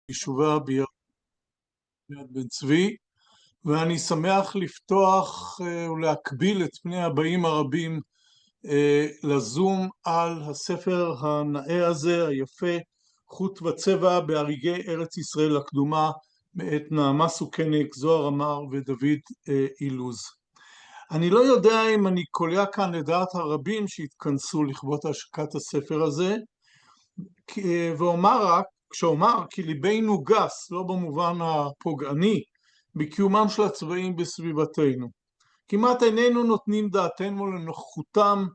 יישובה ביד בן צבי, ואני שמח לפתוח ולהקביל את פני הבאים הרבים לזום על הספר הנאה הזה, היפה, חוט וצבע בהריגי ארץ ישראל הקדומה, מאת נעמה סוכניק, זוהר אמר ודוד אילוז. אני לא יודע אם אני קולע כאן לדעת הרבים שהתכנסו לכבוד השקת הספר הזה, כשאומר כי ליבנו גס, לא במובן הפוגעני, בקיומם של הצבעים בסביבתנו. כמעט איננו נותנים דעתנו לנוכחותם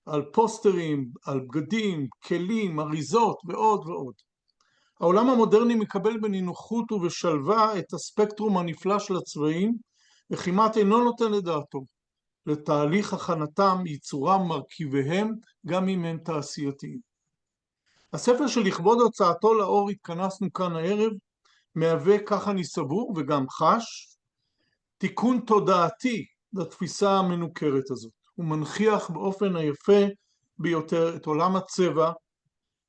על פוסטרים, על בגדים, כלים, אריזות ועוד ועוד. העולם המודרני מקבל בנינוחות ובשלווה את הספקטרום הנפלא של הצבעים, וכמעט אינו נותן לדעתו לתהליך הכנתם, ייצורם, מרכיביהם, גם אם הם תעשייתיים. הספר שלכבוד הוצאתו לאור התכנסנו כאן הערב, מהווה, כך אני סבור וגם חש, תיקון תודעתי לתפיסה המנוכרת הזאת. הוא מנכיח באופן היפה ביותר את עולם הצבע,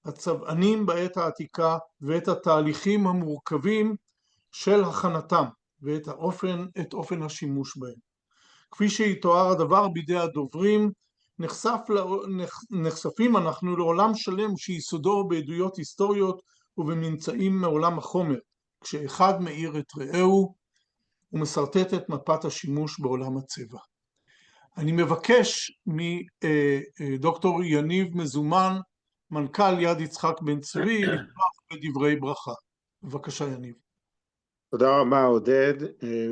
הצבענים בעת העתיקה ואת התהליכים המורכבים של הכנתם ואת אופן השימוש בהם. כפי שיתואר הדבר בידי הדוברים, נחשפים אנחנו לעולם שלם שיסודו בעדויות היסטוריות ובממצאים מעולם החומר, כשאחד מאיר את רעהו ומסרטט את מפת השימוש בעולם הצבע. אני מבקש מדוקטור יניב מזומן, מנכ"ל יד יצחק בן צבי, לפתוח בדברי ברכה. בבקשה יניב. תודה רבה עודד,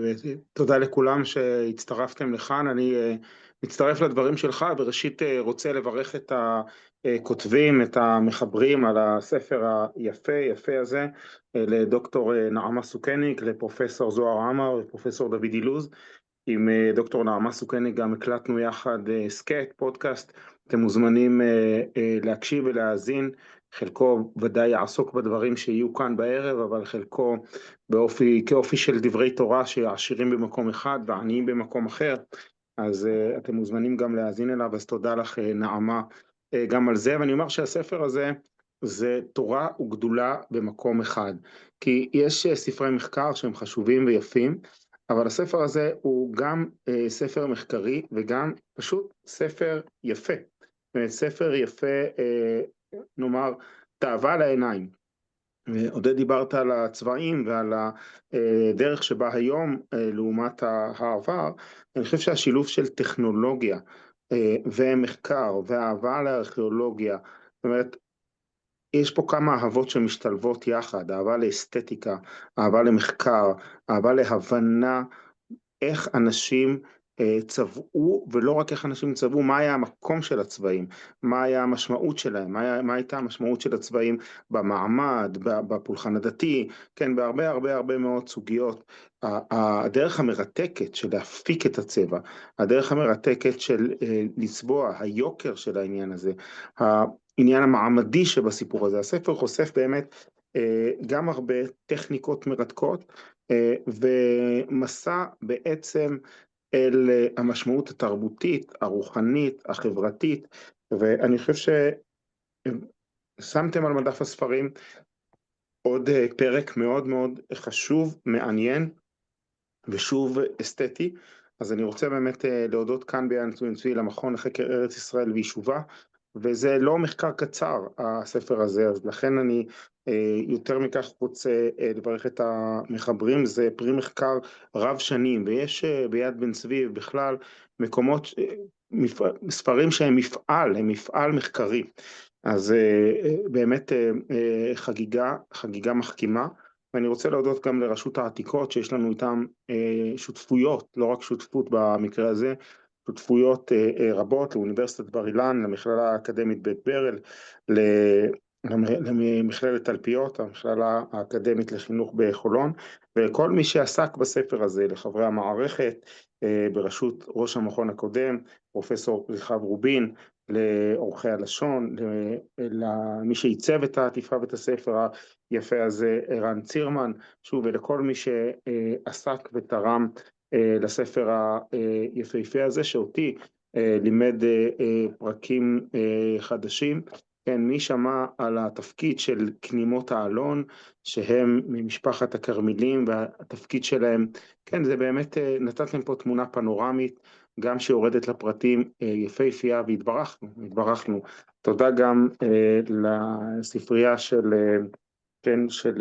ותודה לכולם שהצטרפתם לכאן. אני מצטרף לדברים שלך, בראשית רוצה לברך את הכותבים, את המחברים על הספר היפה הזה, לדוקטור נעמה סוכניק, לפרופסור זוהר עמר ופרופסור דוד אילוז. עם דוקטור נעמה סוכניק גם הקלטנו יחד סקט, פודקאסט, אתם מוזמנים להקשיב ולהאזין, חלקו ודאי יעסוק בדברים שיהיו כאן בערב, אבל חלקו כאופי של דברי תורה שעשירים במקום אחד ועניים במקום אחר, אז אתם מוזמנים גם להאזין אליו, אז תודה לך נעמה גם על זה. ואני אומר שהספר הזה זה תורה וגדולה במקום אחד, כי יש ספרי מחקר שהם חשובים ויפים, אבל הספר הזה הוא גם ספר מחקרי וגם פשוט ספר יפה, ספר יפה, נאמר, תאווה לעיניים. עודד דיברת על הצבעים ועל הדרך שבה היום לעומת העבר, אני חושב שהשילוב של טכנולוגיה ומחקר ואהבה לארכיאולוגיה, זאת אומרת, יש פה כמה אהבות שמשתלבות יחד, אהבה לאסתטיקה, אהבה למחקר, אהבה להבנה איך אנשים צבעו, ולא רק איך אנשים צבעו, מה היה המקום של הצבעים, מה היה המשמעות שלהם, מה הייתה המשמעות של הצבעים במעמד, בפולחן הדתי, כן, בהרבה מאוד סוגיות. הדרך המרתקת של להפיק את הצבע, הדרך המרתקת של לצבוע, היוקר של העניין הזה, העניין המעמדי שבסיפור הזה, הספר חושף באמת גם הרבה טכניקות מרתקות, ומסע בעצם אל המשמעות התרבותית, הרוחנית, החברתית, ואני חושב ששמתם על מדף הספרים עוד פרק מאוד מאוד חשוב, מעניין, ושוב אסתטי. אז אני רוצה באמת להודות כאן ביד בן צבי למכון לחקר ארץ ישראל ויישובה, וזה לא מחקר קצר הספר הזה, אז לכן אני יותר מכך רוצה לברך את המחברים. זה פרי מחקר רב שנים, ויש ביד בן צבי בכלל מקומות, ספרים שהם הם מפעל מחקרי, אז באמת חגיגה מחכימה. ואני רוצה להודות גם לרשות העתיקות שיש לנו איתם שותפויות, לא רק שותפות במקרה הזה, שותפויות רבות, לאוניברסיטת בר אילן, למכללה האקדמית בית ברל, למכללת תלפיות, המכללה האקדמית לחינוך בחולון, וכל מי שעסק בספר הזה, לחברי המערכת, בראשות ראש המכון הקודם, פרופסור רחב רובין, לעורכי הלשון, למי שעיצב את העטיפה ואת הספר היפה הזה, ערן צירמן, שוב, ולכל מי שעסק ותרם לספר היפהפה הזה, שאותי לימד פרקים חדשים, כן, מי שמע על התפקיד של כנימות האלון, שהם ממשפחת הכרמילים, והתפקיד שלהם, כן, זה באמת, נתתם פה תמונה פנורמית, גם שיורדת לפרטים, יפהפייה, והתברכנו. תודה גם לספרייה של, כן, של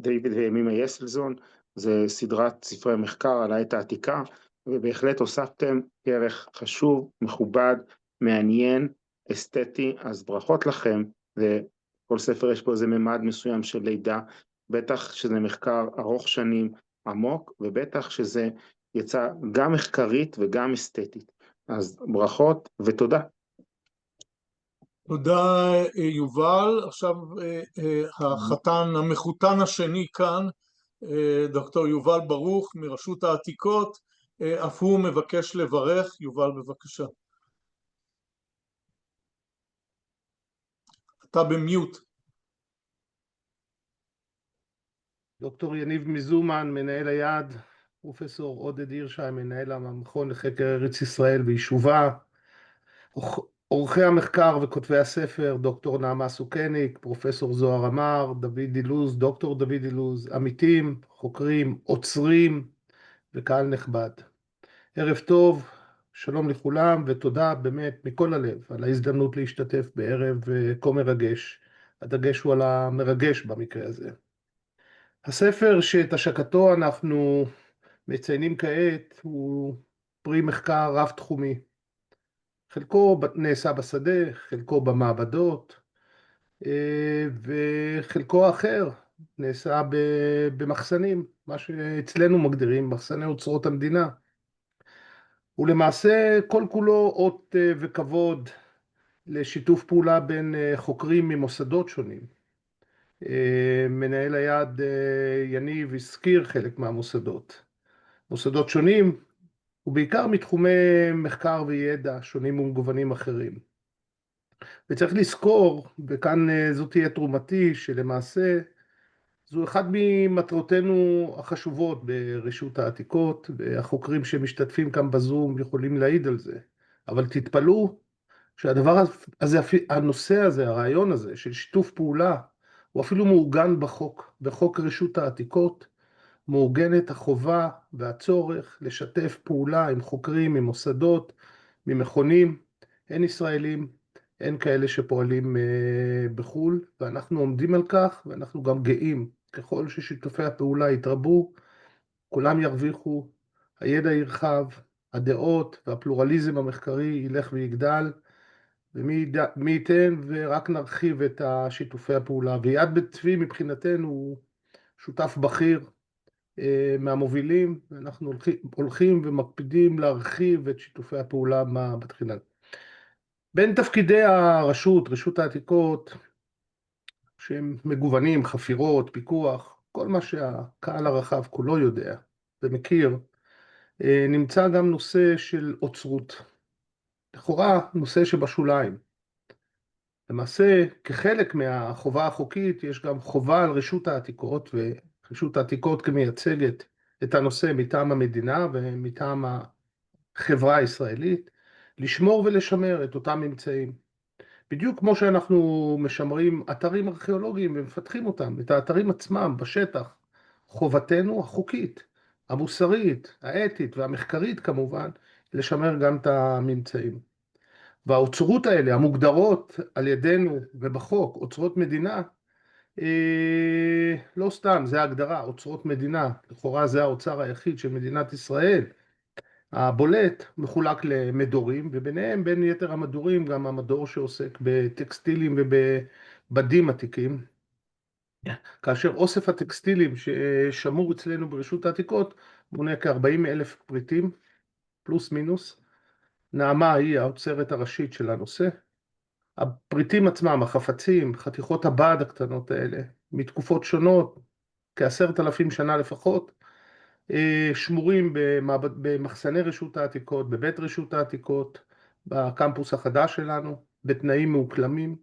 דיוויד וימימה יסלזון, זה סדרת ספרי מחקר על העת העתיקה, ובהחלט הוספתם ערך חשוב, מכובד, מעניין, אסתטי, אז ברכות לכם, וכל ספר יש פה איזה ממד מסוים של לידה, בטח שזה מחקר ארוך שנים עמוק, ובטח שזה יצא גם מחקרית וגם אסתטית, אז ברכות ותודה. תודה יובל. עכשיו החתן, המחותן השני כאן, דוקטור יובל ברוך מרשות העתיקות, אף הוא מבקש לברך. יובל, בבקשה. אתה במיוט. דוקטור יניב מזומן, מנהל היעד, פרופסור עודד הירשהיים, מנהל המכון לחקר ארץ ישראל ויישובה, עורכי המחקר וכותבי הספר, דוקטור נעמה סוכניק, פרופסור זוהר אמר, דוד אילוז, דוקטור דוד אילוז, עמיתים, חוקרים, עוצרים וקהל נכבד. ערב טוב, שלום לכולם ותודה באמת מכל הלב על ההזדמנות להשתתף בערב כה מרגש. הדגש הוא על המרגש במקרה הזה. הספר שאת השקתו אנחנו מציינים כעת הוא פרי מחקר רב-תחומי. חלקו נעשה בשדה, חלקו במעבדות, וחלקו האחר נעשה במחסנים, מה שאצלנו מגדירים מחסני אוצרות המדינה. ולמעשה כל כולו אות וכבוד לשיתוף פעולה בין חוקרים ממוסדות שונים. מנהל היעד יניב הזכיר חלק מהמוסדות. מוסדות שונים, ובעיקר מתחומי מחקר וידע שונים ומגוונים אחרים. וצריך לזכור, וכאן זאת תהיה תרומתי, שלמעשה זו אחת ממטרותינו החשובות ברשות העתיקות, והחוקרים שמשתתפים כאן בזום יכולים להעיד על זה. אבל תתפלאו שהדבר הזה, הנושא הזה, הרעיון הזה של שיתוף פעולה, הוא אפילו מעוגן בחוק, בחוק רשות העתיקות, מעוגנת החובה והצורך לשתף פעולה עם חוקרים, עם מוסדות, ממכונים, הן ישראלים, הן כאלה שפועלים בחו"ל, ואנחנו עומדים על כך, ואנחנו גם גאים. ככל ששיתופי הפעולה יתרבו, כולם ירוויחו, הידע ירחב, הדעות והפלורליזם המחקרי ילך ויגדל, ומי ייתן ורק נרחיב את שיתופי הפעולה. ויד בן צבי מבחינתנו הוא שותף בכיר מהמובילים, ואנחנו הולכים ומקפידים להרחיב את שיתופי הפעולה בתחילה. בין תפקידי הרשות, רשות העתיקות, שהם מגוונים, חפירות, פיקוח, כל מה שהקהל הרחב כולו יודע ומכיר, נמצא גם נושא של אוצרות. לכאורה נושא שבשוליים. למעשה, כחלק מהחובה החוקית, יש גם חובה על רשות העתיקות, ורשות העתיקות כמייצגת את הנושא מטעם המדינה ומטעם החברה הישראלית, לשמור ולשמר את אותם ממצאים. בדיוק כמו שאנחנו משמרים אתרים ארכיאולוגיים ומפתחים אותם, את האתרים עצמם בשטח, חובתנו החוקית, המוסרית, האתית והמחקרית כמובן, לשמר גם את הממצאים. והאוצרות האלה, המוגדרות על ידינו ובחוק, אוצרות מדינה, לא סתם, זה ההגדרה, אוצרות מדינה, לכאורה זה האוצר היחיד של מדינת ישראל, הבולט מחולק למדורים, וביניהם בין יתר המדורים גם המדור שעוסק בטקסטילים ובבדים עתיקים, כאשר אוסף הטקסטילים ששמור אצלנו ברשות העתיקות מונה כ-40,000 פריטים, פלוס מינוס. נעמה היא האוצרת הראשית של הנושא. הפריטים עצמם, החפצים, חתיכות הבד הקטנות האלה, מתקופות שונות, כ10,000 שנה לפחות, שמורים במחסני רשות העתיקות, בבית רשות העתיקות, בקמפוס החדש שלנו, בתנאים מאוקלמים,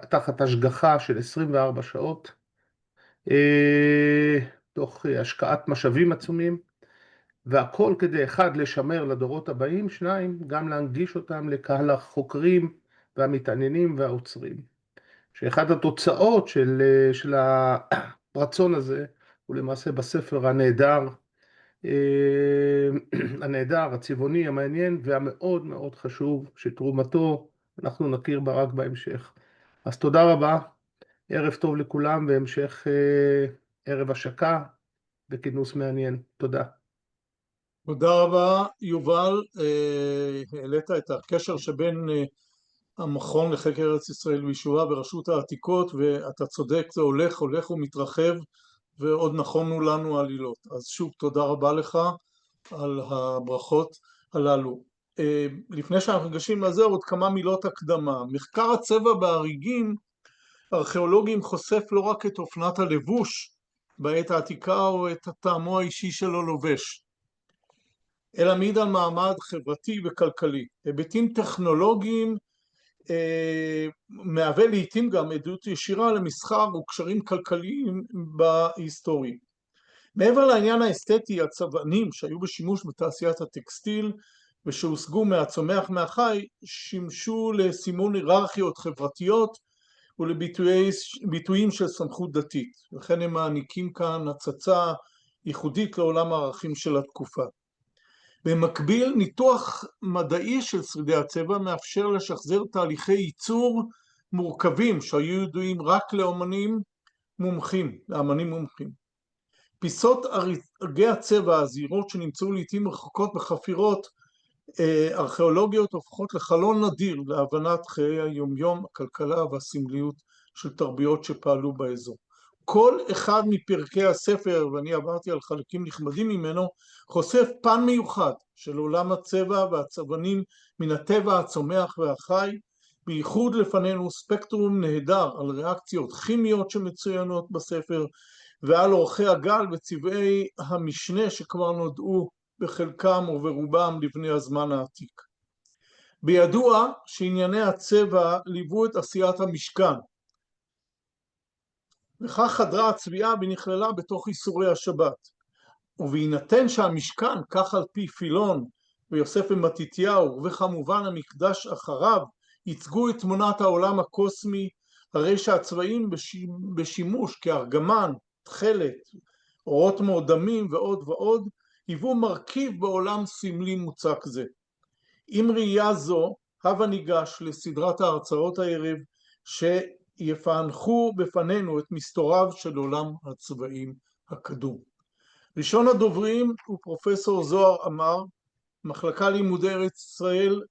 תחת השגחה של 24 שעות, תוך השקעת משאבים עצומים, והכל כדי, אחד, לשמר לדורות הבאים, שניים, גם להנגיש אותם לקהל החוקרים והמתעניינים והעוצרים. שאחד התוצאות של הרצון הזה הוא למעשה בספר הנהדר, הצבעוני, המעניין והמאוד מאוד חשוב, שתרומתו אנחנו נכיר בה רק בהמשך. אז תודה רבה, ערב טוב לכולם והמשך ערב השקה וכינוס מעניין. תודה. תודה רבה, יובל. העלית את הקשר שבין המכון לחקר ארץ ישראל ויישובה ורשות העתיקות, ואתה צודק, זה הולך ומתרחב, ועוד נכונו לנו עלילות. אז שוב, תודה רבה לך על הברכות הללו. לפני שאנחנו ניגשים לזה, עוד כמה מילות הקדמה. מחקר הצבע בהריגים ארכיאולוגיים חושף לא רק את אופנת הלבוש בעת העתיקה או את הטעמו האישי שלו לובש, אלא מעיד על מעמד חברתי וכלכלי. היבטים טכנולוגיים מהווה לעתים גם עדות ישירה למסחר וקשרים כלכליים בהיסטוריה. מעבר לעניין האסתטי, הצבענים שהיו בשימוש בתעשיית הטקסטיל ושהושגו מהצומח מהחי, שימשו לסימון היררכיות חברתיות ולביטויים של סמכות דתית, וכן הם מעניקים כאן הצצה ייחודית לעולם הערכים של התקופה. במקביל, ניתוח מדעי של שרידי הצבע מאפשר לשחזר תהליכי ייצור מורכבים שהיו ידועים רק לאמנים מומחים. פיסות ארגי הצבע הזעירות שנמצאו לעתים רחוקות בחפירות ארכיאולוגיות הופכות לחלון נדיר להבנת חיי היומיום, הכלכלה והסמליות של תרבויות שפעלו באזור. כל אחד מפרקי הספר, ואני עברתי על חלקים נחמדים ממנו, חושף פן מיוחד של עולם הצבע והצבענים מן הטבע הצומח והחי, בייחוד לפנינו ספקטרום נהדר על ריאקציות כימיות שמצוינות בספר, ועל אורכי הגל וצבעי המשנה שכבר נודעו בחלקם וברובם לבני הזמן העתיק. בידוע שענייני הצבע ליוו את עשיית המשכן, וכך חדרה הצביעה ונכללה בתוך איסורי השבת. ובהינתן שהמשכן, כך על פי פילון ויוסף ומתתיהו, וכמובן המקדש אחריו, ייצגו את תמונת העולם הקוסמי, הרי שהצבעים בשימוש כארגמן, תכלת, אורות מורדמים ועוד ועוד, היוו מרכיב בעולם סמלי מוצק זה. עם ראייה זו, הבה ניגש לסדרת ההרצאות הערב, שיפענחו בפנינו את מסתוריו של עולם הצבעים הקדום. ראשון הדוברים הוא פרופסור זוהר עמר, מחלקה לימודי ארץ ישראל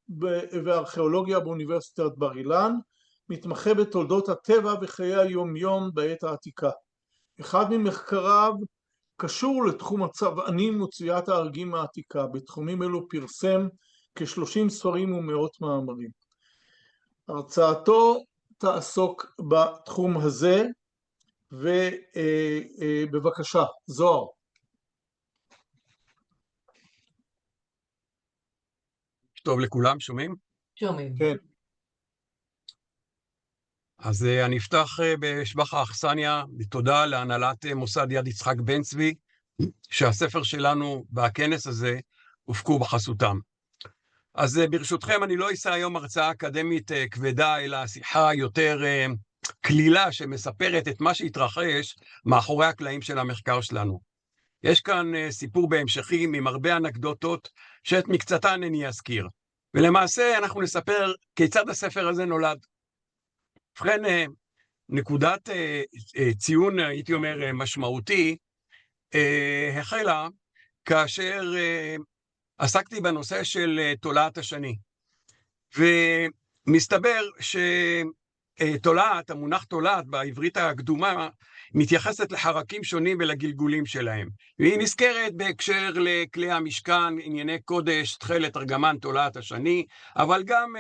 וארכיאולוגיה באוניברסיטת בר אילן, מתמחה בתולדות הטבע וחיי היום-יום בעת העתיקה. אחד ממחקריו קשור לתחום הצבענים וצביעת הארגים העתיקה. בתחומים אלו פרסם כ-30 ספרים ומאות מאמרים. הרצאתו תעסוק בתחום הזה, ובבקשה, זוהר. טוב לכולם, שומעים? שומעים. כן. אז אני אפתח בשבח האכסניה, בתודה להנהלת מוסד יד יצחק בן צבי, שהספר שלנו בכנס הזה הופקו בחסותם. אז ברשותכם אני לא אעשה היום הרצאה אקדמית כבדה, אלא שיחה יותר כלילה שמספרת את מה שהתרחש מאחורי הקלעים של המחקר שלנו. יש כאן סיפור בהמשכים עם הרבה אנקדוטות שאת מקצתן אני אזכיר. ולמעשה אנחנו נספר כיצד הספר הזה נולד. ובכן, נקודת ציון, הייתי אומר, משמעותי, החלה כאשר עסקתי בנושא של תולעת השני. ומסתבר שתולעת, המונח תולעת בעברית הקדומה, מתייחסת לחרקים שונים ולגלגולים שלהם. והיא נזכרת בהקשר לכלי המשכן, ענייני קודש, תכלת, ארגמן, תולעת השני, אבל גם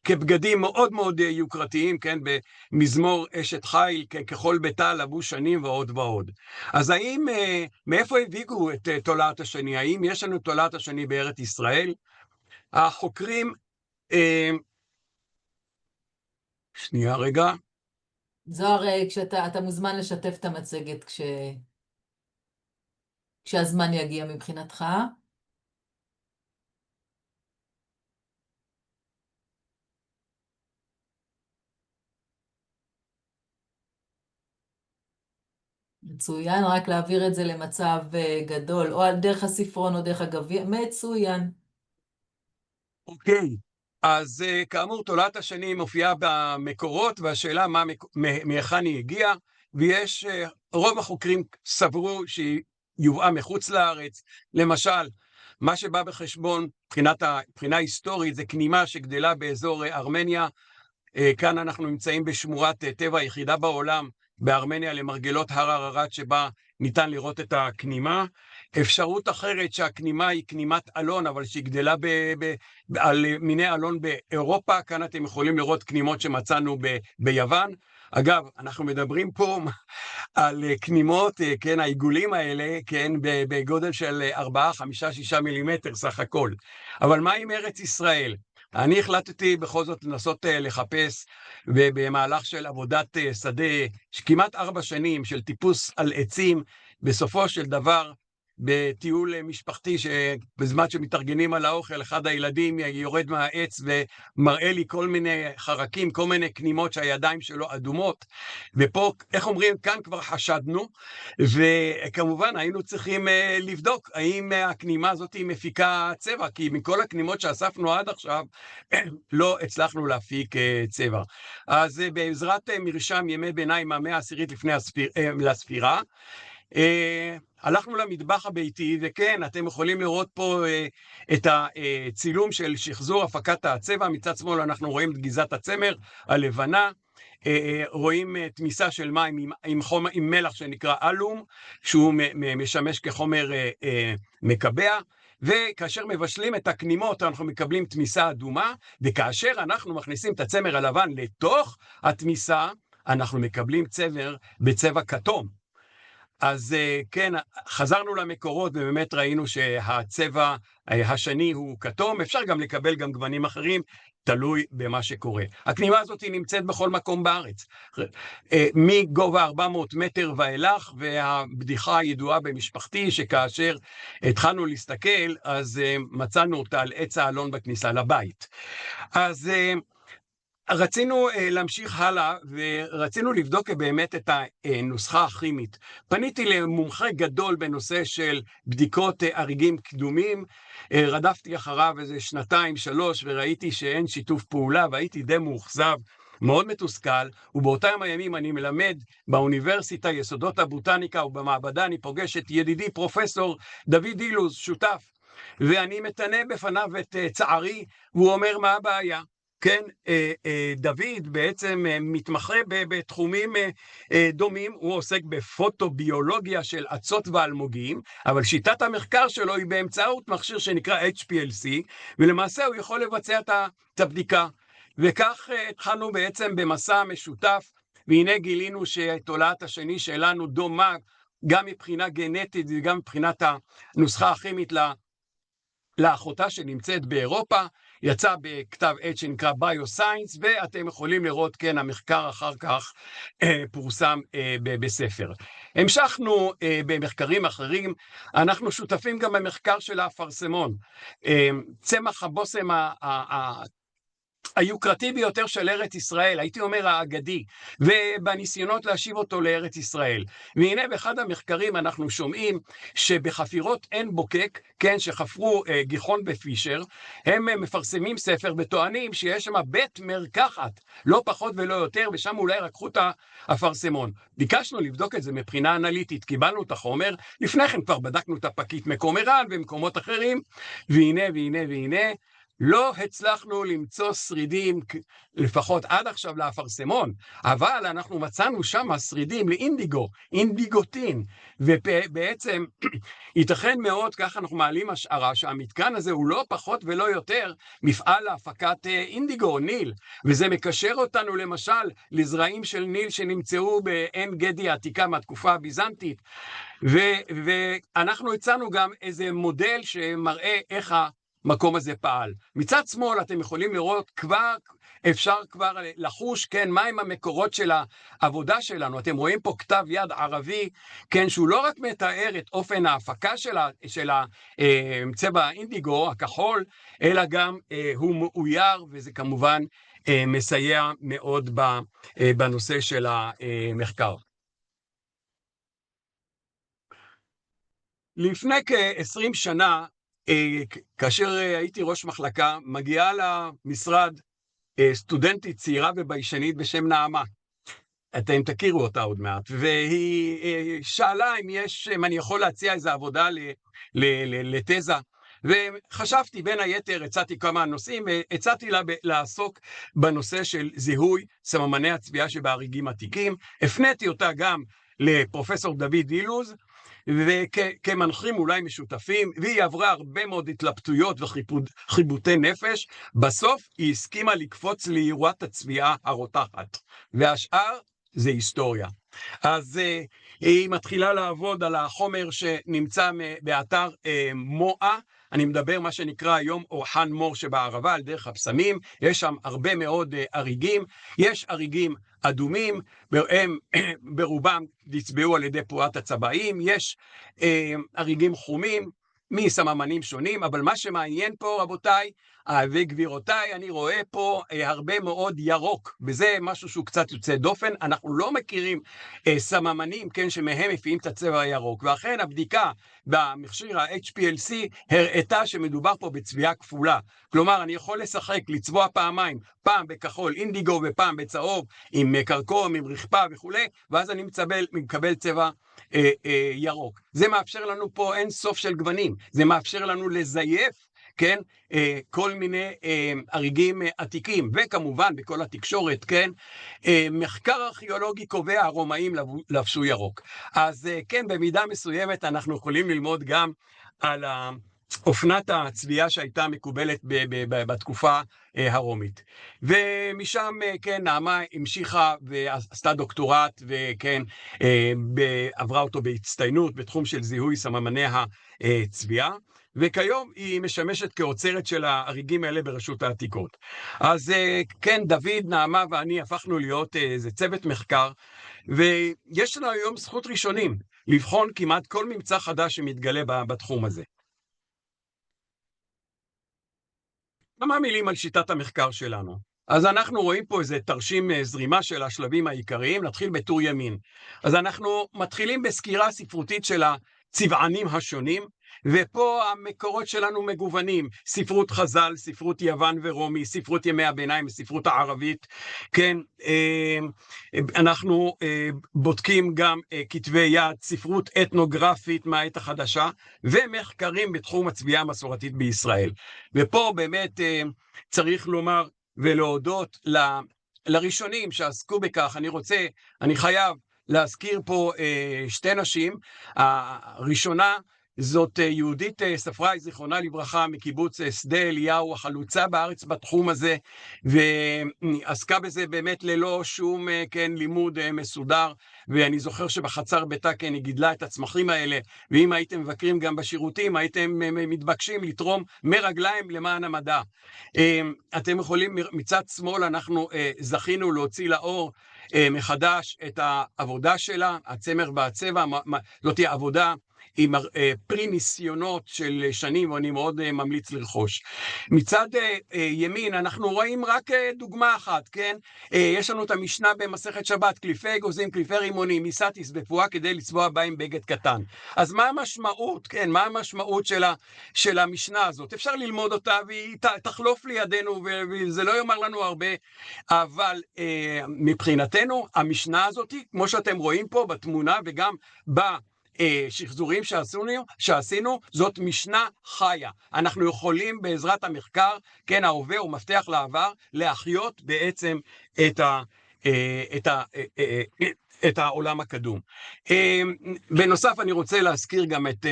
כבגדים מאוד מאוד יוקרתיים, כן, במזמור אשת חיל, ככל ביתה לבוש שנים ועוד ועוד. אז האם, מאיפה הביאו את תולעת השני? האם יש לנו תולעת השני בארץ ישראל? החוקרים, שנייה רגע. זוהר, אתה מוזמן לשתף את המצגת כשהזמן יגיע מבחינתך. מצוין, רק להעביר את זה למצב גדול, או על דרך הספרון או דרך הגביע, מצוין. אוקיי, אז כאמור, תולעת השני מופיעה במקורות, והשאלה מהיכן היא הגיעה, ויש, רוב החוקרים סברו שהיא יובאה מחוץ לארץ. למשל, מה שבא בחשבון מבחינה היסטורית זה כנימה שגדלה באזור ארמניה. כאן אנחנו נמצאים בשמורת טבע היחידה בעולם בארמניה למרגלות הר ערערת, שבה ניתן לראות את הכנימה. אפשרות אחרת שהכנימה היא כנימת אלון, אבל שהיא גדלה על מיני אלון באירופה. כאן אתם יכולים לראות כנימות שמצאנו ביוון. אגב, אנחנו מדברים פה על כנימות, כן, העיגולים האלה, כן, בגודל של 4, 5, 6 מילימטר סך הכל. אבל מה עם ארץ ישראל? אני החלטתי בכל זאת לנסות לחפש, ובמהלך של עבודת שדה, כמעט 4 שנים של טיפוס על עצים, בסופו של דבר, בטיול משפחתי, שבזמן שמתארגנים על האוכל, אחד הילדים יורד מהעץ ומראה לי כל מיני חרקים, כל מיני כנימות שהידיים שלו אדומות, ופה, איך אומרים, כאן כבר חשדנו, וכמובן היינו צריכים לבדוק האם הכנימה הזאת היא מפיקה צבע, כי מכל הכנימות שאספנו עד עכשיו, לא הצלחנו להפיק צבע. אז בעזרת מרשם ימי ביניים מהמאה העשירית לפני הספירה, הלכנו למטבח הביתי, וכן, אתם יכולים לראות פה את הצילום של שחזור הפקת הצבע. מצד שמאל אנחנו רואים את גזעת הצמר הלבנה, רואים תמיסה של מים עם מלח שנקרא אלום, שהוא משמש כחומר מקבע, וכאשר מבשלים את הכנימות אנחנו מקבלים תמיסה אדומה, וכאשר אנחנו מכניסים את הצמר הלבן לתוך התמיסה, אנחנו מקבלים צמר בצבע כתום. אז כן, חזרנו למקורות ובאמת ראינו שהצבע השני הוא כתום. אפשר גם לקבל גם גוונים אחרים, תלוי במה שקורה. הכנימה הזאת היא נמצאת בכל מקום בארץ, מגובה 400 מטר ואילך, והבדיחה הידועה במשפחתי שכאשר התחלנו להסתכל, אז מצאנו אותה על עץ האלון בכניסה לבית. אז רצינו להמשיך הלאה, ורצינו לבדוק באמת את הנוסחה הכימית. פניתי למומחה גדול בנושא של בדיקות אריגים קדומים, רדפתי אחריו איזה 2-3, וראיתי שאין שיתוף פעולה, והייתי די מאוכזב, מאוד מתוסכל, ובאותם הימים אני מלמד באוניברסיטה יסודות הבוטניקה, ובמעבדה אני פוגש את ידידי פרופסור דוד אילוז, שותף, ואני מתנה בפניו את צערי, והוא אומר מה הבעיה? כן, דוד בעצם מתמחה בתחומים דומים, הוא עוסק בפוטוביולוגיה של עצות ואלמוגים, אבל שיטת המחקר שלו היא באמצעות מכשיר שנקרא HPLC, ולמעשה הוא יכול לבצע את הבדיקה. וכך התחלנו בעצם במסע משותף, והנה גילינו שתולעת השני שלנו דומה, גם מבחינה גנטית וגם מבחינת הנוסחה הכימית לאחותה שנמצאת באירופה. יצא בכתב עת שנקרא ביוסיינס, ואתם יכולים לראות, כן, המחקר אחר כך פורסם בספר. המשכנו במחקרים אחרים, אנחנו שותפים גם במחקר של האפרסמון, צמח הבושם היוקרתי ביותר של ארץ ישראל, הייתי אומר האגדי, ובניסיונות להשיב אותו לארץ ישראל. והנה באחד המחקרים אנחנו שומעים שבחפירות עין בוקק, כן, שחפרו גיחון ופישר, הם מפרסמים ספר וטוענים שיש שם בית מרקחת, לא פחות ולא יותר, ושם אולי רקחו את האפרסמון. ביקשנו לבדוק את זה מבחינה אנליטית, קיבלנו את החומר, לפני כן כבר בדקנו את הפקית מקומרן במקומות אחרים, והנה, לא הצלחנו למצוא שרידים, לפחות עד עכשיו לאפרסמון, אבל אנחנו מצאנו שם שרידים לאינדיגו, אינדיגוטין, ובעצם ייתכן מאוד, ככה אנחנו מעלים השערה, שהמתקן הזה הוא לא פחות ולא יותר מפעל להפקת אינדיגו, ניל, וזה מקשר אותנו למשל לזרעים של ניל שנמצאו בעין גדי העתיקה מהתקופה הביזנטית, ואנחנו הצענו גם איזה מודל שמראה איך המקום הזה פעל. מצד שמאל אתם יכולים לראות אפשר כבר לחוש, כן, מהם המקורות של העבודה שלנו. אתם רואים פה כתב יד ערבי, כן, שהוא לא רק מתאר את אופן ההפקה של צבע האינדיגו, הכחול, אלא גם הוא מאויר, וזה כמובן מסייע מאוד בנושא של המחקר. לפני כ-20 שנה, כאשר הייתי ראש מחלקה, מגיעה למשרד סטודנטית צעירה וביישנית בשם נעמה. אתם תכירו אותה עוד מעט, והיא שאלה אם אני יכול להציע איזו עבודה לתזה, וחשבתי בין היתר, הצעתי כמה נושאים, והצעתי לה לעסוק בנושא של זיהוי סממני הצביעה שבהריגים עתיקים, הפניתי אותה גם לפרופסור דוד אילוז, וכמנחים אולי משותפים, והיא עברה הרבה מאוד התלבטויות וחיבוטי נפש, בסוף היא הסכימה לקפוץ לאירוע הצביעה הרותחת, והשאר זה היסטוריה. אז היא מתחילה לעבוד על החומר שנמצא באתר מואה, אני מדבר מה שנקרא היום אורחן מור שבערבה על דרך הפסמים, יש שם הרבה מאוד הריגים, יש הריגים אדומים, הם ברובם נצבעו על ידי פרועת הצבעים, יש הריגים חומים מסממנים שונים, אבל מה שמעניין פה רבותיי וגבירותיי, אני רואה פה הרבה מאוד ירוק, וזה משהו שהוא קצת יוצא דופן, אנחנו לא מכירים סממנים, כן, שמהם מפיעים את הצבע הירוק, ואכן הבדיקה במכשיר ה-HPLC הראתה שמדובר פה בצביעה כפולה, כלומר אני יכול לשחק, לצבוע פעמיים, פעם בכחול אינדיגו ופעם בצהוב, עם קרקום, עם רחפה וכו', ואז אני מקבל צבע ירוק. זה מאפשר לנו פה אין סוף של גוונים, זה מאפשר לנו לזייף, כן, כל מיני הריגים עתיקים, וכמובן בכל התקשורת, כן, מחקר ארכיאולוגי קובע הרומאים לבשו ירוק. אז כן, במידה מסוימת אנחנו יכולים ללמוד גם על אופנת הצביעה שהייתה מקובלת בתקופה הרומית. ומשם, כן, נעמה המשיכה ועשתה דוקטורט, וכן, עברה אותו בהצטיינות בתחום של זיהוי סממני הצביעה, וכיום היא משמשת כאוצרת של ההריגים האלה ברשות העתיקות. אז כן, דוד, נעמה ואני הפכנו להיות איזה צוות מחקר, ויש לנו היום זכות ראשונים לבחון כמעט כל ממצא חדש שמתגלה בתחום הזה. כמה מילים על שיטת המחקר שלנו. אז אנחנו רואים פה איזה תרשים זרימה של השלבים העיקריים, נתחיל בטור ימין. אז אנחנו מתחילים בסקירה ספרותית של הצבענים השונים, ופה המקורות שלנו מגוונים, ספרות חז"ל, ספרות יוון ורומי, ספרות ימי הביניים וספרות הערבית, כן, אנחנו בודקים גם כתבי יד, ספרות אתנוגרפית מהעת החדשה, ומחקרים בתחום הצביעה המסורתית בישראל. ופה באמת צריך לומר ולהודות לראשונים שעסקו בכך, אני חייב להזכיר פה שתי נשים, הראשונה, זאת יהודית ספראי, זיכרונה לברכה, מקיבוץ שדה אליהו, החלוצה בארץ בתחום הזה, ועסקה בזה באמת ללא שום, כן, לימוד מסודר, ואני זוכר שבחצר ביתה, כן, היא גידלה את הצמחים האלה, ואם הייתם מבקרים גם בשירותים, הייתם מתבקשים לתרום מרגליים למען המדע. אתם יכולים, מצד שמאל אנחנו זכינו להוציא לאור מחדש את העבודה שלה, הצמר והצבע, זאת היא עבודה עם פרי ניסיונות של שנים, ואני מאוד ממליץ לרכוש. מצד ימין אנחנו רואים רק דוגמה אחת, כן? יש לנו את המשנה במסכת שבת, קליפי אגוזים, קליפי רימונים, מיסטיס בפועה כדי לצבוע בהם בגד קטן. אז מה המשמעות, כן? מה המשמעות של המשנה הזאת? אפשר ללמוד אותה והיא תחלוף לידינו, וזה לא יאמר לנו הרבה, אבל מבחינתנו המשנה הזאת, כמו שאתם רואים פה בתמונה וגם שחזורים שעשינו, זאת משנה חיה. אנחנו יכולים בעזרת המחקר, כן, ההווה הוא מפתח לעבר, להחיות בעצם את העולם הקדום. בנוסף אני רוצה להזכיר גם את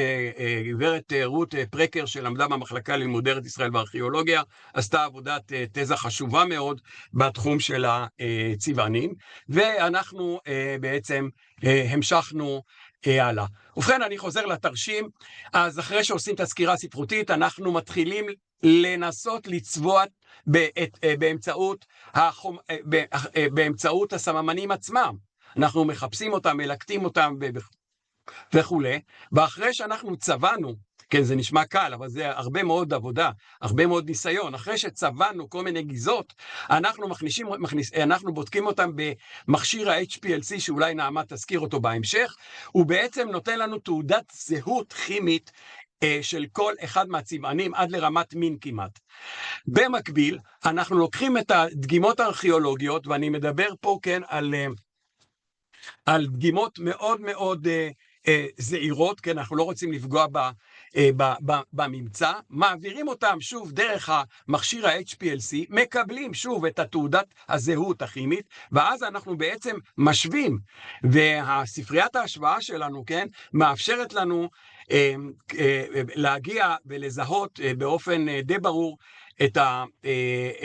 גברת רות פרקר שלמדה במחלקה ללימודי ארץ ישראל וארכיאולוגיה, עשתה עבודת תזה חשובה מאוד בתחום של הצבענים, ואנחנו בעצם המשכנו הלאה. ובכן, אני חוזר לתרשים, אז אחרי שעושים את הסקירה הספרותית, אנחנו מתחילים לנסות לצבוע באמצעות הסממנים עצמם. אנחנו מחפשים אותם, מלקטים אותם וכו'. ואחרי שאנחנו צבענו, כן, זה נשמע קל, אבל זה הרבה מאוד עבודה, הרבה מאוד ניסיון. אחרי שצבענו כל מיני גיזות, אנחנו בודקים אותם במכשיר ה-HPLC, שאולי נעמה תזכיר אותו בהמשך, הוא בעצם נותן לנו תעודת זהות כימית של כל אחד מהצבענים עד לרמת מין כמעט. במקביל, אנחנו לוקחים את הדגימות הארכיאולוגיות, ואני מדבר פה כן על דגימות מאוד מאוד זהירות, כן, אנחנו לא רוצים לפגוע בממצא, מעבירים אותם שוב דרך המכשיר ה-HPLC, מקבלים שוב את התעודת הזהות הכימית, ואז אנחנו בעצם משווים, והספריית ההשוואה שלנו, כן, מאפשרת לנו להגיע ולזהות באופן די ברור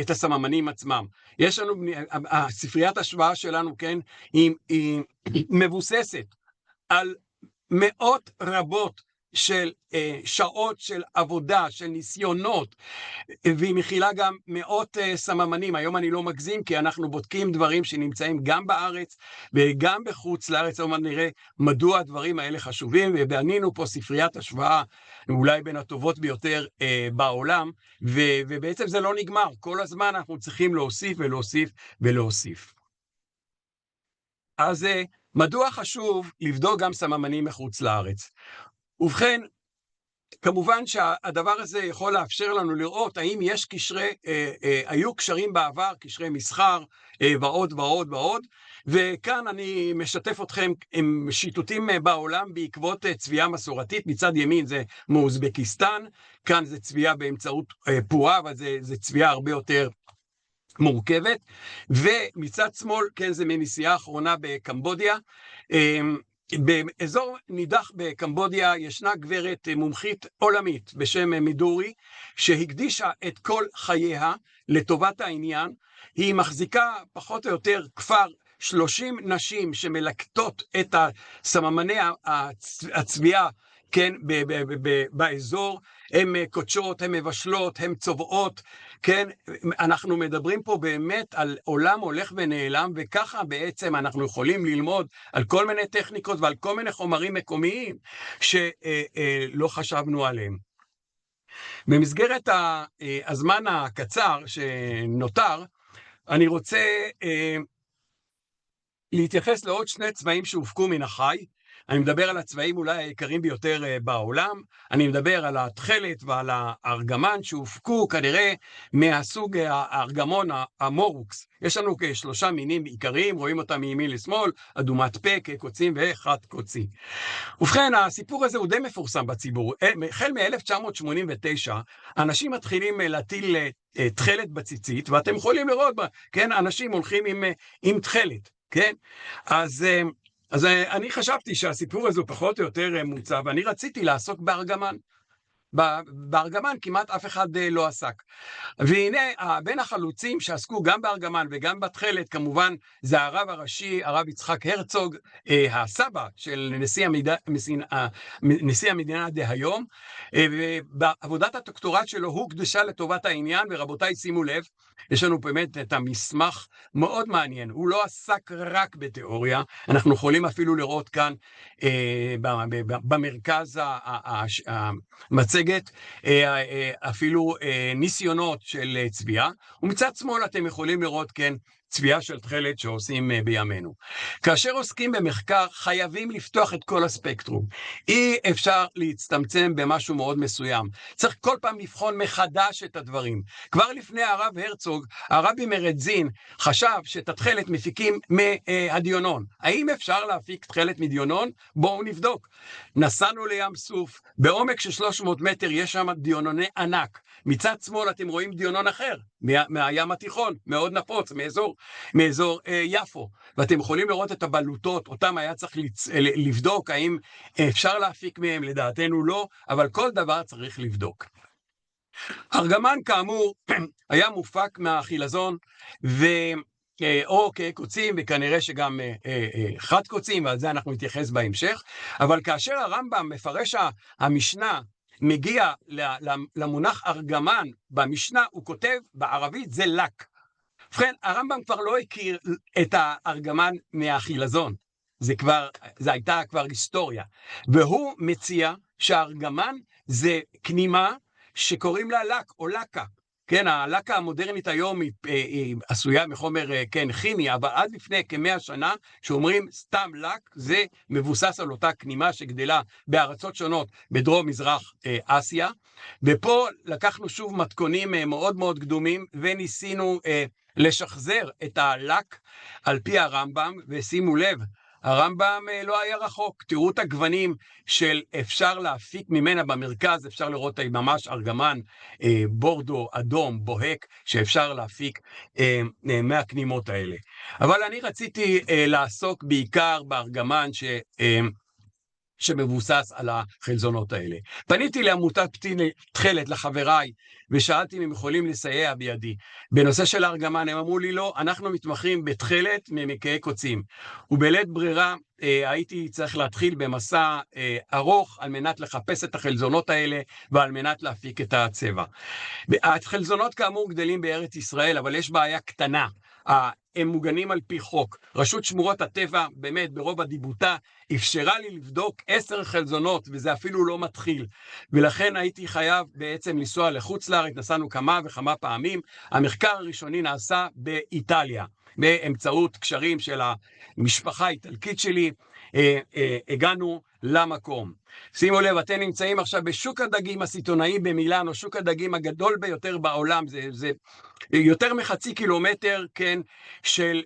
את הסממנים עצמם. יש לנו, הספריית השוואה שלנו, כן, היא מבוססת על מאות רבות של שעות של עבודה, של ניסיונות, והיא מכילה גם מאות סממנים. היום אני לא מגזים, כי אנחנו בודקים דברים שנמצאים גם בארץ וגם בחוץ לארץ, אבל נראה מדוע הדברים האלה חשובים, ובנינו פה ספריית השוואה, אולי בין הטובות ביותר בעולם, ובעצם זה לא נגמר. כל הזמן אנחנו צריכים להוסיף ולהוסיף ולהוסיף. אז מדוע חשוב לבדוק גם סממנים מחוץ לארץ? ובכן, כמובן שהדבר הזה יכול לאפשר לנו לראות האם יש היו קשרים בעבר, קשרי מסחר ועוד ועוד ועוד, וכאן אני משתף אתכם עם שיטוטים בעולם בעקבות צביעה מסורתית. מצד ימין זה מאוזבקיסטן, כאן זה צביעה באמצעות פועה, אבל זה צביעה הרבה יותר מורכבת, ומצד שמאל, כן, זה מנסיעה האחרונה בקמבודיה. באזור נידח בקמבודיה ישנה גברת מומחית עולמית בשם מידורי, שהקדישה את כל חייה לטובת העניין. היא מחזיקה פחות או יותר כפר 30 נשים שמלקטות את סממני הצביעה, כן, באזור, הן קודשות, הן מבשלות, הן צובעות, כן, אנחנו מדברים פה באמת על עולם הולך ונעלם, וככה בעצם אנחנו יכולים ללמוד על כל מיני טכניקות ועל כל מיני חומרים מקומיים שלא חשבנו עליהם. במסגרת הזמן הקצר שנותר, אני רוצה להתייחס לעוד שני צבעים שהופקו מן החי. אני מדבר על הצבעים אולי היקרים ביותר בעולם, אני מדבר על התכלת ועל הארגמן שהופקו כנראה מהסוג הארגמון המורוקס. יש לנו כשלושה מינים עיקריים, רואים אותם מימין לשמאל, אדומת פה, קוצים וחד קוצי. ובכן, הסיפור הזה הוא די מפורסם בציבור. החל מ-1989, אנשים מתחילים להטיל תכלת בציצית, ואתם יכולים לראות, כן, אנשים הולכים עם תכלת, כן? אז אני חשבתי שהסיפור הזה הוא פחות או יותר מוצא, ואני רציתי לעסוק בארגמן. בארגמן כמעט אף אחד לא עסק. והנה, בין החלוצים שעסקו גם בארגמן וגם בתכלת, כמובן זה הרב הראשי, הרב יצחק הרצוג, הסבא של נשיא המדינה דהיום, ובעבודת הדוקטורט שלו הוא קדושה לטובת העניין, ורבותיי שימו לב, יש לנו באמת את המסמך מאוד מעניין, הוא לא עסק רק בתיאוריה, אנחנו יכולים אפילו לראות כאן במרכז המצגת אפילו ניסיונות של צביעה, ומצד שמאל אתם יכולים לראות כן צביעה של תכלת שעושים בימינו. כאשר עוסקים במחקר חייבים לפתוח את כל הספקטרום, אי אפשר להצטמצם במשהו מאוד מסוים, צריך כל פעם לבחון מחדש את הדברים. כבר לפני הרב הרצוג, הרבי מרדזין חשב שאת התכלת מפיקים מהדיונון. האם אפשר להפיק תכלת מדיונון? בואו נבדוק. נסענו לים סוף, בעומק של 300 מטר יש שם דיונוני ענק, מצד שמאל אתם רואים דיונון אחר, מהים התיכון, מאוד נפוץ, מאזור יפו, ואתם יכולים לראות את הבלוטות, אותם היה צריך לבדוק, האם אפשר להפיק מהם, לדעתנו לא, אבל כל דבר צריך לבדוק. ארגמן כאמור היה מופק מהחילזון, או כקוצים, וכנראה שגם חד קוצים, ועל זה אנחנו נתייחס בהמשך, אבל כאשר הרמב"ם מפרש המשנה, מגיע למונח ארגמן במשנה, הוא כותב בערבית זה לק. ובכן, הרמב"ם כבר לא הכיר את הארגמן מהחילזון, זה הייתה כבר היסטוריה, והוא מציע שהארגמן זה כנימה שקוראים לה לק או לקה. כן, הלקה המודרנית היום היא עשויה מחומר, כן, כימי, אבל עד לפני כ100 שנה, שאומרים סתם לק, זה מבוסס על אותה כנימה שגדלה בארצות שונות בדרום מזרח אסיה, ופה לקחנו שוב מתכונים מאוד מאוד קדומים, וניסינו לשחזר את הלק על פי הרמב"ם, ושימו לב, הרמב"ם לא היה רחוק, תראו את הגוונים של אפשר להפיק ממנה במרכז, אפשר לראות ממש ארגמן, בורדו, אדום, בוהק, שאפשר להפיק מהכנימות האלה. אבל אני רציתי לעסוק בעיקר בארגמן שמבוסס על החלזונות האלה. פניתי לעמותת תכלת לחבריי, ושאלתי אם הם יכולים לסייע בידי. בנושא של הארגמן הם אמרו לי לא, אנחנו מתמחים בתכלת ממקעי קוצים. ובלית ברירה הייתי צריך להתחיל במסע ארוך, על מנת לחפש את החלזונות האלה, ועל מנת להפיק את הצבע. החלזונות כאמור גדלים בארץ ישראל, אבל יש בעיה קטנה. הם מוגנים על פי חוק. רשות שמורות הטבע, באמת, ברוב אדיבותה, אפשרה לי לבדוק 10 חלזונות, וזה אפילו לא מתחיל. ולכן הייתי חייב בעצם לנסוע לחוץ לארץ, נסענו כמה וכמה פעמים. המחקר הראשוני נעשה באיטליה, באמצעות קשרים של המשפחה האיטלקית שלי, הגענו למקום. שימו לב, אתם נמצאים עכשיו בשוק הדגים הסיטונאי במילאנו, שוק הדגים הגדול ביותר בעולם, זה יותר מחצי קילומטר, כן, של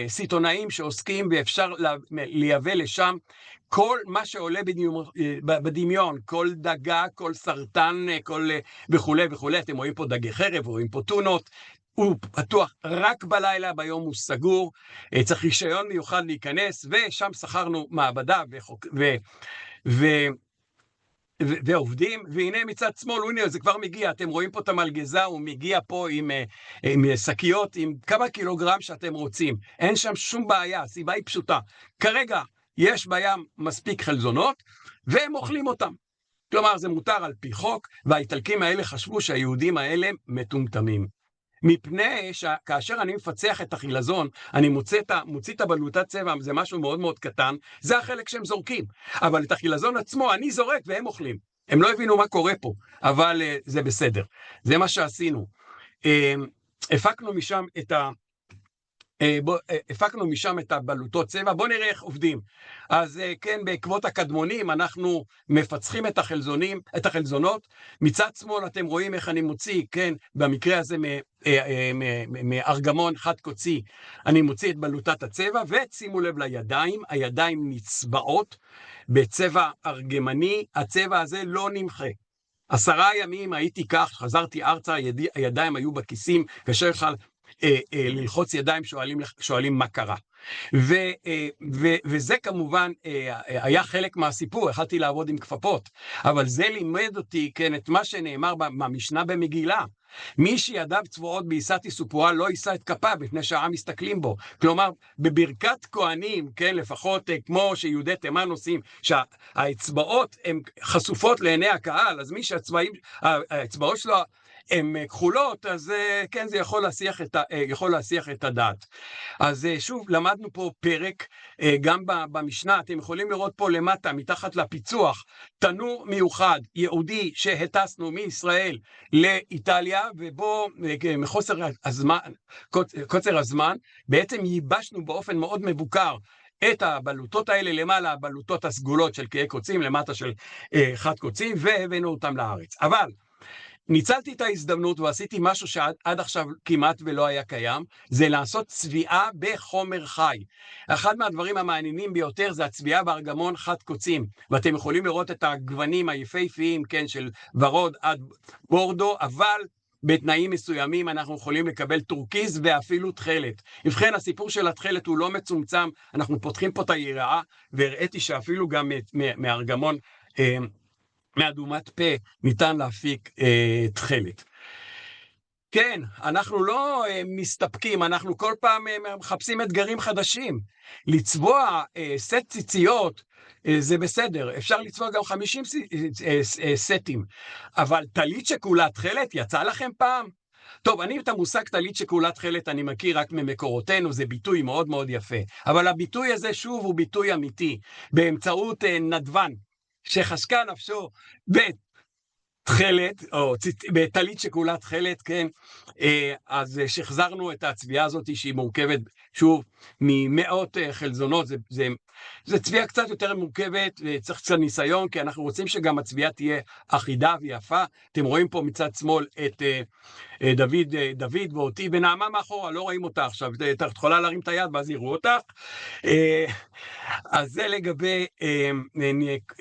סיטונאים שעוסקים, ואפשר לייבא לשם כל מה שעולה בדמיון, כל דגה, כל סרטן, כל וכו' וכו'. אתם רואים פה דגי חרב, רואים פה טונות, הוא פתוח רק בלילה, ביום הוא סגור, צריך רישיון מיוחד להיכנס, ושם שכרנו מעבדה ועובדים, והנה מצד שמאל, הנה זה כבר מגיע, אתם רואים פה את המלגזה, הוא מגיע פה עם שקיות, עם כמה קילוגרם שאתם רוצים, אין שם שום בעיה, הסיבה היא פשוטה, כרגע יש בים מספיק חלזונות, והם אוכלים אותם, כלומר זה מותר על פי חוק, והאיטלקים האלה חשבו שהיהודים האלה מטומטמים. מפני שכאשר אני מפצח את החילזון, אני מוציא את הבלוטת צבע, זה משהו מאוד מאוד קטן, זה החלק שהם זורקים. אבל את החילזון עצמו אני זורק והם אוכלים. הם לא הבינו מה קורה פה, אבל זה בסדר. זה מה שעשינו. הפקנו משם את הבלוטות צבע, בואו נראה איך עובדים. אז כן, בעקבות הקדמונים אנחנו מפצחים את החלזונות, מצד שמאל אתם רואים איך אני מוציא, כן, במקרה הזה מארגמון חד קוצי, אני מוציא את בלוטת הצבע, ושימו לב לידיים, הידיים נצבעות בצבע ארגמני, הצבע הזה לא נמחה. 10 ימים הייתי כך, חזרתי ארצה, הידיים היו בכיסים, קשה לך ללחוץ ידיים, שואלים מה קרה. וזה כמובן היה חלק מהסיפור, יכלתי לעבוד עם כפפות, אבל זה לימד אותי, כן, את מה שנאמר במשנה במגילה, מי שידיו צבועות בעיסת איסופואה לא יישא את כפיו בפני שהעם מסתכלים בו. כלומר, בברכת כהנים, כן, לפחות כמו שיהודי תימן עושים, שהאצבעות הן חשופות לעיני הקהל, אז מי שהאצבעות שלו הן כחולות, אז כן, זה יכול להסיח את הדעת. אז שוב, למדנו פה פרק, גם במשנה, אתם יכולים לראות פה למטה, מתחת לפיצוח, תנור מיוחד, יהודי, שהטסנו מישראל לאיטליה, ובו, מחוסר קוצר הזמן, בעצם ייבשנו באופן מאוד מבוקר, את הבלוטות האלה למעלה, הבלוטות הסגולות של קעי קוצים, למטה של חד קוצים, והבאנו אותם לארץ. אבל, ניצלתי את ההזדמנות ועשיתי משהו שעד עכשיו כמעט ולא היה קיים, זה לעשות צביעה בחומר חי. אחד מהדברים המעניינים ביותר זה הצביעה בארגמון חד קוצים, ואתם יכולים לראות את הגוונים היפהפיים, כן, של ורוד עד בורדו, אבל בתנאים מסוימים אנחנו יכולים לקבל טורקיז ואפילו תכלת. ובכן, הסיפור של התכלת הוא לא מצומצם, אנחנו פותחים פה את היריעה, והראיתי שאפילו גם מארגמון מאדומת פה ניתן להפיק תכלת. כן, אנחנו לא מסתפקים, אנחנו כל פעם מחפשים אתגרים חדשים. לצבוע סט ציציות זה בסדר, אפשר לצבוע גם 50 סטים, אבל טלית שכולה תכלת יצא לכם פעם? טוב, אני את המושג טלית שכולה תכלת אני מכיר רק ממקורותינו, זה ביטוי מאוד מאוד יפה, אבל הביטוי הזה שוב הוא ביטוי אמיתי, באמצעות נדבן. שחשקה נפשו בתכלת, או בטלית שכולה תכלת, כן? אז שחזרנו את הצביעה הזאת שהיא מורכבת, שוב, ממאות חלזונות, זה צביעה קצת יותר מורכבת, צריך קצת ניסיון, כי אנחנו רוצים שגם הצביעה תהיה אחידה ויפה. אתם רואים פה מצד שמאל את דוד ואותי, ונעמה מאחורה, לא רואים אותה עכשיו, את יכולה להרים את היד ואז יראו אותך. אז זה לגבי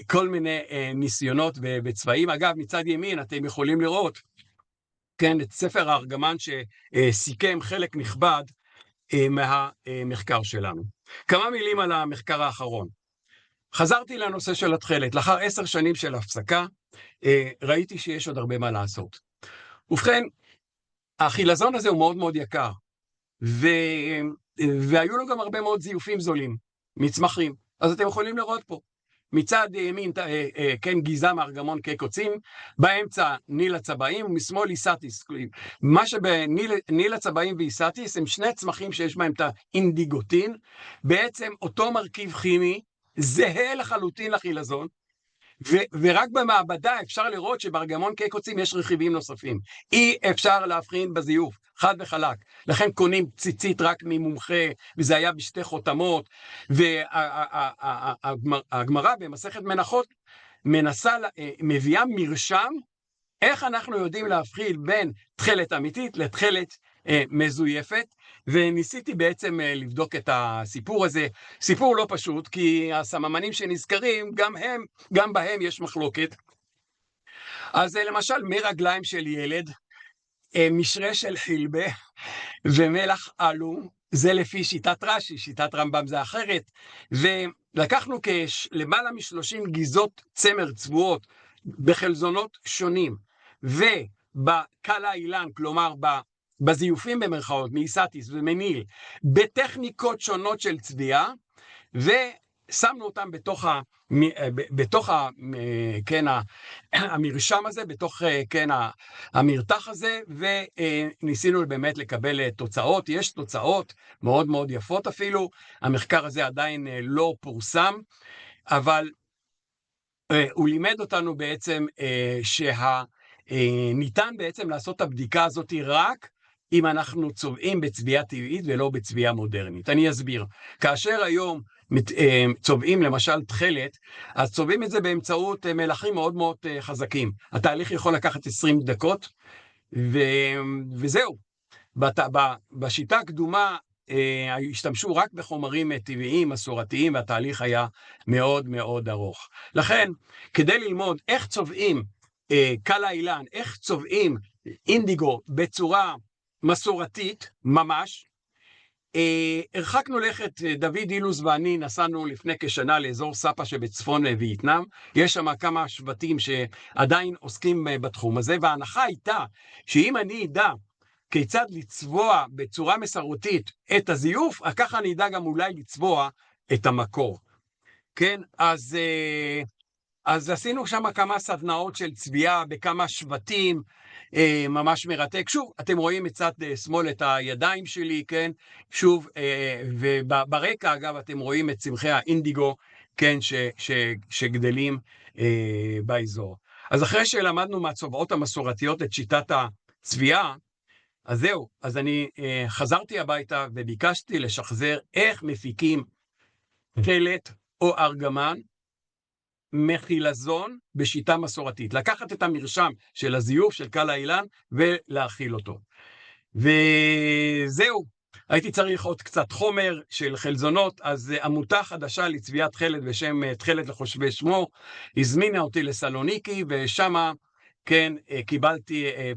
כל מיני ניסיונות בצבעים. אגב, מצד ימין אתם יכולים לראות, כן, את ספר הארגמן שסיכם חלק נכבד מהמחקר שלנו. כמה מילים על המחקר האחרון. חזרתי לנושא של התכלת. לאחר 10 שנים של הפסקה, ראיתי שיש עוד הרבה מה לעשות. ובכן, החילזון הזה הוא מאוד מאוד יקר, והיו לו גם הרבה מאוד זיופים זולים, מצמחים. אז אתם יכולים לראות פה. מצד ימין, כן, גיזה מארגמון קוקצים, באמצע ניל הצבעים, ומשמאל איסטיס. מה שבניל הצבעים ואיסטיס הם שני צמחים שיש בהם את האינדיגוטין, בעצם אותו מרכיב כימי, זהה לחלוטין לחילזון, ורק במעבדה אפשר לראות שבארגמון קוקצים יש רכיבים נוספים. אי אפשר להבחין בזיוף, חד וחלק. לכן קונים ציצית רק ממומחה, וזה היה בשתי חותמות, והגמרא במסכת מנחות מביאה מרשם, איך אנחנו יודעים להבחין בין תכלת אמיתית לתכלת מזויפת, וניסיתי בעצם לבדוק את הסיפור הזה. סיפור לא פשוט, כי הסממנים שנזכרים, גם בהם יש מחלוקת. אז למשל, מרגליים של ילד, משרה של חילבה, ומלח אלו, זה לפי שיטת רש"י, שיטת רמב"ם זה אחרת, ולקחנו למעלה מ30 גיזות צמר צבועות, בחלזונות שונים, ובקל האילן, כלומר בזיופים במרכאות, מאיסטיס ומניל, בטכניקות שונות של צביעה, ושמנו אותם בתוך כן, המרשם הזה, בתוך כן, המרתח הזה, וניסינו באמת לקבל תוצאות. יש תוצאות מאוד מאוד יפות אפילו, המחקר הזה עדיין לא פורסם, אבל הוא לימד אותנו בעצם שניתן בעצם לעשות את הבדיקה הזאת רק אם אנחנו צובעים בצביעה טבעית ולא בצביעה מודרנית. אני אסביר. כאשר היום צובעים למשל תכלת, אז צובעים את זה באמצעות מלחים מאוד מאוד חזקים. התהליך יכול לקחת 20 דקות, וזהו. בשיטה הקדומה השתמשו רק בחומרים טבעיים, מסורתיים, והתהליך היה מאוד מאוד ארוך. לכן, כדי ללמוד איך צובעים קל האילן, איך צובעים אינדיגו בצורה מסורתית ממש, הרחקנו לכת, דוד אילוז ואני נסענו לפני כשנה לאזור סאפה שבצפון וייטנאם, יש שם כמה שבטים שעדיין עוסקים בתחום הזה, וההנחה הייתה שאם אני אדע כיצד לצבוע בצורה מסורתית את הזיוף, ככה אני אדע גם אולי לצבוע את המקור. כן, אז עשינו שם כמה סדנאות של צביעה בכמה שבטים, ממש מרתק. שוב, אתם רואים מצד שמאל את הידיים שלי, כן? שוב, וברקע, אגב, אתם רואים את צמחי האינדיגו, כן, שגדלים באזור. אז אחרי שלמדנו מהצובעות המסורתיות את שיטת הצביעה, אז זהו, אז אני חזרתי הביתה וביקשתי לשחזר איך מפיקים תכלת או ארגמן מחילזון בשיטה מסורתית. לקחת את המרשם של הזיוף של קל האילן ולהכיל אותו. וזהו, הייתי צריך עוד קצת חומר של חלזונות, אז עמותה חדשה לצביעת תכלת בשם תכלת לחושבי שמו, הזמינה אותי לסלוניקי, ושמה כן,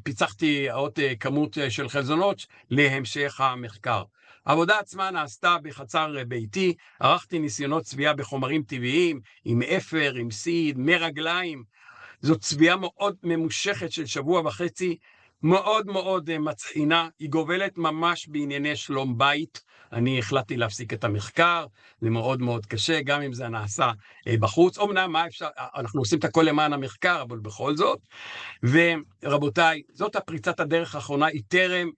פיצחתי עוד כמות של חלזונות להמשך המחקר. העבודה עצמה נעשתה בחצר ביתי, ערכתי ניסיונות צביעה בחומרים טבעיים, עם אפר, עם סיד, מרגליים. זאת צביעה מאוד ממושכת של שבוע וחצי, מאוד מאוד מצחינה, היא גובלת ממש בענייני שלום בית. אני החלטתי להפסיק את המחקר, זה מאוד מאוד קשה, גם אם זה נעשה בחוץ. אומנם מה אפשר, אנחנו עושים את הכל למען המחקר, אבל בכל זאת. ורבותיי, זאת הפריצת הדרך האחרונה, היא טרם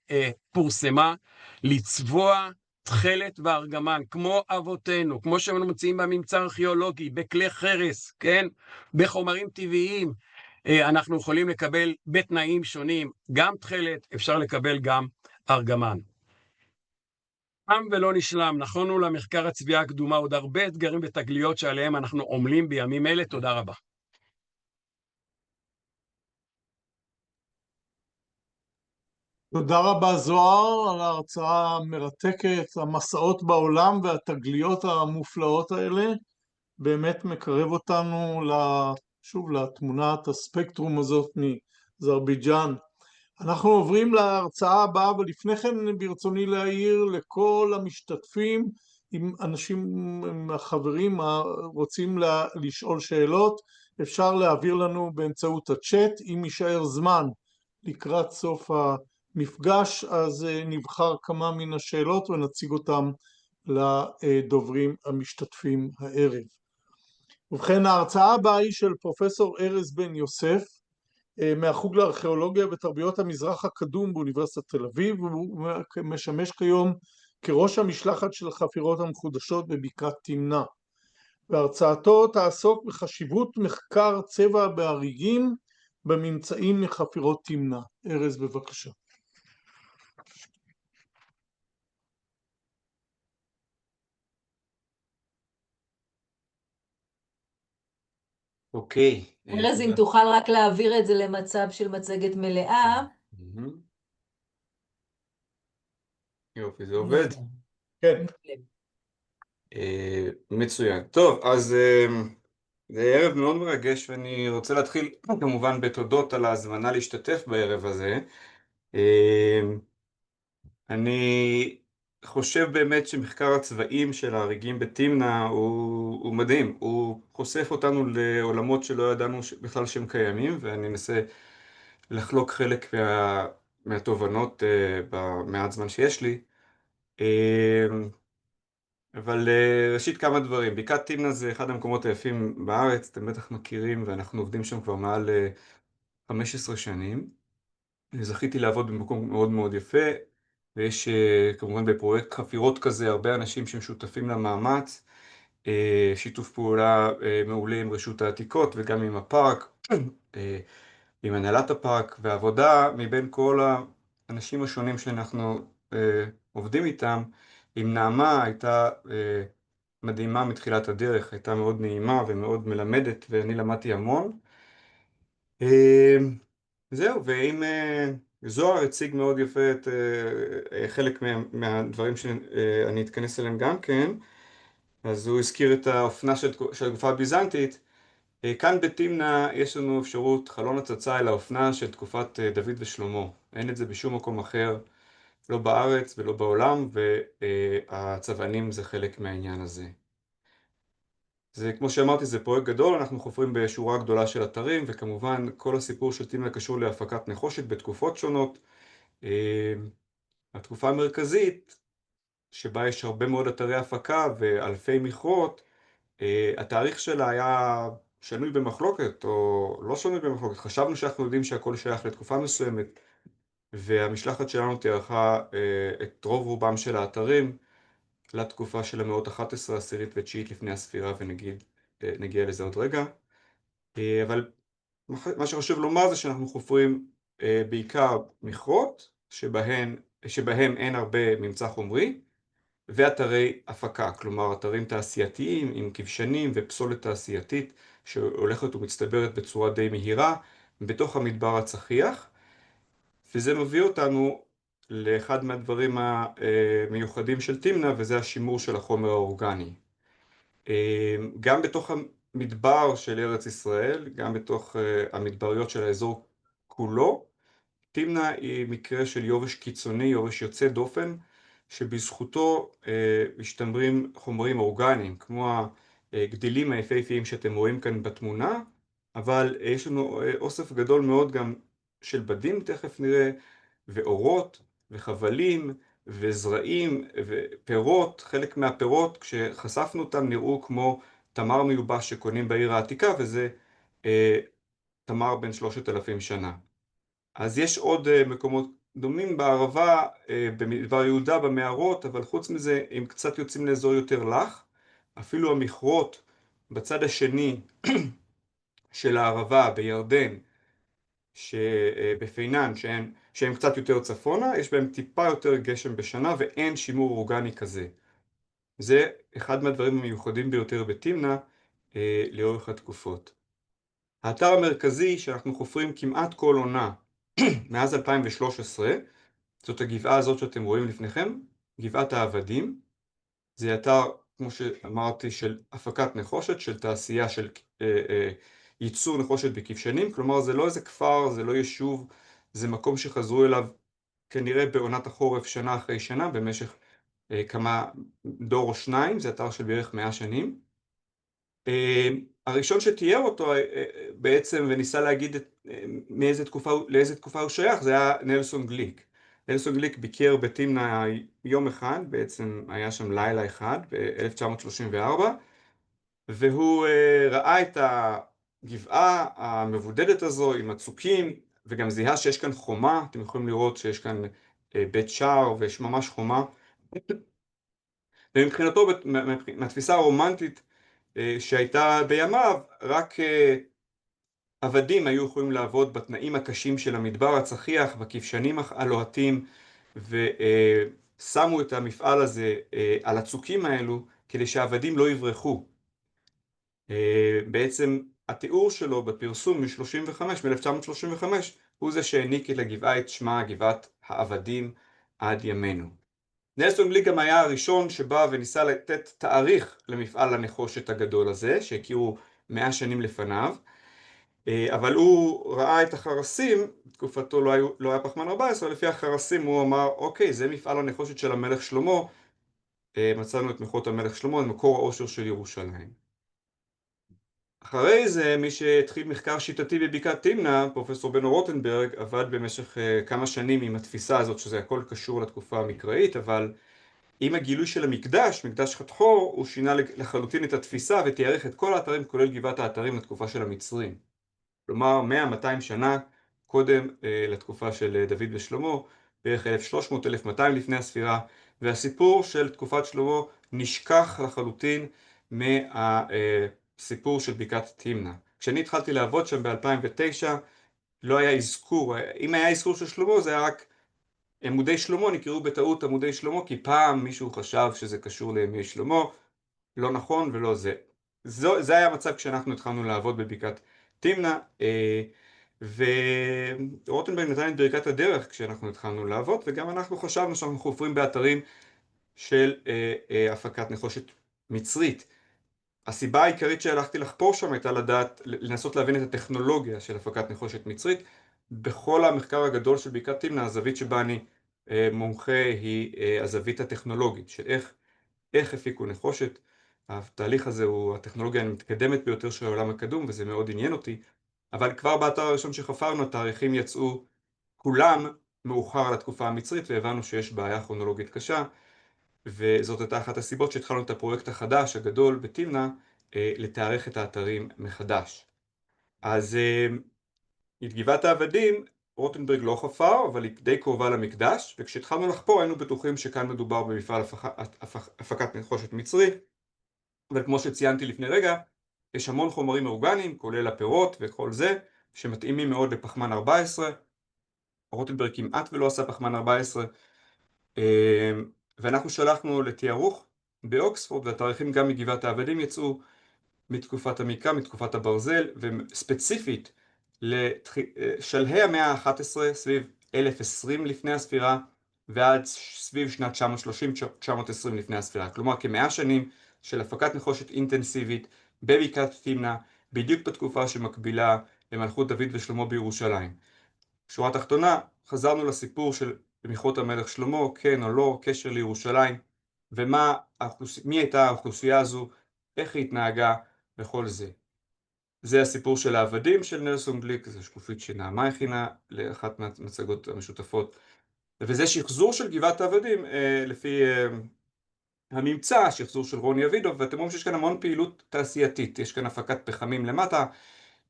פורסמה, לצבוע תכלת וארגמן, כמו אבותינו, כמו שאנו מוצאים בממצא ארכיאולוגי, בכלי חרס, כן? בחומרים טבעיים, אנחנו יכולים לקבל בתנאים שונים, גם תכלת, אפשר לקבל גם ארגמן. תם ולא נשלם, נכונו למחקר הצביעה הקדומה, עוד הרבה אתגרים ותגליות שעליהם אנחנו עמלים בימים אלה. תודה רבה. תודה רבה זוהר על ההרצאה המרתקת, המסעות בעולם והתגליות המופלאות האלה, באמת מקרב אותנו שוב לתמונת הספקטרום הזאת מאזרבייג'אן. אנחנו עוברים להרצאה הבאה, ולפני כן ברצוני להעיר לכל המשתתפים, אם אנשים מהחברים רוצים לשאול שאלות, אפשר להעביר לנו באמצעות הצ'אט. אם יישאר זמן לקראת סוף המפגש, אז נבחר כמה מן השאלות ונציג אותם לדוברים המשתתפים הערב. ובכן, ההרצאה הבאה היא של פרופסור ארז בן יוסף, מהחוג לארכיאולוגיה ותרבויות המזרח הקדום באוניברסיטת תל אביב, והוא משמש כיום כראש המשלחת של החפירות המחודשות בבקעת תמנע. והרצאתו תעסוק בחשיבות מחקר צבע בהריגים בממצאים מחפירות תמנע. ארז, בבקשה. אוקיי. ארז, אם תוכל רק להעביר את זה למצב של מצגת מלאה. יופי, זה עובד? כן. מצוין. טוב, אז זה ערב מאוד מרגש, ואני רוצה להתחיל כמובן בתודות על ההזמנה להשתתף בערב הזה. אני חושב באמת שמחקר הצבעים של ההריגים בתמנע הוא מדהים, הוא חושף אותנו לעולמות שלא ידענו בכלל שהם קיימים, ואני אנסה לחלוק חלק מהתובנות במעט זמן שיש לי. אבל ראשית כמה דברים. בקעת תמנע זה אחד המקומות היפים בארץ, אתם בטח מכירים, ואנחנו עובדים שם כבר מעל 15 שנים. זכיתי לעבוד במקום מאוד מאוד יפה, ויש כמובן בפרויקט חפירות כזה הרבה אנשים שמשותפים למאמץ, שיתוף פעולה מעולה עם רשות העתיקות וגם עם הפארק, עם הנהלת הפארק, ועבודה מבין כל האנשים השונים שאנחנו עובדים איתם. עם נעמה הייתה מדהימה מתחילת הדרך, הייתה מאוד נעימה ומאוד מלמדת, ואני למדתי המון. זהו, ואם זוהר הציג מאוד יפה את חלק מהדברים שאני אתכנס אליהם גם כן, אז הוא הזכיר את האופנה של התקופה הביזנטית. כאן בתמנע יש לנו אפשרות חלון הצצה אל האופנה של תקופת דוד ושלמה. אין את זה בשום מקום אחר, לא בארץ ולא בעולם, והצבענים זה חלק מהעניין הזה. זה, כמו שאמרתי, זה פרויקט גדול, אנחנו חופרים בשורה גדולה של אתרים, וכמובן כל הסיפור של תמנע קשור להפקת נחושת בתקופות שונות. התקופה המרכזית, שבה יש הרבה מאוד אתרי הפקה ואלפי מכרות, התאריך שלה היה שנוי במחלוקת, או לא שנוי במחלוקת. חשבנו שאנחנו יודעים שהכל שייך לתקופה מסוימת, והמשלחת שלנו תיארכה את רוב רובם של האתרים לתקופה של המאות ה-11, עשירית ותשיעית לפני הספירה, ונגיע לזה עוד רגע. אבל מה שחשוב לומר זה שאנחנו חופרים בעיקר מכרות, שבהם אין הרבה ממצא חומרי, ואתרי הפקה, כלומר אתרים תעשייתיים עם כבשנים ופסולת תעשייתית שהולכת ומצטברת בצורה די מהירה בתוך המדבר הצחיח. וזה מביא אותנו לאחד מהדברים המיוחדים של תמנע, וזה השימור של החומר האורגני. גם בתוך המדבר של ארץ ישראל, גם בתוך המדבריות של האזור כולו, תמנע היא מקרה של יובש קיצוני, יובש יוצא דופן, שבזכותו משתמרים חומרים אורגניים, כמו הגדילים היפהפיים שאתם רואים כאן בתמונה, אבל יש לנו אוסף גדול מאוד גם של בדים, תכף נראה, ואורות, וחבלים, וזרעים, ופירות. חלק מהפירות, כשחשפנו אותם, נראו כמו תמר מיובש שקונים בעיר העתיקה, וזה תמר בן 3,000 שנה. אז יש עוד מקומות דומים בערבה, במדבר יהודה, במערות, אבל חוץ מזה הם קצת יוצאים לאזור יותר לח. אפילו המכרות בצד השני של הערבה, בירדן, בפינן, שהם קצת יותר צפונה, יש בהם טיפה יותר גשם בשנה ואין שימור אורגני כזה. זה אחד מהדברים המיוחדים ביותר בתמנע לאורך התקופות. האתר המרכזי שאנחנו חופרים כמעט כל עונה מאז 2013, זאת הגבעה הזאת שאתם רואים לפניכם, גבעת העבדים. זה אתר, כמו שאמרתי, של הפקת נחושת, של תעשייה של ייצור נחושת בכבשנים, כלומר זה לא איזה כפר, זה לא יישוב, זה מקום שחזרו אליו כנראה בעונת החורף שנה אחרי שנה במשך כמה דור או שניים, זה אתר של בערך 100 שנים. הראשון שתיאר אותו בעצם וניסה להגיד לאיזה תקופה הוא שייך, זה היה נלסון גליק. נלסון גליק ביקר בתמנע יום אחד, בעצם היה שם לילה אחד ב-1934, והוא ראה את הגבעה המבודדת הזו עם הצוקים, וגם זיהה שיש כאן חומה, אתם יכולים לראות שיש כאן בית שער ויש ממש חומה. ומבחינתו, מהתפיסה הרומנטית שהייתה בימיו, רק עבדים היו יכולים לעבוד בתנאים הקשים של המדבר הצחיח, בכבשנים הלוהטים, ושמו את המפעל הזה על הצוקים האלו, כדי שהעבדים לא יברחו. בעצם התיאור שלו בפרסום מ-1935, הוא זה שהעניק לגבעה את שמה גבעת העבדים עד ימינו. נלסון גליק גם היה הראשון שבא וניסה לתת תאריך למפעל הנחושת הגדול הזה, שהכירו 100 שנים לפניו, אבל הוא ראה את החרסים, בתקופתו לא היה פחמן 14, לפי החרסים הוא אמר, אוקיי, זה מפעל הנחושת של המלך שלמה, מצאנו את מכרות המלך שלמה, זה מקור האושר של ירושלים. אחרי זה, מי שהתחיל מחקר שיטתי בבקעת תמנע, פרופסור בנו רוטנברג, עבד במשך כמה שנים עם התפיסה הזאת, שזה הכל קשור לתקופה המקראית, אבל עם הגילוי של המקדש, מקדש חתחור, הוא שינה לחלוטין את התפיסה ותיארך את כל האתרים, כולל גבעת האתרים, לתקופה של המצרים. כלומר, 100-200 שנה קודם לתקופה של דוד ושלמה, בערך 1300-1200 לפני הספירה, והסיפור של תקופת שלמה נשכח לחלוטין מהסיפור של בקעת תמנע. כשאני התחלתי לעבוד שם ב-2009, לא היה אזכור, אם היה אזכור של שלמה זה היה רק עמודי שלמה, נקראו בטעות עמודי שלמה, כי פעם מישהו חשב שזה קשור לימי שלמה, לא נכון ולא זה. זה היה המצב כשאנחנו התחלנו לעבוד בבקעת תמנע, ורוטנברג נתן את ברכת הדרך כשאנחנו התחלנו לעבוד, וגם אנחנו חשבנו שאנחנו חופרים באתרים של הפקת נחושת מצרית. הסיבה העיקרית שהלכתי לחפור שם הייתה לנסות להבין את הטכנולוגיה של הפקת נחושת מצרית. בכל המחקר הגדול של בקעת תמנע, הזווית שבה אני מומחה היא הזווית הטכנולוגית, של איך הפיקו נחושת. התהליך הזה הוא הטכנולוגיה המתקדמת ביותר של העולם הקדום, וזה מאוד עניין אותי. אבל כבר באתר הראשון שחפרנו, התאריכים יצאו כולם מאוחר לתקופה המצרית, והבנו שיש בעיה כרונולוגית קשה, וזאת הייתה אחת הסיבות שהתחלנו את הפרויקט החדש, הגדול, בתמנע, לתארך את האתרים מחדש. אז את גבעת העבדים, רוטנברג לא חפר, אבל היא די קרובה למקדש, וכשהתחלנו לחפור היינו בטוחים שכאן מדובר במפעל הפקת נחושת מצרי, אבל כמו שציינתי לפני רגע, יש המון חומרים אורגניים, כולל הפירות וכל זה, שמתאימים מאוד לפחמן 14. רוטנברג כמעט ולא עשה פחמן 14, ואנחנו שלחנו לתיארוך באוקספורד, והתאריכים גם מגבעת העבדים יצאו מתקופת המקרא, מתקופת הברזל, וספציפית לשלהי המאה ה-11, סביב 1020 לפני הספירה, ועד סביב שנת 930-920 לפני הספירה. כלומר, כ100 שנים של הפקת נחושת אינטנסיבית בבקעת תמנע, בדיוק בתקופה שמקבילה למלכות דוד ושלמה בירושלים. שורה תחתונה, חזרנו לסיפור של מכרות המלך שלמה, כן או לא, קשר לירושלים, מי הייתה האוכלוסייה הזו, איך היא התנהגה וכל זה. זה הסיפור של העבדים של נלסון גליק, זו שקופית שנעמה הכינה לאחת מהמצגות המשותפות, וזה שחזור של גבעת העבדים לפי הממצא, שחזור של רוני אבידוב, ואתם רואים שיש כאן המון פעילות תעשייתית, יש כאן הפקת פחמים למטה,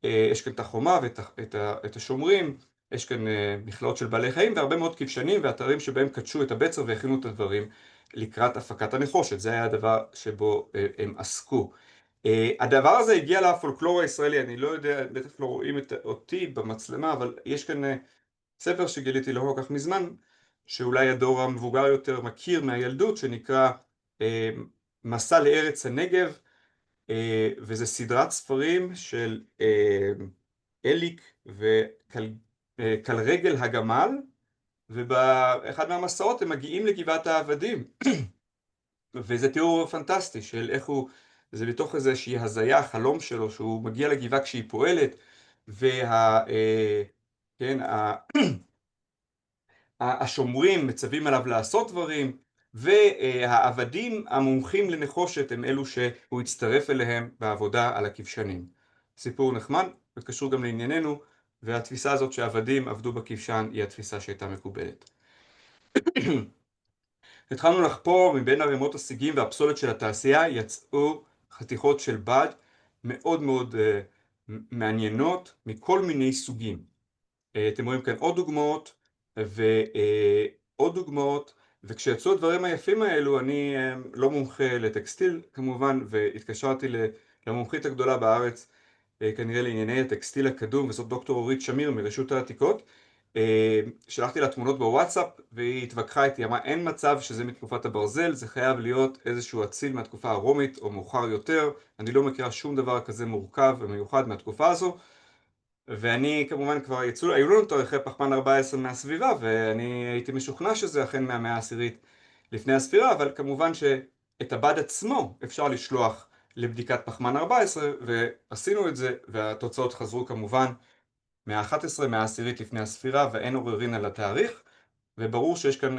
יש כאן את החומה ואת השומרים, יש כאן מכלאות של בעלי חיים והרבה מאוד כבשנים ואתרים שבהם קדשו את הבצר והכינו את הדברים לקראת הפקת הנחושת. זה היה הדבר שבו הם עסקו. הדבר הזה הגיע לפולקלור הישראלי, אני לא יודע, בטח לא רואים אותי במצלמה, אבל יש כאן ספר שגיליתי לא כל כך מזמן, שאולי הדור המבוגר יותר מכיר מהילדות, שנקרא מסע לארץ הנגב, וזה סדרת ספרים של אליק וקלרגל הגמל, ובאחד מהמסעות הם מגיעים לגבעת העבדים, וזה תיאור פנטסטי של איך הוא, זה בתוך איזושהי הזיה, חלום שלו, שהוא מגיע לגבעה כשהיא פועלת, השומרים מצווים עליו לעשות דברים, והעבדים המומחים לנחושת הם אלו שהוא הצטרף אליהם בעבודה על הכבשנים. סיפור נחמד וקשור גם לענייננו, והתפיסה הזאת שעבדים עבדו בכבשן היא התפיסה שהייתה מקובלת. התחלנו לחפור מבין ערימות הסיגים והפסולת של התעשייה, יצאו חתיכות של בד מאוד מאוד מעניינות מכל מיני סוגים. אתם רואים כאן עוד דוגמאות ועוד דוגמאות, וכשיצאו הדברים היפים האלו, אני לא מומחה לטקסטיל כמובן, והתקשרתי למומחית הגדולה בארץ, כנראה לענייני הטקסטיל הקדום, וזאת דוקטור אורית שמיר מרשות העתיקות. שלחתי לה תמונות בוואטסאפ והיא התווכחה איתי, אמרה אין מצב שזה מתקופת הברזל, זה חייב להיות איזשהו אציל מהתקופה הרומית או מאוחר יותר, אני לא מכירה שום דבר כזה מורכב ומיוחד מהתקופה הזו. ואני כמובן כבר היו לנו תאריכי פחמן 14 מהסביבה, ואני הייתי משוכנע שזה אכן מהמאה העשירית לפני הספירה, אבל כמובן שאת הבד עצמו אפשר לשלוח לבדיקת פחמן 14, ועשינו את זה, והתוצאות חזרו כמובן מה-11 מהעשירית לפני הספירה, ואין עוררין על התאריך, וברור שיש כאן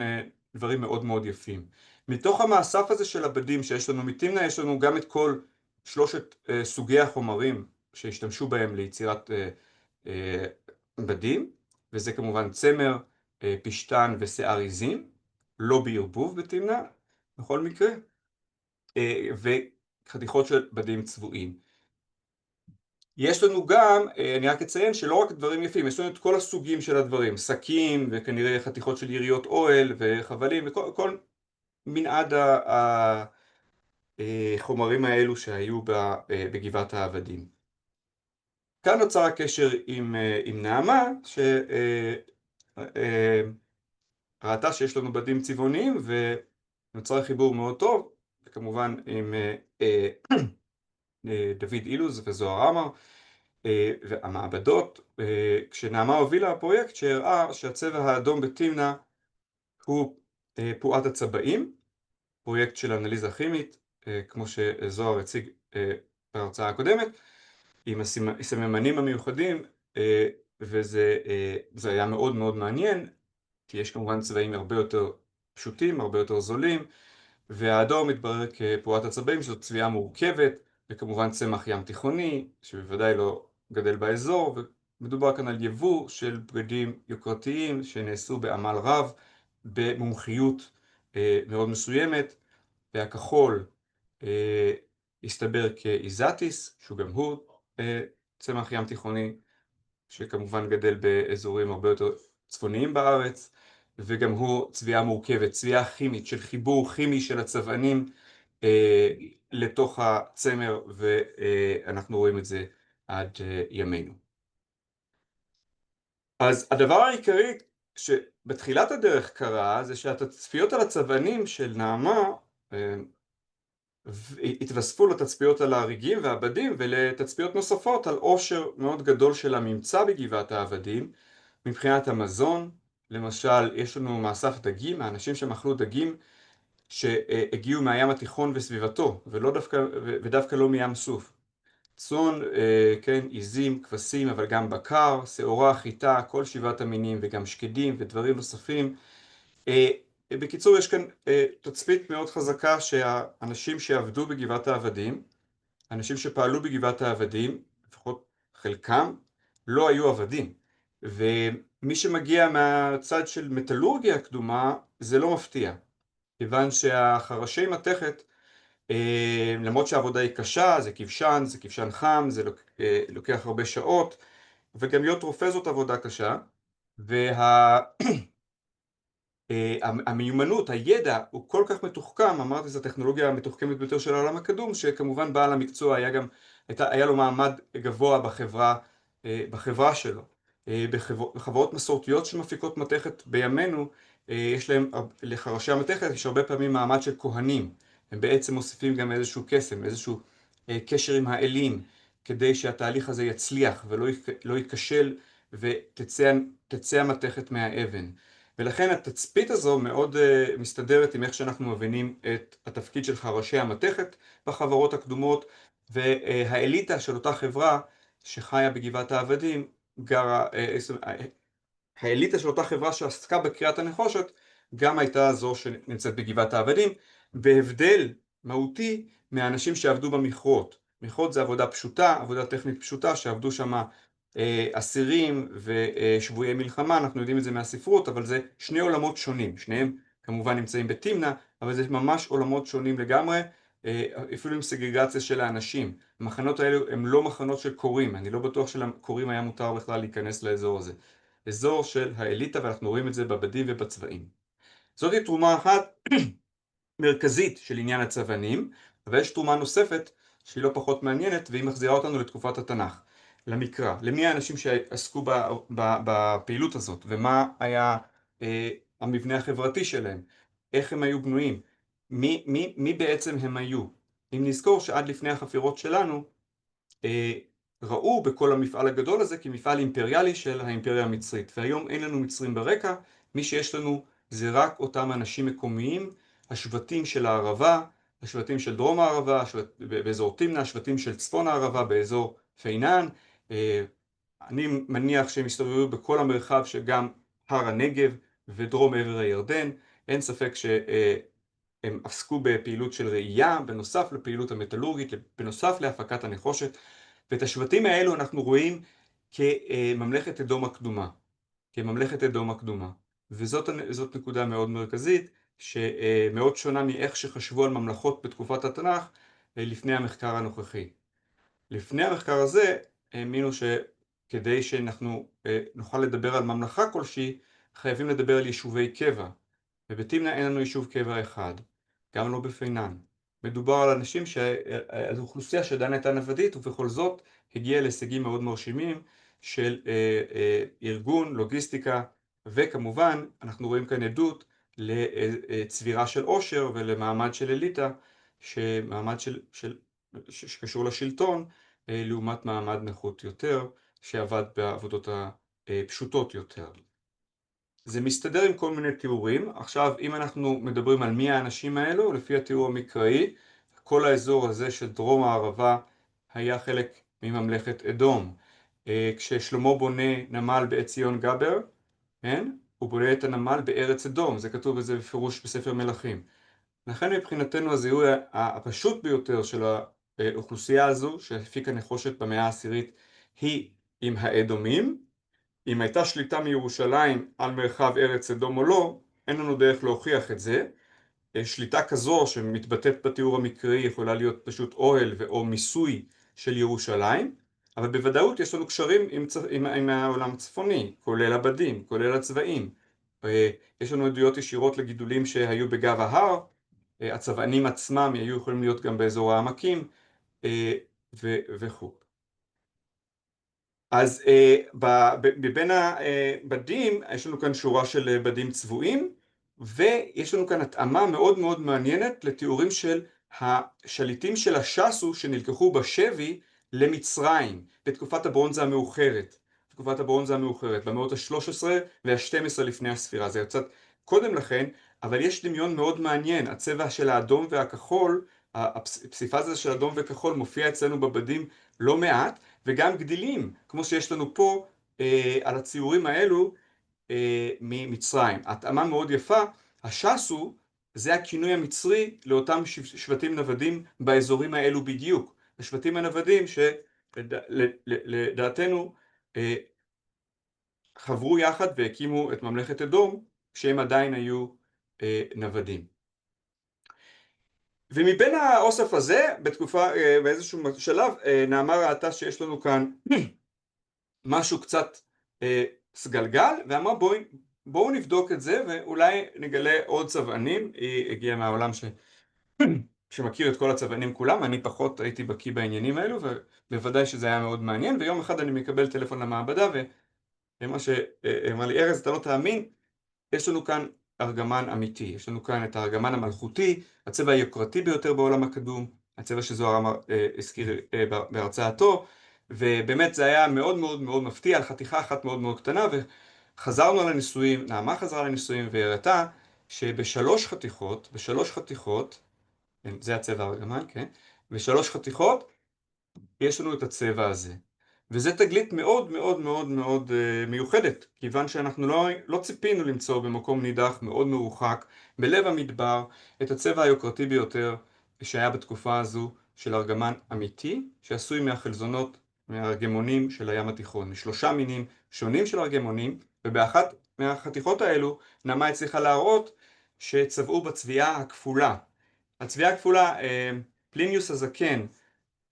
דברים מאוד מאוד יפים. מתוך המאסף הזה של הבדים שיש לנו מתימנה, יש לנו גם את כל שלושת סוגי החומרים שהשתמשו בהם ליצירת בדים, וזה כמובן צמר, פשטן ושיער עיזים, לא בערבוב בתימנה, בכל מקרה, וחתיכות של בדים צבועים. יש לנו גם, אני רק אציין שלא רק דברים יפים, יש לנו את כל הסוגים של הדברים, שקים וכנראה חתיכות של יריות אוהל וחבלים וכל מנעד החומרים האלו שהיו בגבעת העבדים. כאן נוצר הקשר עם נעמה, שראתה שיש לנו בדים צבעוניים ונוצר חיבור מאוד טוב, וכמובן עם דוד אילוז וזוהר עמר והמעבדות, כשנעמה הובילה הפרויקט שהראה שהצבע האדום בתימנה הוא פועת הצבעים, פרויקט של אנליזה כימית, כמו שזוהר הציג בהרצאה הקודמת, עם הסממנים המיוחדים, וזה היה מאוד מאוד מעניין, כי יש כמובן צבעים הרבה יותר פשוטים, הרבה יותר זולים, והאדום מתברר כפועת הצבעים, שזו צביעה מורכבת, וכמובן צמח ים תיכוני, שבוודאי לא גדל באזור, ומדובר כאן על יבוא של בגדים יוקרתיים שנעשו בעמל רב, במומחיות מאוד מסוימת, והכחול הסתבר כאיזטיס, שהוא גם הוא צמח ים תיכוני, שכמובן גדל באזורים הרבה יותר צפוניים בארץ, וגם הוא צביעה מורכבת, צביעה כימית של חיבור כימי של הצבענים לתוך הצמר, ואנחנו רואים את זה עד ימינו. אז הדבר העיקרי שבתחילת הדרך קרה, זה שהתצפיות על הצבענים של נעמה התווספו לתצפיות על ההריגים והעבדים ולתצפיות נוספות על עושר מאוד גדול של הממצא בגבעת העבדים מבחינת המזון. למשל, יש לנו מאסף דגים, האנשים שמאכלו דגים שהגיעו מהים התיכון וסביבתו, ודווקא לא מים סוף. צאן, כן, עיזים, כבשים, אבל גם בקר, שעורה, חיטה, כל 7 המינים, וגם שקדים ודברים נוספים. בקיצור, יש כאן תצפית מאוד חזקה שהאנשים שעבדו בגבעת העבדים, אנשים שפעלו בגבעת העבדים, לפחות חלקם, לא היו עבדים. ומי שמגיע מהצד של מטלורגיה קדומה, זה לא מפתיע. כיוון שהחרשי מתכת, למרות שהעבודה היא קשה, זה כבשן חם, זה לוקח הרבה שעות, וגם להיות רופא זאת עבודה קשה, המיומנות, הידע הוא כל כך מתוחכם, אמרתי, זו הטכנולוגיה המתוחכמת ביותר של העולם הקדום, שכמובן בעל המקצוע היה לו מעמד גבוה בחברה שלו. בחברות מסורתיות שמפיקות מתכת בימינו, יש להם, לחרשי המתכת יש הרבה פעמים מעמד של כהנים. הם בעצם מוסיפים גם איזשהו קסם, איזשהו קשר עם האלים, כדי שהתהליך הזה יצליח ולא ייכשל ותצא המתכת מהאבן. ולכן התצפית הזו מאוד מסתדרת עם איך שאנחנו מבינים את התפקיד של חרשי המתכת בחברות הקדומות, והאליטה של אותה חברה שחיה בגבעת העבדים, האליטה של אותה חברה שעסקה בקריאת הנחושת, גם הייתה זו שנמצאת בגבעת העבדים, בהבדל מהותי מהאנשים שעבדו במכרות. מכרות זה עבודה פשוטה, עבודה טכנית פשוטה, שעבדו שם אסירים ושבויי מלחמה, אנחנו יודעים את זה מהספרות, אבל זה שני עולמות שונים, שניהם כמובן נמצאים בתמנע, אבל זה ממש עולמות שונים לגמרי, אפילו עם סגרגציה של האנשים. המחנות האלו הם לא מחנות של קוראים, אני לא בטוח שלקוראים היה מותר בכלל להיכנס לאזור הזה. אזור של האליטה, ואנחנו רואים את זה בבדים ובצבעים. זאת היא תרומה אחת מרכזית של עניין הצבנים, אבל יש תרומה נוספת שהיא לא פחות מעניינת, והיא מחזירה אותנו לתקופת התנ"ך, למקרא, למי האנשים שעסקו בפעילות הזאת, ומה היה המבנה החברתי שלהם, איך הם היו בנויים, מי בעצם הם היו. אם נזכור שעד לפני החפירות שלנו, ראו בכל המפעל הגדול הזה כמפעל אימפריאלי של האימפריה המצרית, והיום אין לנו מצרים ברקע, מי שיש לנו זה רק אותם אנשים מקומיים, השבטים של הערבה, השבטים של דרום הערבה, באזור תמנע, השבטים של צפון הערבה, באזור פינן. אני מניח שהם הסתובבו בכל המרחב שגם הר הנגב ודרום עבר הירדן. אין ספק שהם עסקו בפעילות של ראייה, בנוסף לפעילות המטלורגית, בנוסף להפקת הנחושת. ואת השבטים האלו אנחנו רואים כממלכת אדום הקדומה. כממלכת אדום הקדומה. וזאת נקודה מאוד מרכזית, שמאוד שונה מאיך שחשבו על ממלכות בתקופת התנ"ך לפני המחקר הנוכחי. לפני המחקר הזה האמינו שכדי שאנחנו נוכל לדבר על ממלכה כלשהי, חייבים לדבר על יישובי קבע. ובתמנע אין לנו יישוב קבע אחד, גם לא בפינן. מדובר על אנשים, על אוכלוסייה שעדיין הייתה נוודית, ובכל זאת הגיעה להישגים מאוד מרשימים של ארגון, לוגיסטיקה, וכמובן אנחנו רואים כאן עדות לצבירה של עושר ולמעמד של אליטה, שמעמד שקשור לשלטון, לעומת מעמד נחות יותר, שעבד בעבודות הפשוטות יותר. זה מסתדר עם כל מיני תיאורים. עכשיו, אם אנחנו מדברים על מי האנשים האלו, לפי התיאור המקראי, כל האזור הזה של דרום הערבה היה חלק מממלכת אדום. כששלמה בונה נמל בעציון גבר, הוא בונה את הנמל בארץ אדום, זה כתוב בזה בפירוש בספר מלכים. לכן מבחינתנו הזיהוי הפשוט ביותר של האוכלוסייה הזו, שהפיקה נחושת במאה העשירית, היא עם האדומים. אם הייתה שליטה מירושלים על מרחב ארץ אדום או לא, אין לנו דרך להוכיח את זה. שליטה כזו שמתבטאת בתיאור המקראי יכולה להיות פשוט אוהל או מיסוי של ירושלים, אבל בוודאות יש לנו קשרים עם העולם הצפוני, כולל הבדים, כולל הצבעים. יש לנו עדויות ישירות לגידולים שהיו בגב ההר, הצבענים עצמם היו יכולים להיות גם באזור העמקים וכו'. אז מבין הבדים יש לנו כאן שורה של בדים צבועים, ויש לנו כאן התאמה מאוד מאוד מעניינת לתיאורים של השליטים של השסו שנלקחו בשבי למצרים בתקופת הברונזה המאוחרת. תקופת הברונזה המאוחרת, במאות ה-13 וה-12 לפני הספירה. זה קצת קודם לכן, אבל יש דמיון מאוד מעניין. הצבע של האדום והכחול, הפסיפס הזה של אדום וכחול מופיע אצלנו בבדים לא מעט, וגם גדילים, כמו שיש לנו פה על הציורים האלו ממצרים. התאמה מאוד יפה, השסו זה הכינוי המצרי לאותם שבטים נוודים באזורים האלו בדיוק. השבטים הנוודים שלדעתנו חברו יחד והקימו את ממלכת אדום, כשהם עדיין היו נוודים. ומבין האוסף הזה, באיזשהו שלב, נעמה ראתה שיש לנו כאן משהו קצת סגלגל, ואמרה בואו נבדוק את זה ואולי נגלה עוד צבענים. היא הגיעה מהעולם שמכיר את כל הצבענים כולם, אני פחות הייתי בקיא בעניינים האלו, ובוודאי שזה היה מאוד מעניין. ויום אחד אני מקבל טלפון למעבדה, ומה שאמר לי, ארז, אתה לא תאמין, יש לנו כאן ארגמן אמיתי, יש לנו כאן את הארגמן המלכותי, הצבע היוקרתי ביותר בעולם הקדום, הצבע שזוהר הזכיר בהרצאתו, ובאמת זה היה מאוד מאוד מאוד מפתיע על חתיכה אחת מאוד מאוד קטנה. וחזרנו על הניסויים, נעמה חזרה על הניסויים והראתה שבשלוש חתיכות, זה הצבע הארגמן, כן? בשלוש חתיכות יש לנו את הצבע הזה. וזה תגלית מאוד מאוד מאוד מאוד מיוחדת, כיוון שאנחנו לא ציפינו למצוא במקום נידח מאוד מרוחק, בלב המדבר, את הצבע היוקרתי ביותר שהיה בתקופה הזו של ארגמן אמיתי, שעשוי מהחלזונות, מהארגמונים של הים התיכון, משלושה מינים שונים של ארגמונים, ובאחת מהחתיכות האלו נעמה הצליחה להראות שצבעו בצביעה הכפולה. הצביעה הכפולה, פליניוס הזקן,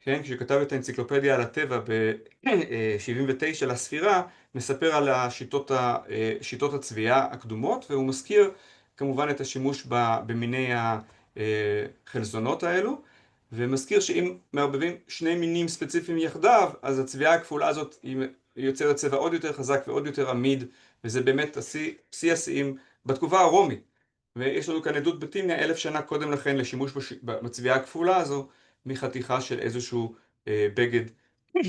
כן, כשכתב את האנציקלופדיה על הטבע ב-79 לספירה, מספר על שיטות הצביעה הקדומות, והוא מזכיר כמובן את השימוש במיני החלזונות האלו, ומזכיר שאם מערבבים שני מינים ספציפיים יחדיו, אז הצביעה הכפולה הזאת היא יוצרת צבע עוד יותר חזק ועוד יותר עמיד, וזה באמת שיא השיאים בתקופה הרומית. ויש לנו כאן עדות בתימניה 1000 שנה קודם לכן לשימוש בצביעה הכפולה הזו, מחתיכה של איזשהו בגד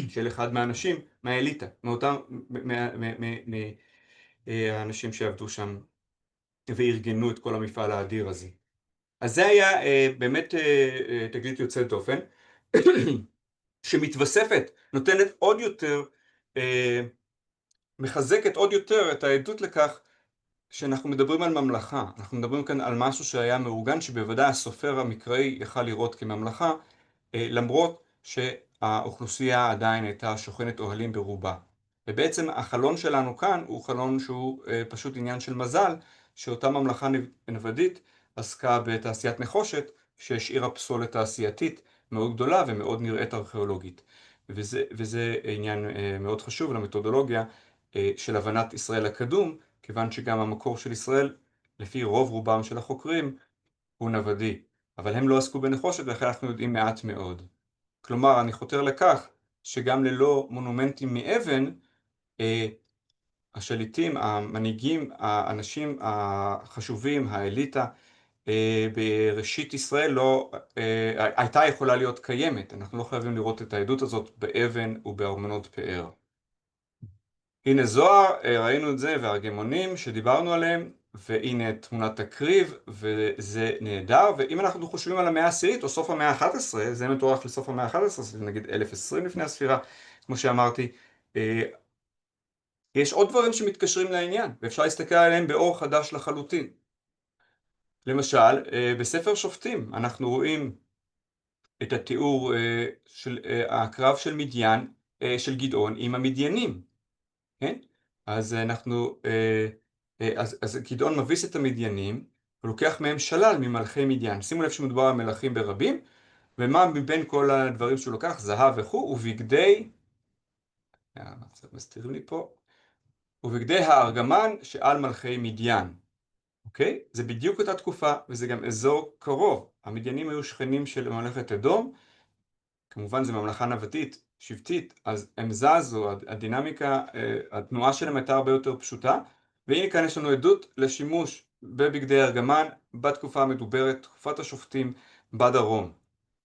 של אחד מהאנשים, מהאליטה, מאותם, מהאנשים שעבדו שם וארגנו את כל המפעל האדיר הזה. אז זה היה באמת תגלית יוצאת דופן, שמתווספת, נותנת עוד יותר, מחזקת עוד יותר את העדות לכך שאנחנו מדברים על ממלכה. אנחנו מדברים כאן על משהו שהיה מאורגן, שבוודאי הסופר המקראי יכל לראות כממלכה, למרות שהאוכלוסייה עדיין הייתה שוכנת אוהלים ברובה. ובעצם החלון שלנו כאן הוא חלון שהוא פשוט עניין של מזל, שאותה ממלכה נוודית עסקה בתעשיית נחושת, שהשאירה פסולת תעשייתית מאוד גדולה ומאוד נראית ארכיאולוגית. וזה עניין מאוד חשוב למתודולוגיה של הבנת ישראל הקדום, כיוון שגם המקור של ישראל, לפי רוב רובם של החוקרים, הוא נוודי. אבל הם לא עסקו בנחושת, ולכן אנחנו יודעים מעט מאוד. כלומר, אני חותר לכך שגם ללא מונומנטים מאבן, השליטים, המנהיגים, האנשים החשובים, האליטה, בראשית ישראל הייתה יכולה להיות קיימת. אנחנו לא חייבים לראות את העדות הזאת באבן ובארמונות פאר. הנה זוהר, ראינו את זה, והארגמונים שדיברנו עליהם, והנה תמונת תקריב, וזה נהדר. ואם אנחנו חושבים על המאה העשירית או סוף המאה ה-11, זה מתוארך לסוף המאה ה-11, זה נגיד 1020 לפני הספירה, כמו שאמרתי, יש עוד דברים שמתקשרים לעניין, ואפשר להסתכל עליהם באור חדש לחלוטין. למשל, בספר שופטים אנחנו רואים את התיאור של הקרב של מדיין, של גדעון עם המדיינים, כן? אז אז גדעון מביס את המדיינים, ולוקח מהם שלל ממלכי מדיין. שימו לב שמדובר על מלכים ברבים, ומה מבין כל הדברים שהוא לוקח? זהב וכו', ובגדי, קצת מסתירים לי פה, ובגדי הארגמן שעל מלכי מדיין. אוקיי? זה בדיוק אותה תקופה, וזה גם אזור קרוב. המדיינים היו שכנים של ממלכת אדום, כמובן זו ממלכה נבטית, שבטית, אז הם זזו, הדינמיקה, התנועה שלהם הייתה הרבה יותר פשוטה, והנה כאן יש לנו עדות לשימוש בבגדי ארגמן בתקופה המדוברת, תקופת השופטים בדרום.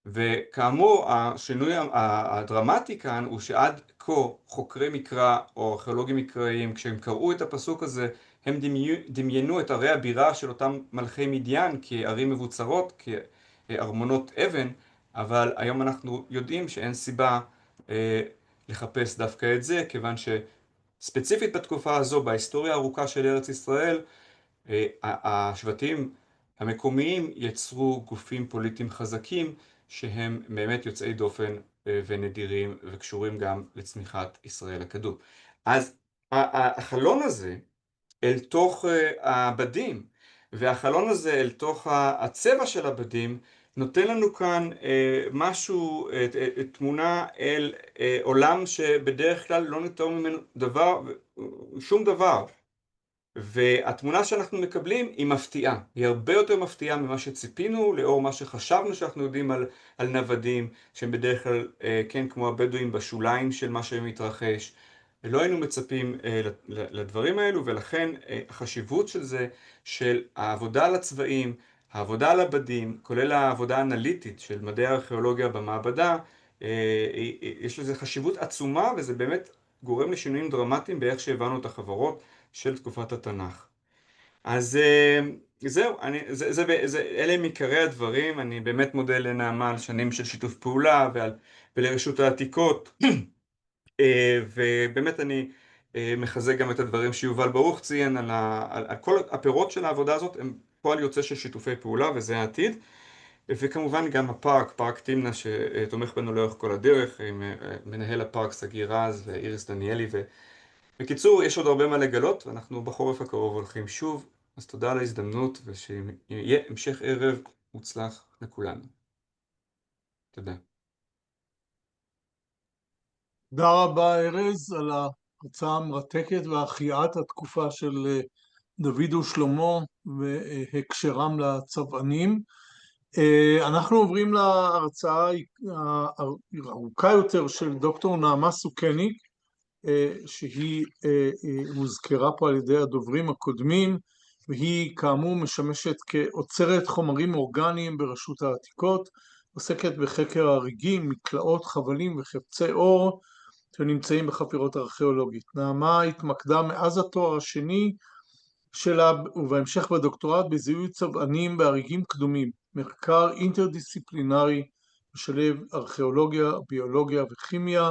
וכאמור, השינוי הדרמטי כאן הוא שעד כה חוקרי מקרא או ארכיאולוגים מקראיים, כשהם קראו את הפסוק הזה, הם דמיינו את ערי הבירה של אותם מלכי מדיין כערים מבוצרות, כארמונות אבן, אבל היום אנחנו יודעים שאין סיבה לחפש דווקא את זה, כיוון שספציפית בתקופה הזו, בהיסטוריה הארוכה של ארץ ישראל, השבטים המקומיים יצרו גופים פוליטיים חזקים, שהם באמת יוצאי דופן ונדירים וקשורים גם לצמיחת ישראל הקדום. אז החלון הזה אל תוך הבדים, והחלון הזה אל תוך הצבע של הבדים, נותן לנו כאן משהו, תמונה אל עולם שבדרך כלל לא ניתן ממנו דבר, שום דבר. והתמונה שאנחנו מקבלים היא מפתיעה, היא הרבה יותר מפתיעה ממה שציפינו, לאור מה שחשבנו שאנחנו יודעים על נוודים, שהם בדרך כלל, כן, כמו הבדואים בשוליים של מה שמתרחש. לא היינו מצפים לדברים האלו, ולכן החשיבות של זה, של העבודה על הצבעים, העבודה על הבדים, כולל העבודה האנליטית של מדעי הארכיאולוגיה במעבדה, יש לזה חשיבות עצומה, וזה באמת גורם לשינויים דרמטיים באיך שהבנו את החברות של תקופת התנ"ך. אז זהו, אלה הם עיקרי הדברים. אני באמת מודה לנעמה על שנים של שיתוף פעולה ולרשות העתיקות, ובאמת אני מחזק גם את הדברים שיובל ברוך ציין על כל הפירות של העבודה הזאת, הם פועל יוצא של שיתופי פעולה, וזה העתיד. וכמובן גם הפארק, פארק תמנע שתומך בנו לאורך כל הדרך, עם מנהל הפארק סגי רז ואיריס דניאלי. בקיצור, יש עוד הרבה מה לגלות, ואנחנו בחורף הקרוב הולכים שוב, אז תודה על ההזדמנות, ושיהיה המשך ערב מוצלח לכולנו. תודה. תודה רבה ארז על ההרצאה המרתקת והחייאת התקופה של דוד ושלמה והקשרם לצבענים. אנחנו עוברים להרצאה הארוכה יותר של דוקטור נעמה סוכניק, שהיא הוזכרה פה על ידי הדוברים הקודמים, והיא כאמור משמשת כאוצרת חומרים אורגניים ברשות העתיקות, עוסקת בחקר הריגים, מקלעות, חבלים וחפצי אור שנמצאים בחפירות ארכיאולוגית. נעמה התמקדה מאז התואר השני שלה ובהמשך בדוקטורט בזיהוי צבענים בהריגים קדומים, מחקר אינטרדיסציפלינרי משלב ארכיאולוגיה, ביולוגיה וכימיה,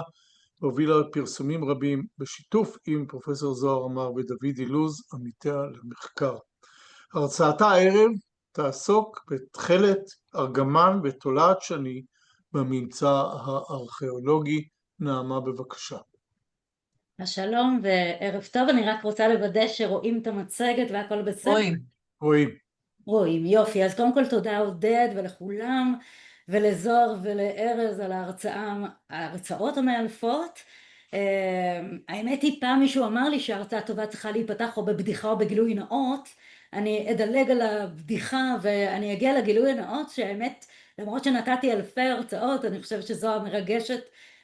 והובילה פרסומים רבים בשיתוף עם פרופסור זוהר אמר ודוד אילוז, עמיתיה למחקר. הרצאתה הערב תעסוק בתכלת ארגמן ותולעת שני בממצא הארכיאולוגי. נעמה, בבקשה. שלום וערב טוב, אני רק רוצה לוודא שרואים את המצגת והכל בסדר. רואים, יופי. אז קודם כל תודה עודד ולכולם ולזוהר ולארז על ההרצאות המאלפות. האמת היא, פעם מישהו אמר לי שההרצאה טובה צריכה להיפתח או בבדיחה או בגילוי נאות. אני אדלג על הבדיחה ואני אגיע לגילוי הנאות, שהאמת למרות שנתתי אלפי הרצאות, אני חושבת שזו המרגשת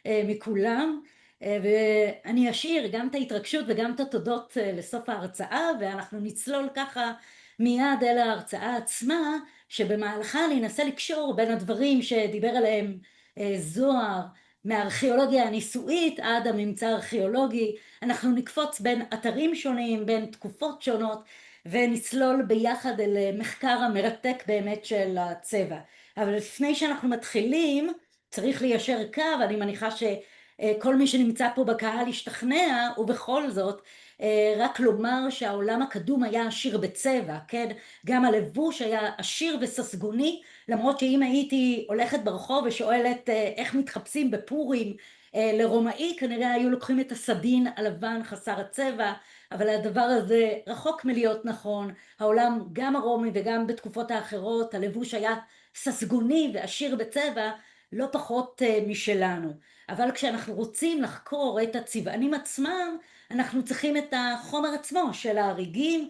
מכולם, ואני אשאיר גם את ההתרגשות וגם את התודות לסוף ההרצאה, ואנחנו נצלול ככה מיד אל ההרצאה עצמה, שבמהלכה אני אנסה לקשור בין הדברים שדיבר עליהם זוהר, מהארכיאולוגיה הניסויית עד הממצא הארכיאולוגי. אנחנו נקפוץ בין אתרים שונים, בין תקופות שונות, ונצלול ביחד אל מחקר המרתק באמת של הצבע. אבל לפני שאנחנו מתחילים, צריך ליישר קו. אני מניחה שכל מי שנמצא פה בקהל ישתכנע, ובכל זאת, רק לומר שהעולם הקדום היה עשיר בצבע, כן? גם הלבוש היה עשיר וססגוני, למרות שאם הייתי הולכת ברחוב ושואלת איך מתחפשים בפורים לרומאי, כנראה היו לוקחים את הסדין הלבן חסר הצבע, אבל הדבר הזה רחוק מלהיות נכון. העולם, גם הרומי וגם בתקופות האחרות, הלבוש היה ססגוני ועשיר בצבע, לא פחות משלנו. אבל כשאנחנו רוצים לחקור את הצבענים עצמם, אנחנו צריכים את החומר עצמו של ההריגים,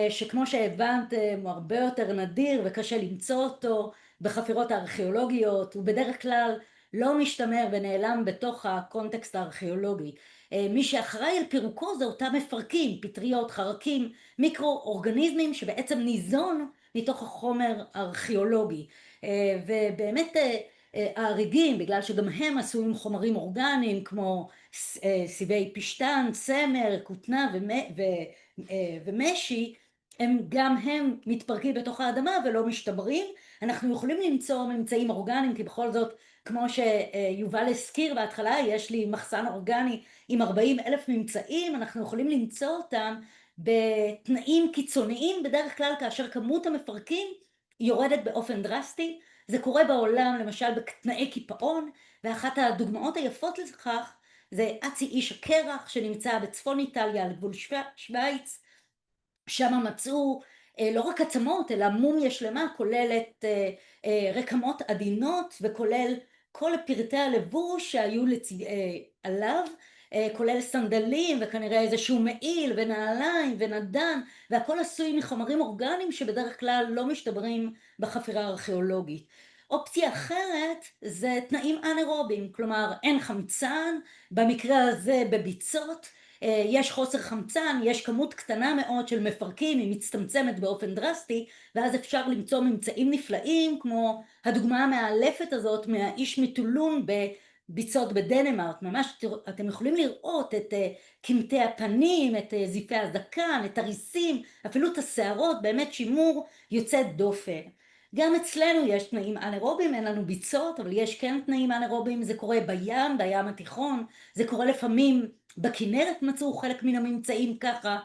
שכמו שהבנתם הוא הרבה יותר נדיר וקשה למצוא אותו בחפירות הארכיאולוגיות, הוא בדרך כלל לא משתמר ונעלם בתוך הקונטקסט הארכיאולוגי. מי שאחראי על פירוקו זה אותם מפרקים, פטריות, חרקים, מיקרו-אורגניזמים שבעצם ניזון מתוך החומר הארכיאולוגי. ובאמת ההריגים, בגלל שגם הם עשויים חומרים אורגניים כמו סיבי פשטן, צמר, כותנה ומשי, גם הם מתפרקים בתוך האדמה ולא משתמרים. אנחנו יכולים למצוא ממצאים אורגניים, כי בכל זאת, כמו שיובל הזכיר בהתחלה, יש לי מחסן אורגני עם 40,000 ממצאים, אנחנו יכולים למצוא אותם בתנאים קיצוניים, בדרך כלל כאשר כמות המפרקים יורדת באופן דרסטי. זה קורה בעולם למשל בתנאי קיפאון, ואחת הדוגמאות היפות לכך זה אצי איש הקרח שנמצא בצפון איטליה על גבול שוויץ. שם מצאו לא רק עצמות, אלא מומיה שלמה, כוללת רקמות עדינות, וכולל כל פרטי הלבוש שהיו עליו, כולל סנדלים וכנראה איזשהו מעיל ונעליים ונדן, והכל עשוי מחומרים אורגניים שבדרך כלל לא משתברים בחפירה הארכיאולוגית. אופציה אחרת זה תנאים אנאירוביים, כלומר אין חמצן, במקרה הזה בביצות, יש חוסר חמצן, יש כמות קטנה מאוד של מפרקים, היא מצטמצמת באופן דרסטי, ואז אפשר למצוא ממצאים נפלאים, כמו הדוגמה המאלפת הזאת מהאיש מטולון בביצות בדנמרק. ממש אתם יכולים לראות את קמטי הפנים, את זיפי הזקן, את הריסים, אפילו את השערות, באמת שימור יוצא דופן. גם אצלנו יש תנאים אנאירוביים, אין לנו ביצות, אבל יש כן תנאים אנאירוביים, זה קורה בים התיכון, זה קורה לפעמים בכנרת, מצאו חלק מן הממצאים ככה.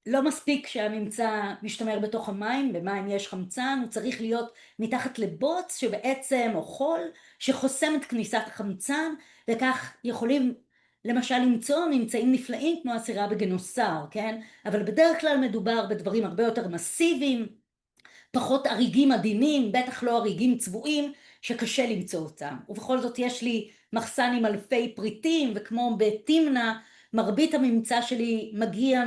לא מספיק שהממצא משתמר בתוך המים, במים יש חמצן, הוא צריך להיות מתחת לבוץ שבעצם, או חול, שחוסם את כניסת החמצן, וכך יכולים למשל למצוא ממצאים נפלאים כמו הסירה בגינוסר, כן? אבל בדרך כלל מדובר בדברים הרבה יותר מסיביים, פחות אריגים עדינים, בטח לא אריגים צבועים, שקשה למצוא אותם. ובכל זאת יש לי מחסן עם אלפי פריטים, וכמו בתמנה, מרבית הממצא שלי מגיע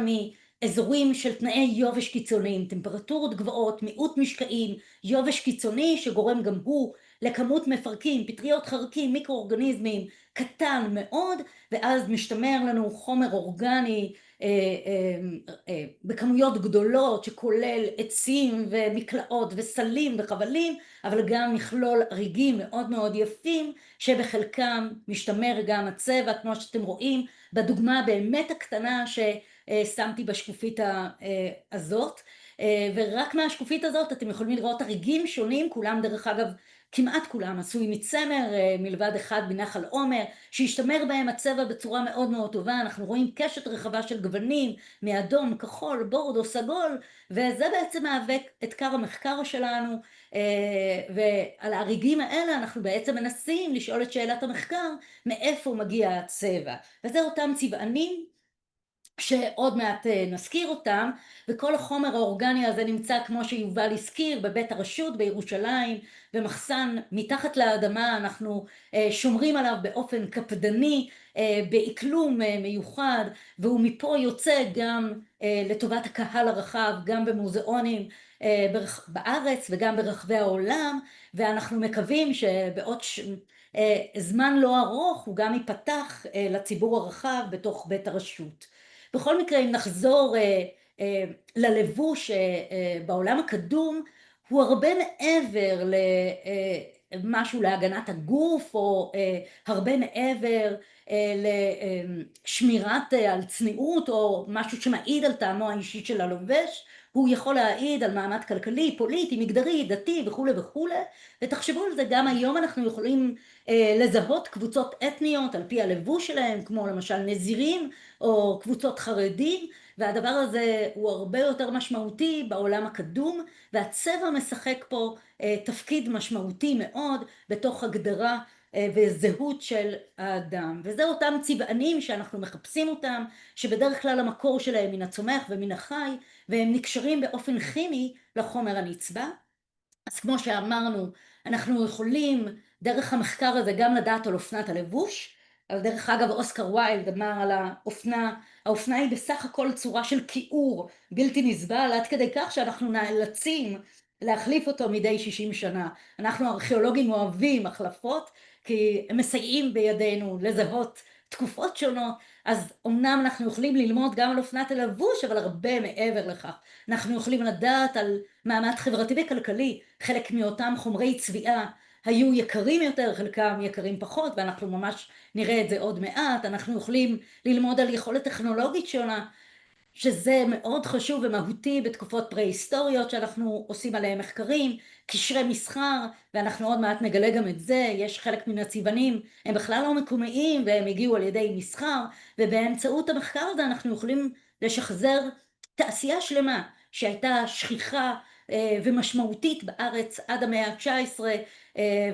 מאזורים של תנאי יובש קיצוניים, טמפרטורות גבוהות, מיעוט משקעים, יובש קיצוני שגורם גם הוא לכמות מפרקים, פטריות חרקים, מיקרואורגניזמים, קטן מאוד, ואז משתמר לנו חומר אורגני בכמויות גדולות שכולל עצים ומקלעות וסלים וחבלים, אבל גם מכלול אריגים מאוד מאוד יפים שבחלקם משתמר גם הצבע, כמו שאתם רואים בדוגמה באמת הקטנה ששמתי בשקופית הזאת. ורק מהשקופית הזאת אתם יכולים לראות אריגים שונים, כולם דרך אגב כמעט כולם עשוי מצמר, מלבד אחד בנחל עומר, שהשתמר בהם הצבע בצורה מאוד מאוד טובה. אנחנו רואים קשת רחבה של גוונים, מאדום, כחול, בורדו, סגול, וזה בעצם מהווה את עיקר המחקר שלנו, ועל האריגים האלה אנחנו בעצם מנסים לשאול את שאלת המחקר, מאיפה מגיע הצבע. וזה אותם צבענים, שעוד מעט נזכיר אותם, וכל החומר האורגני הזה נמצא כמו שיובל הזכיר בבית הרשות בירושלים, במחסן מתחת לאדמה, אנחנו שומרים עליו באופן קפדני, באקלום מיוחד, והוא מפה יוצא גם לטובת הקהל הרחב, גם במוזיאונים בארץ וגם ברחבי העולם, ואנחנו מקווים שבעוד זמן לא ארוך הוא גם ייפתח לציבור הרחב בתוך בית הרשות. בכל מקרה, אם נחזור ללבוש בעולם הקדום, הוא הרבה מעבר למשהו להגנת הגוף, או הרבה מעבר לשמירת על צניעות, או משהו שמעיד על טעמו האישי של הלובש. הוא יכול להעיד על מעמד כלכלי, פוליטי, מגדרי, דתי וכו' וכו'. ותחשבו על זה, גם היום אנחנו יכולים לזהות קבוצות אתניות על פי הלבוש שלהם, כמו למשל נזירים או קבוצות חרדים, והדבר הזה הוא הרבה יותר משמעותי בעולם הקדום, והצבע משחק פה תפקיד משמעותי מאוד בתוך הגדרה וזהות של האדם. וזה אותם צבענים שאנחנו מחפשים אותם, שבדרך כלל המקור שלהם מן הצומח ומן החי, והם נקשרים באופן כימי לחומר הנצבע. אז כמו שאמרנו, אנחנו יכולים דרך המחקר הזה גם לדעת על אופנת הלבוש. אבל דרך אגב אוסקר ויילד אמר על האופנה היא בסך הכל צורה של כיעור בלתי נסבל, עד כדי כך שאנחנו נאלצים להחליף אותו מדי 60 שנה. אנחנו ארכיאולוגים אוהבים החלפות, כי הם מסייעים בידינו לזהות תקופות שונות. אז אמנם אנחנו יכולים ללמוד גם על אופנת הלבוש, אבל הרבה מעבר לכך. אנחנו יכולים לדעת על מעמד חברתי וכלכלי. חלק מאותם חומרי צביעה היו יקרים יותר, חלקם יקרים פחות, ואנחנו ממש נראה את זה עוד מעט. אנחנו יכולים ללמוד על יכולת טכנולוגית שונה, שזה מאוד חשוב ומהותי בתקופות פרה-היסטוריות שאנחנו עושים עליהם מחקרים, קשרי מסחר, ואנחנו עוד מעט נגלה גם את זה. יש חלק מן הצבענים, הם בכלל לא מקומיים, והם הגיעו על ידי מסחר, ובאמצעות המחקר הזה אנחנו יכולים לשחזר תעשייה שלמה שהייתה שכיחה ומשמעותית בארץ עד המאה ה-19,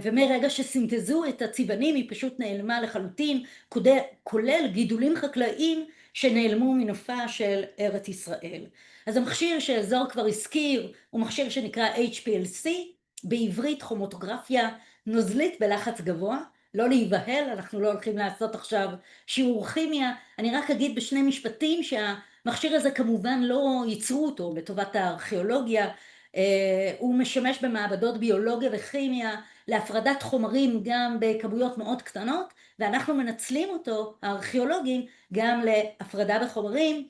ומרגע שסינתזו את הצבעונים היא פשוט נעלמה לחלוטין, כולל גידולים חקלאיים שנעלמו מנופה של ארץ ישראל. אז המכשיר שזוהר כבר הזכיר הוא מכשיר שנקרא HPLC, בעברית כרומטוגרפיה נוזלית בלחץ גבוה. לא להיבהל, אנחנו לא הולכים לעשות עכשיו שיעור כימיה, אני רק אגיד בשני משפטים שהמכשיר הזה כמובן לא ייצרו אותו לטובת הארכיאולוגיה, הוא משמש במעבדות ביולוגיה וכימיה להפרדת חומרים גם בכמויות מאוד קטנות, ואנחנו מנצלים אותו, הארכיאולוגים, גם להפרדה בחומרים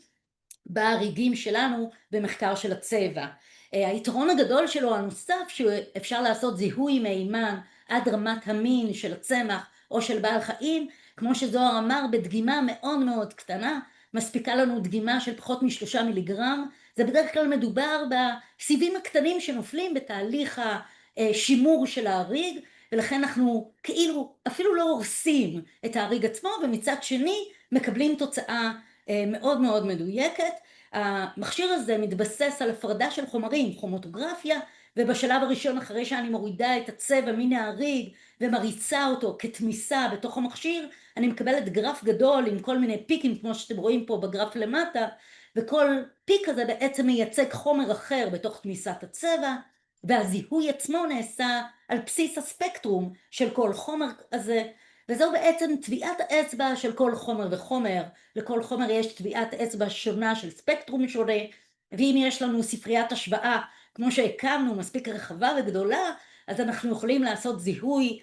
בריגים שלנו במחקר של הצבע. היתרון הגדול שלו הנוסף שאפשר לעשות זיהוי מהימן עד רמת המין של הצמח או של בעל חיים, כמו שזוהר אמר, בדגימה מאוד מאוד קטנה, מספיקה לנו דגימה של פחות מ3 מיליגרם, זה בדרך כלל מדובר בסיבים הקטנים שנופלים בתהליך השימור של הריג, ולכן אנחנו כאילו אפילו לא הורסים את הריג עצמו, ומצד שני מקבלים תוצאה מאוד מאוד מדויקת. המכשיר הזה מתבסס על הפרדה של חומרים, כרומטוגרפיה, ובשלב הראשון אחרי שאני מורידה את הצבע מן הריג ומריצה אותו כתמיסה בתוך המכשיר, אני מקבלת גרף גדול עם כל מיני פיקים כמו שאתם רואים פה בגרף למטה, וכל פיק הזה בעצם מייצג חומר אחר בתוך תמיסת הצבע, והזיהוי עצמו נעשה על בסיס הספקטרום של כל חומר הזה, וזו בעצם טביעת האצבע של כל חומר וחומר. לכל חומר יש טביעת אצבע שונה של ספקטרום שונה, ואם יש לנו ספריית השוואה כמו שהקמנו מספיק רחבה וגדולה, אז אנחנו יכולים לעשות זיהוי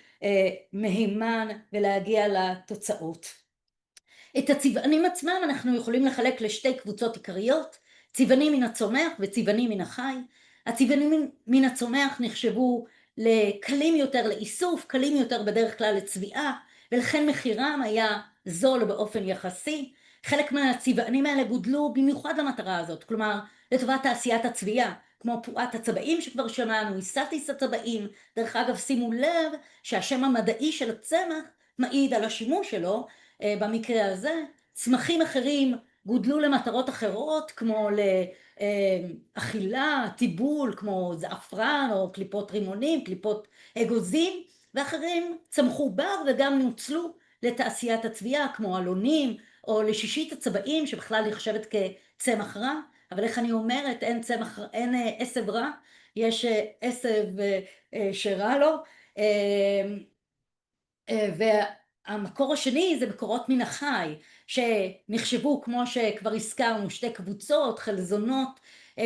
מהימן ולהגיע לתוצאות. את הצבעונים עצמם אנחנו יכולים לחלק לשתי קבוצות עיקריות, צבעונים מן הצומח וצבעונים מן החי. הצבעונים מן הצומח נחשבו לקלים יותר לאיסוף, קלים יותר בדרך כלל לצביעה, ולכן מחירם היה זול באופן יחסי. חלק מהצבעונים האלה גודלו במיוחד למטרה הזאת, כלומר לטובת תעשיית הצביעה, כמו פועת הצבעים שכבר שמענו, איסטיס הצבעים. דרך אגב, שימו לב שהשם המדעי של הצמח מעיד על השימוש שלו. במקרה הזה, צמחים אחרים גודלו למטרות אחרות, כמו לאכילה, טיבול, כמו זעפרן או קליפות רימונים, קליפות אגוזים, ואחרים צמחו בר וגם נוצלו לתעשיית הצביעה, כמו אלונים או לשישית הצבעים, שבכלל נחשבת כצמח רע. אבל איך אני אומרת, אין עשב רע, יש עשב שרע לו. והמקור השני זה מקורות מן החי, שנחשבו, כמו שכבר הזכרנו, שתי קבוצות, חלזונות,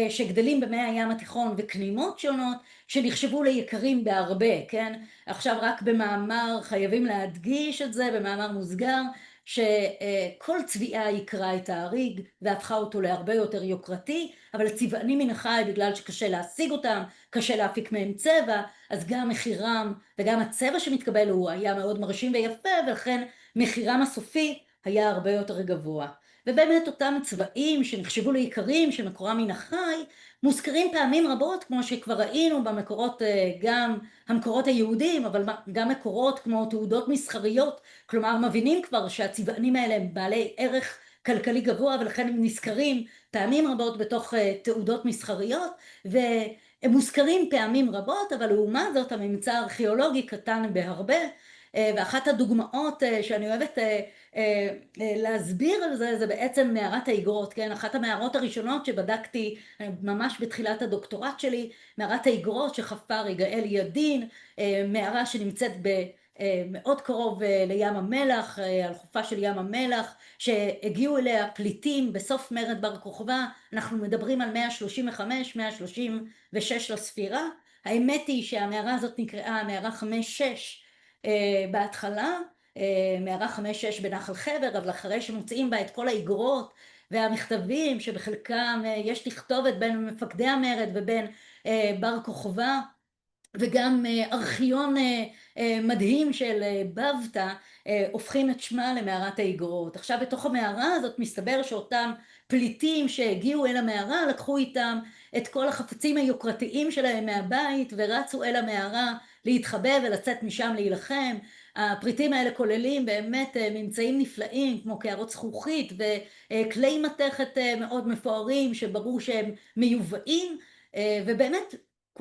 שגדלים במי הים התיכון, וכנימות שונות, שנחשבו ליקרים בהרבה, כן? עכשיו רק במאמר, חייבים להדגיש את זה, במאמר מוסגר, שכל צביעה יקרה את האריג והפכה אותו להרבה יותר יוקרתי, אבל הצבעונים מן החי, בגלל שקשה להשיג אותם, קשה להפיק מהם צבע, אז גם מחירם וגם הצבע שמתקבל הוא היה מאוד מרשים ויפה, ולכן מחירם הסופי היה הרבה יותר גבוה. ובאמת אותם צבעים שנחשבו ליקרים, שמקורם מן החי, מוזכרים פעמים רבות, כמו שכבר ראינו במקורות, גם המקורות היהודים, אבל גם מקורות כמו תעודות מסחריות, כלומר מבינים כבר שהצבעונים האלה הם בעלי ערך כלכלי גבוה, ולכן הם נזכרים פעמים רבות בתוך תעודות מסחריות, והם מוזכרים פעמים רבות, אבל לעומת זאת הממצא הארכיאולוגי קטן בהרבה, ואחת הדוגמאות שאני אוהבת להסביר על זה, זה בעצם מערת האיגרות, כן? אחת המערות הראשונות שבדקתי ממש בתחילת הדוקטורט שלי, מערת האיגרות שחפר יגאל ידין, מערה שנמצאת מאוד קרוב לים המלח, על חופה של ים המלח, שהגיעו אליה פליטים בסוף מרד בר כוכבא, אנחנו מדברים על 135, 136 לספירה. האמת היא שהמערה הזאת נקראה מערה 5-6 בהתחלה, מערה 5-6 בנחל חבר, אבל אחרי שמוצאים בה את כל האיגרות והמכתבים שבחלקם יש תכתובת בין מפקדי המרד ובין בר כוכבא, וגם ארכיון מדהים של בבתא, הופכים את שמה למערת האיגרות. עכשיו בתוך המערה הזאת מסתבר שאותם פליטים שהגיעו אל המערה לקחו איתם את כל החפצים היוקרתיים שלהם מהבית ורצו אל המערה להתחבא ולצאת משם להילחם. הפריטים האלה כוללים באמת ממצאים נפלאים כמו קערות זכוכית וכלי מתכת מאוד מפוארים שברור שהם מיובאים, ובאמת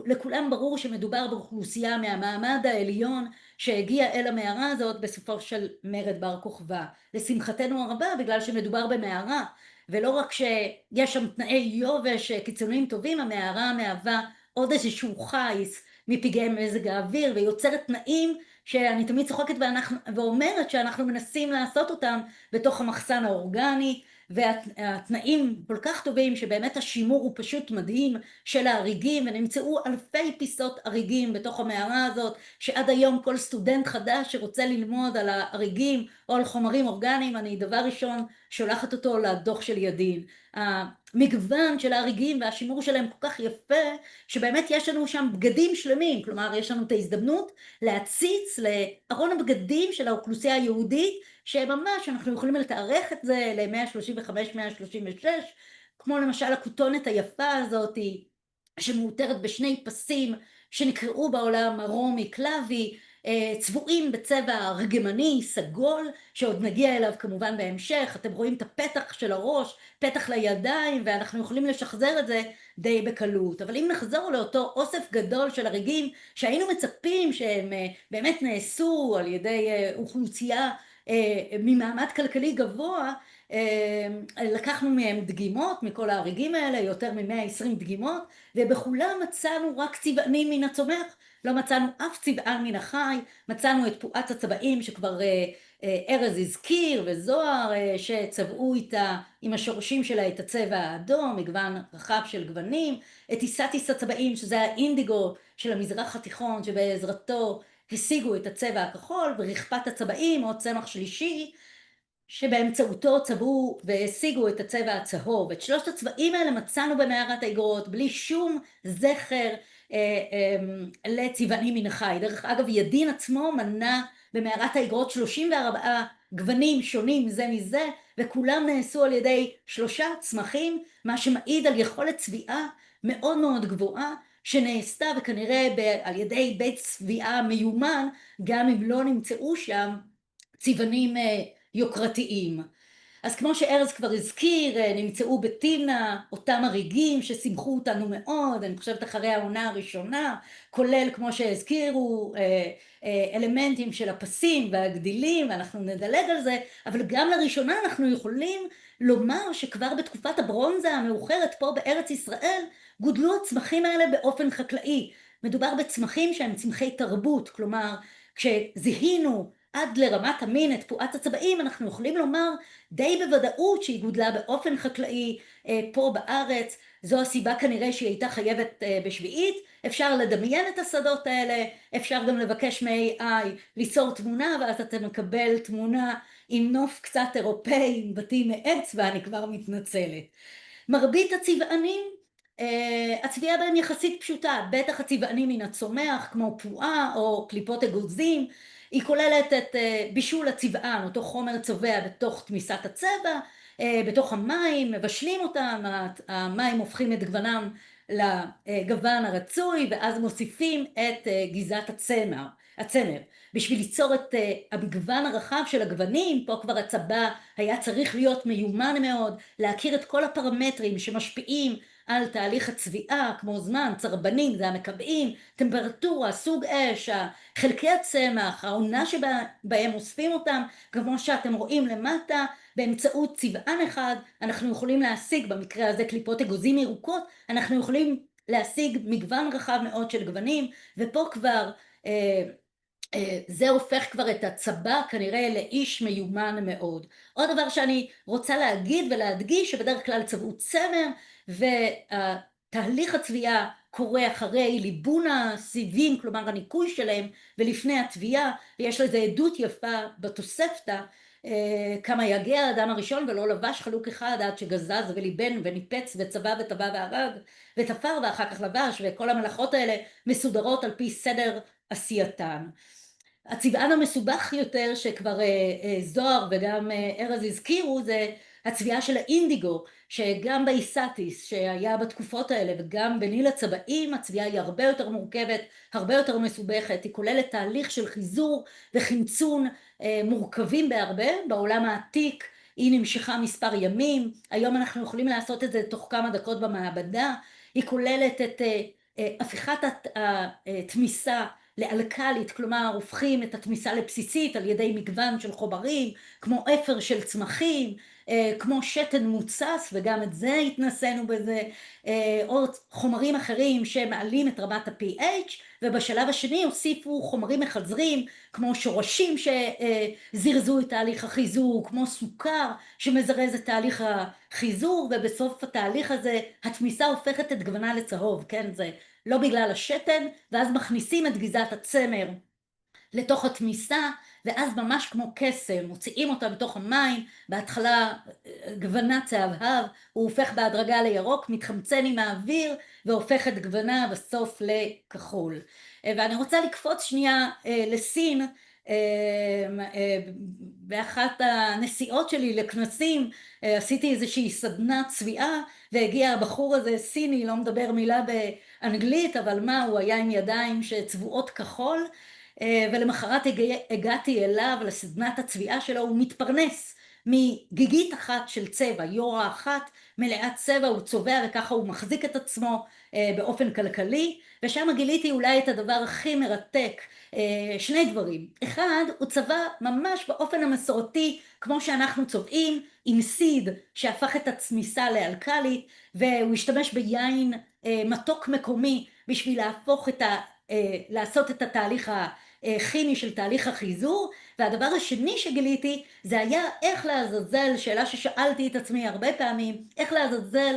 לכולם ברור שמדובר באוכלוסייה מהמעמד העליון שהגיע אל המערה הזאת בסופו של מרד בר כוכבא. לשמחתנו הרבה, בגלל שמדובר במערה, ולא רק שיש שם תנאי יובש קיצוניים טובים, המערה מהווה עוד איזשהו חיץ מפגעי מזג האוויר, ויוצרת תנאים שאני תמיד צוחקת ואומרת שאנחנו מנסים לעשות אותם בתוך המחסן האורגני, והתנאים כל כך טובים שבאמת השימור הוא פשוט מדהים של האריגים, ונמצאו אלפי פיסות אריגים בתוך המערה הזאת, שעד היום כל סטודנט חדש שרוצה ללמוד על האריגים או על חומרים אורגניים, אני דבר ראשון שולחת אותו לדוח של ידין. המגוון של האריגים והשימור שלהם כל כך יפה, שבאמת יש לנו שם בגדים שלמים, כלומר יש לנו את ההזדמנות להציץ לארון הבגדים של האוכלוסייה היהודית, שממש אנחנו יכולים לתארך את זה ל-135-136, כמו למשל הכותונת היפה הזאת, שמאותרת בשני פסים שנקראו בעולם הרומי קלאבי, צבועים בצבע רגמני, סגול, שעוד נגיע אליו כמובן בהמשך. אתם רואים את הפתח של הראש, פתח לידיים, ואנחנו יכולים לשחזר את זה די בקלות. אבל אם נחזור לאותו אוסף גדול של אריגים שהיינו מצפים שהם באמת נעשו על ידי אוכלוסייה ממעמד כלכלי גבוה, לקחנו מהם דגימות, מכל האריגים האלה, יותר מ-120 דגימות, ובכולם מצאנו רק צבענים מן הצומח, לא מצאנו אף צבען מן החי. מצאנו את פועת הצבעים שכבר ארז הזכיר, וזוהר שצבעו איתה עם השורשים שלה את הצבע האדום, מגוון רחב של גוונים, את איסטיס הצבעים שזה האינדיגו של המזרח התיכון, שבעזרתו השיגו את הצבע הכחול, ורחפת הצבעים או צמח שלישי, שבאמצעותו צבעו והשיגו את הצבע הצהוב. את שלושת הצבעים האלה מצאנו במערת האיגרות, בלי שום זכר לצבענים מן החי. דרך אגב, ידין עצמו מנה במערת האיגרות 34 גוונים שונים זה מזה, וכולם נעשו על ידי 3 צמחים, מה שמעיד על יכולת צביעה מאוד מאוד גבוהה, שנעשתה וכנראה על ידי בית צביעה מיומן, גם אם לא נמצאו שם צבענים יוקרתיים. אז כמו שארז כבר הזכיר, נמצאו בתמנע אותם אריגים ששימחו אותנו מאוד, אני חושבת אחרי העונה הראשונה, כולל כמו שהזכירו אלמנטים של הפסים והגדילים, ואנחנו נדלג על זה, אבל גם לראשונה אנחנו יכולים לומר שכבר בתקופת הברונזה המאוחרת פה בארץ ישראל, גודלו הצמחים האלה באופן חקלאי. מדובר בצמחים שהם צמחי תרבות, כלומר כשזיהינו עד לרמת המין את פועת הצבעים, אנחנו יכולים לומר די בוודאות שהיא גודלה באופן חקלאי פה בארץ. זו הסיבה כנראה שהיא הייתה חייבת בשביעית. אפשר לדמיין את השדות האלה, אפשר גם לבקש מ-AI ליצור תמונה, ואז אתה מקבל תמונה עם נוף קצת אירופאי, עם בתים מעץ, ואני כבר מתנצלת. מרבית הצבענים, הצביעה בהם יחסית פשוטה, בטח הצבענים מן הצומח, כמו פועה או קליפות אגוזים. היא כוללת את בישול הצבען, אותו חומר צובע בתוך תמיסת הצבע, בתוך המים, מבשלים אותם, המים הופכים את גוונם לגוון הרצוי, ואז מוסיפים את גזעת הצמר. בשביל ליצור את המגוון הרחב של הגוונים, פה כבר הצבא היה צריך להיות מיומן מאוד, להכיר את כל הפרמטרים שמשפיעים על תהליך הצביעה, כמו זמן, צרבנים, זה המקבעים, טמפרטורה, סוג אש, חלקי הצמח, העונה שבהם אוספים אותם, כמו שאתם רואים למטה, באמצעות צבען אחד, אנחנו יכולים להשיג, במקרה הזה קליפות אגוזים ירוקות, אנחנו יכולים להשיג מגוון רחב מאוד של גוונים, ופה כבר זה הופך כבר את הצבא כנראה לאיש מיומן מאוד. עוד דבר שאני רוצה להגיד ולהדגיש, שבדרך כלל צבעו צמר, ותהליך הצביעה קורה אחרי ליבון הסיבים, כלומר הניקוי שלהם, ולפני התביעה, ויש לזה עדות יפה בתוספתא, כמה יגע האדם הראשון ולא לבש חלוק אחד עד שגזז וליבן וניפץ וצבע וטבע והרג ותפר ואחר כך לבש, וכל המלאכות האלה מסודרות על פי סדר עשייתן. הצבען המסובך יותר שכבר זוהר וגם ארז הזכירו, זה הצביעה של האינדיגו, שגם באיסטיס שהיה בתקופות האלה וגם בניל הצבעים, הצביעה היא הרבה יותר מורכבת, הרבה יותר מסובכת, היא כוללת תהליך של חיזור וחמצון מורכבים בהרבה. בעולם העתיק היא נמשכה מספר ימים, היום אנחנו יכולים לעשות את זה תוך כמה דקות במעבדה. היא כוללת את הפיכת התמיסה לאלקלית, כלומר הופכים את התמיסה לבסיסית על ידי מגוון של חומרים, כמו אפר של צמחים, כמו שתן מוצס, וגם את זה התנסינו בזה, או חומרים אחרים שמעלים את רמת ה-pH, ובשלב השני הוסיפו חומרים מחזרים, כמו שורשים שזירזו את תהליך החיזור, כמו סוכר שמזרז את תהליך החיזור, ובסוף התהליך הזה התמיסה הופכת את גוונה לצהוב, כן? זה לא בגלל השתן, ואז מכניסים את גזעת הצמר לתוך התמיסה, ואז ממש כמו קסם, מוציאים אותה בתוך המים, בהתחלה גוונה צהבהב, הוא הופך בהדרגה לירוק, מתחמצן עם האוויר, והופך את גוונה בסוף לכחול. ואני רוצה לקפוץ שנייה לסין, באחת הנסיעות שלי לכנסים, עשיתי איזושהי סדנת צביעה, והגיע הבחור הזה סיני, לא מדבר מילה באנגלית, אבל מה, הוא היה עם ידיים שצבועות כחול, ולמחרת הגעתי אליו לסדנת הצביעה שלו, הוא מתפרנס מגיגית אחת של צבע, יורה אחת מלאת צבע, הוא צובע וככה הוא מחזיק את עצמו באופן כלכלי, ושם גיליתי אולי את הדבר הכי מרתק, שני דברים. אחד, הוא צבע ממש באופן המסורתי, כמו שאנחנו צובעים, עם סיד שהפך את התמיסה לאלקלית, והוא השתמש ביין מתוק מקומי בשביל לעשות את התהליך הכימי של תהליך החיזור. והדבר השני שגיליתי זה היה איך לעזאזל, שאלה ששאלתי את עצמי הרבה פעמים, איך לעזאזל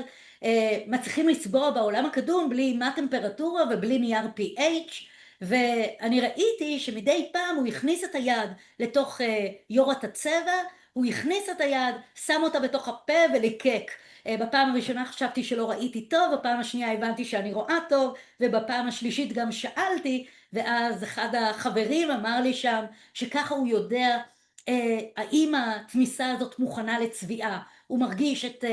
מצליחים לצבוע בעולם הקדום בלי מה טמפרטורה ובלי נייר pH, ואני ראיתי שמדי פעם הוא הכניס את היד לתוך יורת הצבע, הוא הכניס את היד, שם אותה בתוך הפה וליקק. בפעם הראשונה חשבתי שלא ראיתי טוב, בפעם השנייה הבנתי שאני רואה טוב, ובפעם השלישית גם שאלתי, ואז אחד החברים אמר לי שם שככה הוא יודע האם התמיסה הזאת מוכנה לצביעה. הוא מרגיש את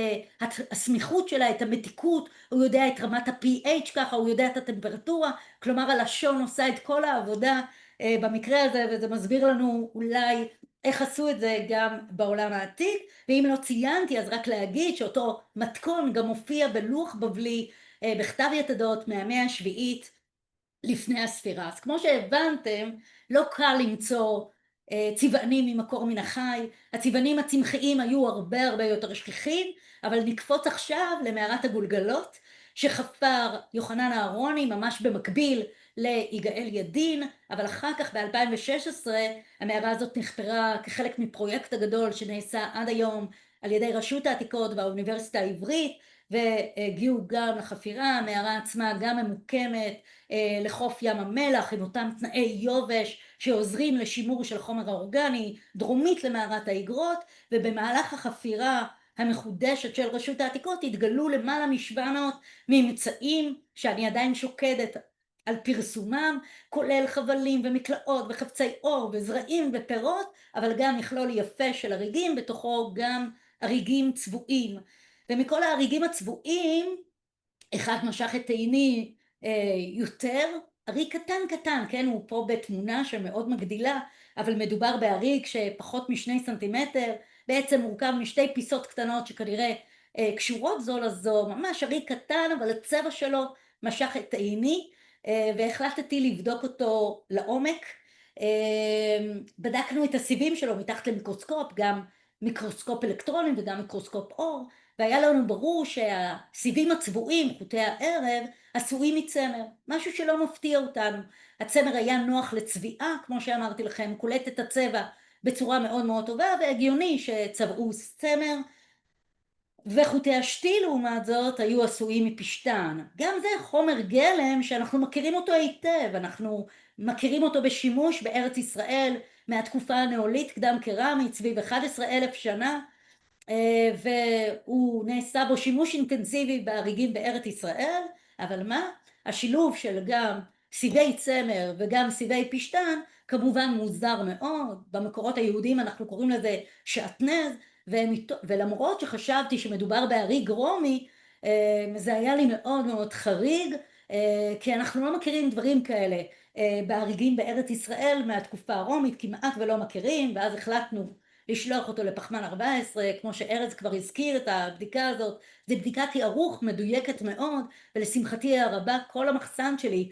הסמיכות שלה, את המתיקות, הוא יודע את רמת ה-pH ככה, הוא יודע את הטמפרטורה, כלומר הלשון עושה את כל העבודה במקרה הזה, וזה מסביר לנו אולי איך עשו את זה גם בעולם העתיק. ואם לא ציינתי אז רק להגיד שאותו מתכון גם מופיע בלוח בבלי בכתב יתדות מהמאה השביעית לפני הספירה. אז כמו שהבנתם, לא קל למצוא צבענים ממקור מן החי, הצבענים הצמחיים היו הרבה יותר שכיחים, אבל נקפוץ עכשיו למערת הגולגלות שחפר יוחנן אהרוני ממש במקביל ליגאל ידין, אבל אחר כך ב-2016 המערה הזאת נחפרה כחלק מפרויקט הגדול שנעשה עד היום על ידי רשות העתיקות והאוניברסיטה העברית, והגיעו גם לחפירה. המערה עצמה גם ממוקמת לחוף ים המלח עם אותם תנאי יובש שעוזרים לשימור של חומר האורגני דרומית למערת האיגרות, ובמהלך החפירה המחודשת של רשות העתיקות התגלו למעלה מ-700 ממצאים שאני עדיין שוקדת על פרסומם, כולל חבלים ומקלעות וחפצי אור וזרעים ופירות, אבל גם מכלול יפה של הריגים, בתוכו גם הריגים צבועים. ומכל ההריגים הצבועים, אחד משך את עיני יותר, הריג קטן, כן, הוא פה בתמונה שמאוד מגדילה, אבל מדובר בהריג שפחות מ2 סנטימטר, בעצם מורכב משתי פיסות קטנות שכנראה קשורות זו לזו, ממש הריג קטן, אבל הצבע שלו משך את עיני, והחלטתי לבדוק אותו לעומק. בדקנו את הסיבים שלו מתחת למיקרוסקופ, גם מיקרוסקופ אלקטרונים וגם מיקרוסקופ אור, והיה לנו ברור שהסיבים הצבועים, חוטי הערב, עשויים מצמר, משהו שלא מפתיע אותנו. הצמר היה נוח לצביעה, כמו שאמרתי לכם, קולט את הצבע בצורה מאוד טובה, והגיוני שצבעו צמר, וחוטי השתיל לעומת זאת היו עשויים מפשטן. גם זה חומר גלם שאנחנו מכירים אותו היטב, אנחנו מכירים אותו בשימוש בארץ ישראל מהתקופה הנאולית קדם קרמית סביב 11,000 שנה, והוא נעשה בו שימוש אינטנסיבי בהריגים בארץ ישראל. אבל מה? השילוב של גם סיבי צמר וגם סיבי פשטן כמובן מוזר מאוד. במקורות היהודים אנחנו קוראים לזה שעטנז, ולמרות שחשבתי שמדובר בהריג רומי, זה היה לי מאוד חריג, כי אנחנו לא מכירים דברים כאלה בהריגים בארץ ישראל מהתקופה הרומית, כמעט ולא מכירים, ואז החלטנו לשלוח אותו לפחמן 14, כמו שארז כבר הזכיר את הבדיקה הזאת, זו בדיקת תארוך מדויקת מאוד, ולשמחתי הרבה כל המחסן שלי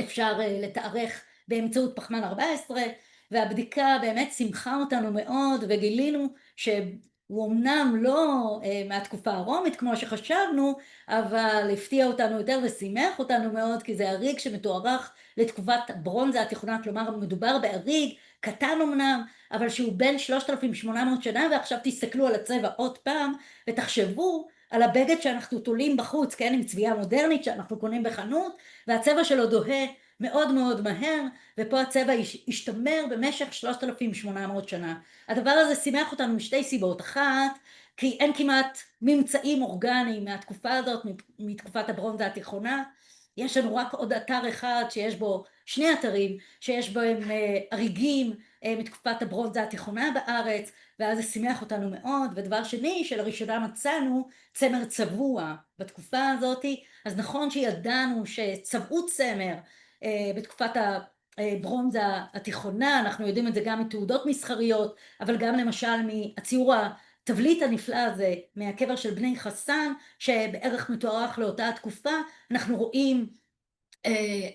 אפשר לתארך באמצעות פחמן 14, והבדיקה באמת שמחה אותנו מאוד, וגילינו שהוא אמנם לא מהתקופה הרומית כמו שחשבנו, אבל הפתיע אותנו יותר ושימח אותנו מאוד, כי זה אריג שמתוארך לתקופת ברונזה התיכונה, כלומר מדובר באריג קטן אמנם, אבל שהוא בין 3,800 שנה, ועכשיו תסתכלו על הצבע עוד פעם, ותחשבו על הבגד שאנחנו תולים בחוץ, כן, עם צביעה מודרנית שאנחנו קונים בחנות, והצבע שלו דוהה מאוד מאוד מהר, ופה הצבע השתמר במשך 3,800 שנה. הדבר הזה שימח אותנו משתי סיבות. אחת, כי אין כמעט ממצאים אורגניים מהתקופה הזאת, מתקופת הברונזה התיכונה. יש לנו רק עוד אתר אחד שיש בו, שני אתרים שיש בהם אריגים מתקופת הברונזה התיכונה בארץ, ואז זה שימח אותנו מאוד. ודבר שני, שלראשונה מצאנו צמר צבוע בתקופה הזאת. אז נכון שידענו שצבעו צמר בתקופת הברונזה התיכונה, אנחנו יודעים את זה גם מתעודות מסחריות, אבל גם למשל מהציור התבליט הנפלא הזה מהקבר של בני חסן, שבערך מתוארך לאותה התקופה. אנחנו רואים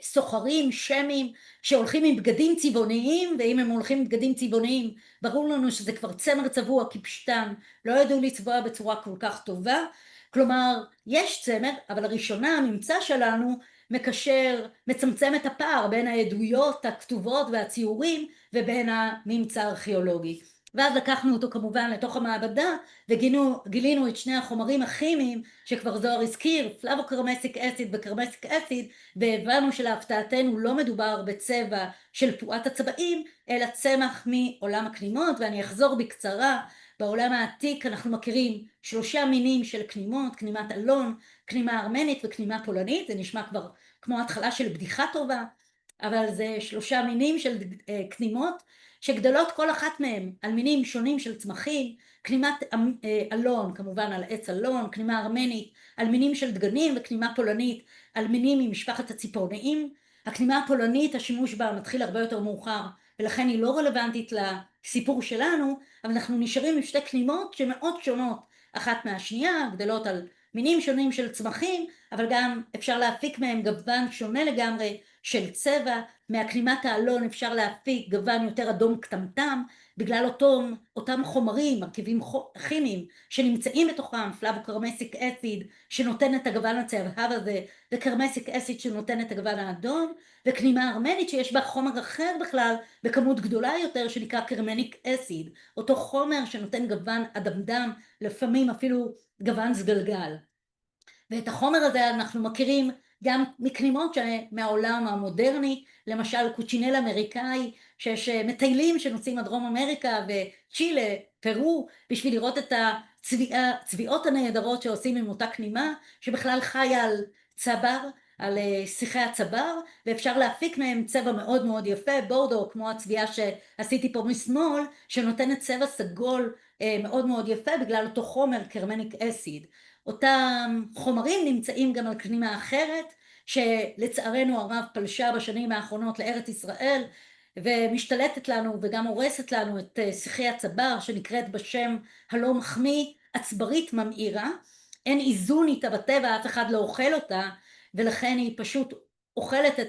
סוחרים, שמים, שהולכים עם בגדים צבעוניים, ואם הם הולכים עם בגדים צבעוניים, ברור לנו שזה כבר צמר צבוע, כי פשטן לא ידעו לצבוע בצורה כל כך טובה. כלומר, יש צמר, אבל לראשונה הממצא שלנו מקשר, מצמצם את הפער בין העדויות הכתובות והציורים, ובין הממצא הארכיאולוגי. ואז לקחנו אותו כמובן לתוך המעבדה, וגילינו את שני החומרים הכימיים שכבר זוהר הזכיר, פלבוקרמסיק אסיד וקרמסיק אסיד, והבנו שלהפתעתנו לא מדובר בצבע של תועת הצבעים, אלא צמח מעולם הכנימות. ואני אחזור בקצרה. בעולם העתיק אנחנו מכירים 3 מינים של כנימות, כנימת אלון, כנימה ארמנית וכנימה פולנית. זה נשמע כבר כמו התחלה של בדיחה טובה, אבל זה 3 מינים של כנימות שגדלות כל אחת מהם על מינים שונים של צמחים. כנימת אלון כמובן על עץ אלון, כנימה ארמנית על מינים של דגנים, וכנימה פולנית על מינים ממשפחת הציפורניים. הכנימה הפולנית, השימוש בה מתחיל הרבה יותר מאוחר, ולכן היא לא רלוונטית לסיפור שלנו, אבל אנחנו נשארים עם 2 כנימות שמאוד שונות אחת מהשנייה, גדלות על מינים שונים של צמחים, אבל גם אפשר להפיק מהם גוון שונה לגמרי של צבע. מהכנימת האלון אפשר להפיק גוון יותר אדום קטמטם, בגלל אותם חומרים, מרכיבים כימיים שנמצאים בתוכם, פלבוקרמסיק אסיד שנותן את הגוון הצהבהב הזה, וקרמסיק אסיד שנותן את הגוון האדום, וכנימה ארמנית שיש בה חומר אחר בכלל בכמות גדולה יותר שנקרא קרמניק אסיד, אותו חומר שנותן גוון אדמדם, לפעמים אפילו גוון סגלגל. ואת החומר הזה אנחנו מכירים גם מכנימות מהעולם המודרני, למשל קוצ'ינל אמריקאי, שיש מטיילים שנוסעים לדרום אמריקה וצ'ילה, פרו, בשביל לראות את הצביעות הנהדרות שעושים עם אותה כנימה, שבכלל חיה על צבר, על שיחי הצבר, ואפשר להפיק מהם צבע מאוד מאוד יפה, בורדו, כמו הצביעה שעשיתי פה משמאל, שנותנת צבע סגול מאוד מאוד יפה, בגלל אותו חומר קרמניק אסיד. אותם חומרים נמצאים גם על כנימה אחרת, שלצערנו הרב פלשה בשנים האחרונות לארץ ישראל, ומשתלטת לנו וגם הורסת לנו את שיחי הצבר, שנקראת בשם הלא מחמיא עצברית ממאירה. אין איזון איתה בטבע, אף אחד לא אוכל אותה, ולכן היא פשוט אוכלת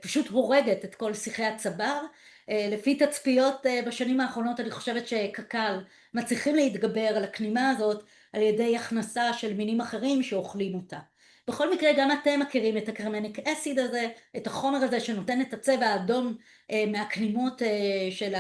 פשוט הורגת את כל שיחי הצבר. לפי תצפיות בשנים האחרונות אני חושבת שקק"ל מצליחים להתגבר על הכנימה הזאת על ידי הכנסה של מינים אחרים שאוכלים אותה. בכל מקרה גם אתם מכירים את הקרמניק אסיד הזה, את החומר הזה שנותן את הצבע האדום מהכנימות של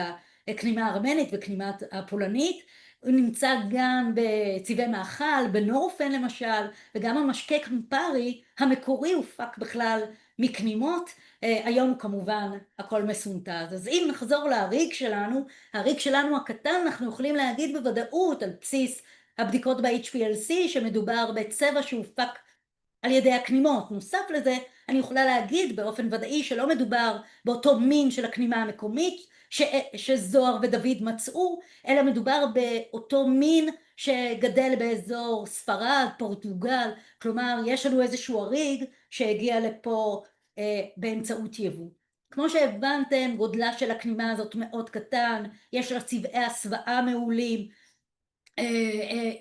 הכנימה הארמנית וכנימה הפולנית. הוא נמצא גם בצבעי מאכל, בנורפן למשל, וגם המשקה קמפרי המקורי הופק בכלל מכנימות. היום כמובן הכל מסונתז. אז אם נחזור להריג שלנו, הריג שלנו הקטן, אנחנו יכולים להגיד בוודאות על בסיס הבדיקות ב-HPLC שמדובר בצבע שהופק על ידי הכנימות. נוסף לזה אני יכולה להגיד באופן ודאי שלא מדובר באותו מין של הכנימה המקומית שזוהר ודוד מצאו, אלא מדובר באותו מין שגדל באזור ספרד, פורטוגל. כלומר יש לנו איזשהו הריג שהגיע לפה באמצעות יבוא. כמו שהבנתם, גודלה של הכנימה הזאת מאוד קטן, יש לה צבעי הסוואה מעולים,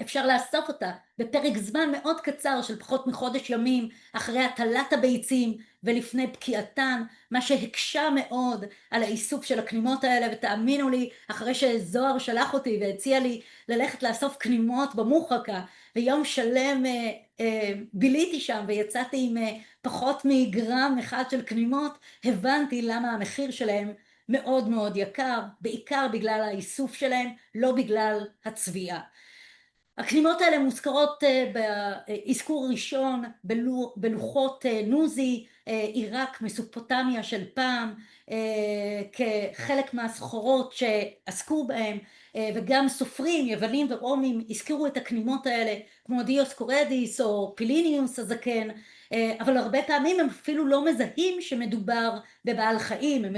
אפשר לאסוף אותה בפרק זמן מאוד קצר של פחות מחודש ימים אחרי הטלת הביצים ולפני בקיעתן, מה שהקשה מאוד על האיסוף של הכנימות האלה. ותאמינו לי, אחרי שזוהר שלח אותי והציע לי ללכת לאסוף כנימות במוחקה, ויום שלם ביליתי שם ויצאתי עם פחות מגרם אחד של כנימות, הבנתי למה המחיר שלהם מאוד מאוד יקר, בעיקר בגלל האיסוף שלהם, לא בגלל הצביעה. הכנימות האלה מוזכרות באזכור ראשון בלוחות נוזי, עיראק, מסופוטמיה של פעם, כחלק מהסחורות שעסקו בהם, וגם סופרים יוונים ורומים הזכירו את הכנימות האלה, כמו דיוסקורדיס או פליניוס הזקן, אבל הרבה פעמים הם אפילו לא מזהים שמדובר בבעל חיים, הם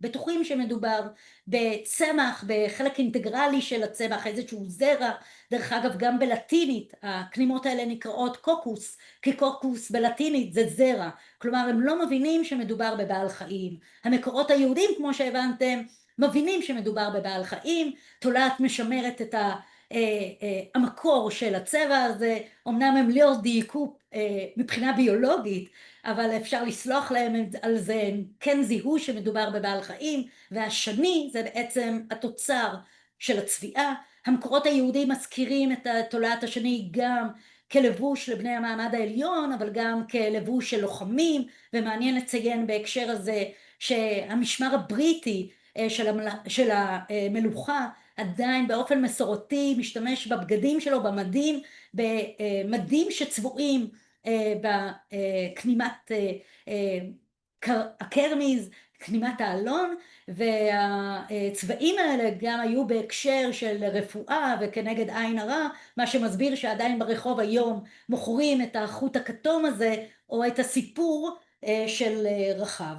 בטוחים שמדובר בצמח, בחלק אינטגרלי של הצמח, איזשהו זרע. דרך אגב, גם בלטינית הכנימות האלה נקראות קוקוס, כי קוקוס בלטינית זה זרע, כלומר הם לא מבינים שמדובר בבעל חיים. המקורות היהודים, כמו שהבנתם, מבינים שמדובר בבעל חיים. תולעת משמרת את המקור של הצבע הזה, אמנם הם לא דייקו מבחינה ביולוגית, אבל אפשר לסלוח להם על זה, הם כן זיהו שמדובר בבעל חיים, והשני זה בעצם התוצר של הצביעה. המקורות היהודים מזכירים את התולעת השני גם כלבוש לבני המעמד העליון, אבל גם כלבוש של לוחמים, ומעניין לציין בהקשר הזה שהמשמר הבריטי של המלוכה עדיין באופן מסורתי משתמש בבגדים שלו, במדים שצבועים בכנימת הקרמיז, כנימת האלון, והצבעים האלה גם היו בהקשר של רפואה וכנגד עין הרע, מה שמסביר שעדיין ברחוב היום מוכרים את החוט הכתום הזה או את הסיפור של רחב.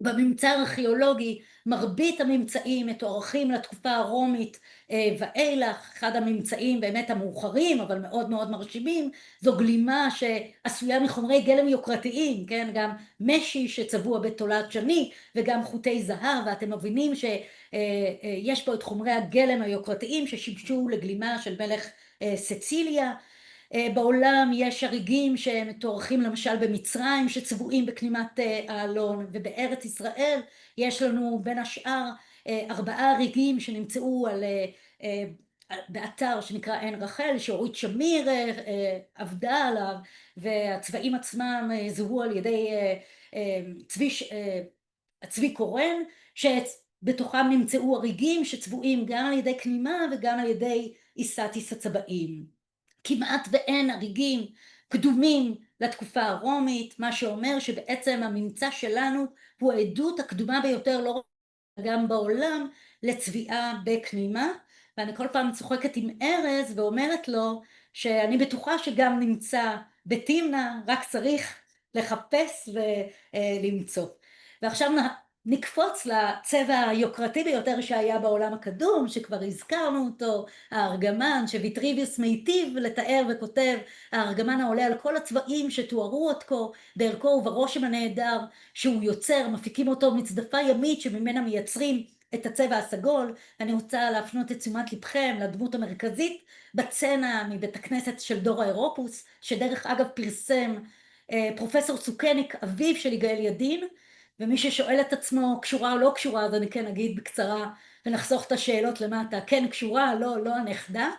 בממצא הארכיאולוגי מרבית הממצאים מתוארכים לתקופה הרומית ואילך. אחד הממצאים באמת המאוחרים אבל מאוד מאוד מרשימים זו גלימה שעשויה מחומרי גלם יוקרתיים, כן? גם משי שצבוע בתולעת שני וגם חוטי זהב, ואתם מבינים שיש פה את חומרי הגלם היוקרתיים ששימשו לגלימה של מלך סציליה. בעולם יש הריגים שמתוארכים למשל במצרים שצבועים בכנימת האלון, ובארץ ישראל יש לנו בין השאר 4 הריגים שנמצאו באתר שנקרא עין רחל, שאורית שמיר עבדה עליו, והצבעים עצמם זוהו על ידי צבי קורן, שבתוכם נמצאו הריגים שצבועים גם על ידי כנימה וגם על ידי איסטיס הצבעים. כמעט ואין הריגים קדומים לתקופה הרומית, מה שאומר שבעצם הממצא שלנו הוא העדות הקדומה ביותר לא גם בעולם לצביעה בכנימה. ואני כל פעם צוחקת עם ארז ואומרת לו שאני בטוחה שגם נמצא בתמנה, רק צריך לחפש ולמצוא. ועכשיו נקפוץ לצבע היוקרתי ביותר שהיה בעולם הקדום, שכבר הזכרנו אותו, הארגמן, שוויטריביוס מיטיב לתאר וכותב, הארגמן העולה על כל הצבעים שתוארו עד כה, בערכו וברושם הנהדר שהוא יוצר, מפיקים אותו מצדפה ימית שממנה מייצרים את הצבע הסגול. אני רוצה להפנות את תשומת לבכם לדמות המרכזית בצנע מבית הכנסת של דור האירופוס, שדרך אגב פרסם פרופסור סוכניק, אביו של יגאל ידין, ומי ששואל את עצמו קשורה או לא קשורה, אז אני כן אגיד בקצרה ונחסוך את השאלות למטה, כן קשורה, לא הנכדה.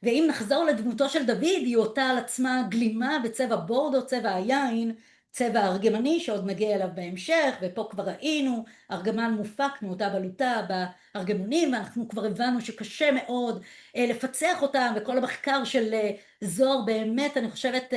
ואם נחזור לדמותו של דוד, היא אותה על עצמה גלימה בצבע בורדו, צבע היין, צבע ארגמני שעוד נגיע אליו בהמשך, ופה כבר ראינו, ארגמן מופק מאותה בלוטה בארגמונים, ואנחנו כבר הבנו שקשה מאוד לפצח אותם, וכל המחקר של זוהר באמת, אני חושבת,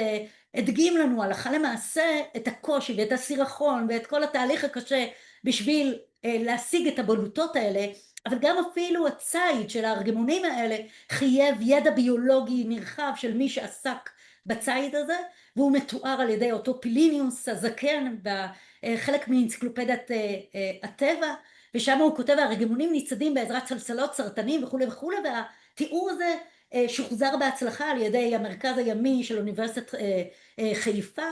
הדגים לנו הלכה למעשה את הקושי ואת הסירחון ואת כל התהליך הקשה בשביל להשיג את הבלוטות האלה, אבל גם אפילו הציד של הארגמונים האלה חייב ידע ביולוגי נרחב של מי שעסק בציד הזה, והוא מתואר על ידי אותו פליניוס הזקן בחלק מאנציקלופדיית הטבע, ושם הוא כותב הארגמונים ניצדים בעזרת סלסלות סרטנים וכו' וכו', והתיאור הזה שוחזר בהצלחה על ידי המרכז הימי של אוניברסיטת חיפה.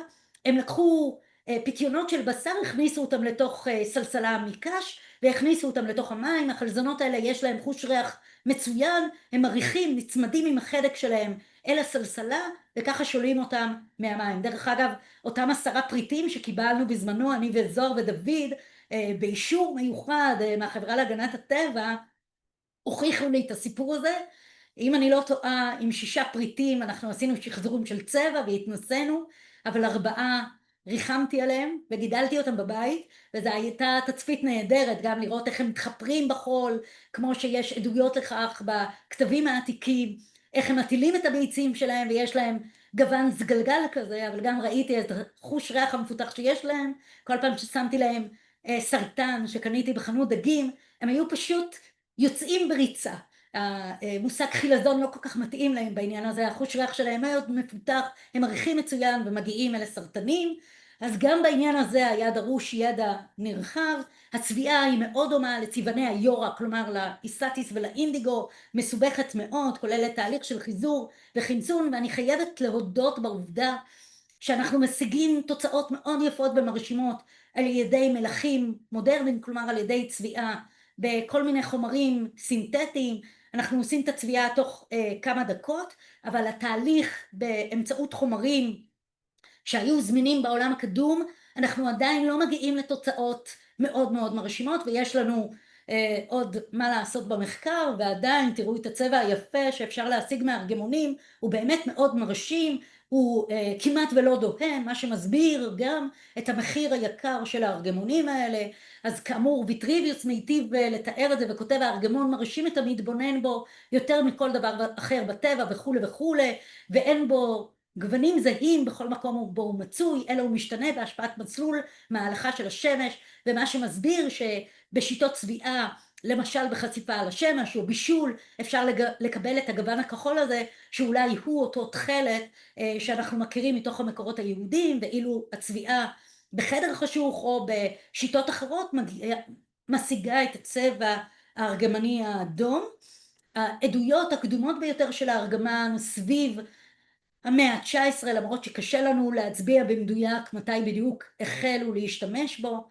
הם לקחו פיתיונות של בשר, הכניסו אותם לתוך סלסלה מקש והכניסו אותם לתוך המים. החלזונות האלה יש להם חוש ריח מצוין, הם מריחים, נצמדים עם החדק שלהם אל הסלסלה וככה שולים אותם מהמים. דרך אגב, אותם 10 פריטים שקיבלנו בזמנו, אני וזוהר ודוד, באישור מיוחד מהחברה להגנת הטבע, הוכיחו לי את הסיפור הזה. אם אני לא טועה, עם 6 פריטים אנחנו עשינו שחזורים של צבע והתנסינו, אבל 4 ריחמתי עליהם וגידלתי אותם בבית, וזו הייתה תצפית נהדרת, גם לראות איך הם מתחפרים בחול, כמו שיש עדויות לכך בכתבים העתיקים, איך הם מטילים את הביצים שלהם ויש להם גוון סגלגל כזה, אבל גם ראיתי את חוש ריח המפותח שיש להם. כל פעם ששמתי להם סרטן שקניתי בחנות דגים, הם היו פשוט יוצאים בריצה. המושג חילזון לא כל כך מתאים להם בעניין הזה, החוש ריח שלהם מאוד מפותח, הם מריחים מצוין ומגיעים אל הסרטנים. אז גם בעניין הזה היה דרוש ידע נרחב. הצביעה היא מאוד דומה לצבעוני היורה, כלומר לאיסטיס ולאינדיגו, מסובכת מאוד, כוללת תהליך של חיזור וחמצון, ואני חייבת להודות בעובדה שאנחנו משיגים תוצאות מאוד יפות ומרשימות על ידי מלחים מודרניים, כלומר על ידי צביעה בכל מיני חומרים סינתטיים. אנחנו עושים את הצביעה תוך כמה דקות, אבל התהליך באמצעות חומרים שהיו זמינים בעולם הקדום, אנחנו עדיין לא מגיעים לתוצאות מאוד מאוד מרשימות, ויש לנו עוד מה לעשות במחקר, ועדיין תראו את הצבע היפה שאפשר להשיג מהארגמונים, הוא באמת מאוד מרשים, הוא כמעט ולא דוהם, מה שמסביר גם את המחיר היקר של הארגמונים האלה. אז כאמור ויטריביוס מיטיב לתאר את זה וכותב, הארגמון מרשים את המתבונן בו יותר מכל דבר אחר בטבע וכו' וכו', ואין בו גוונים זהים בכל מקום בו הוא מצוי, אלא הוא משתנה בהשפעת מסלול מההלכה של השמש, ומה שמסביר שבשיטות צביעה, למשל בחשיפה על השמש או בישול, אפשר לקבל את הגוון הכחול הזה, שאולי הוא אותו תכלת שאנחנו מכירים מתוך המקורות היהודיים, ואילו הצביעה בחדר חשוך או בשיטות אחרות משיגה את הצבע הארגמני האדום. העדויות הקדומות ביותר של הארגמן סביב המאה ה-19, למרות שקשה לנו להצביע במדויק מתי בדיוק החלו להשתמש בו.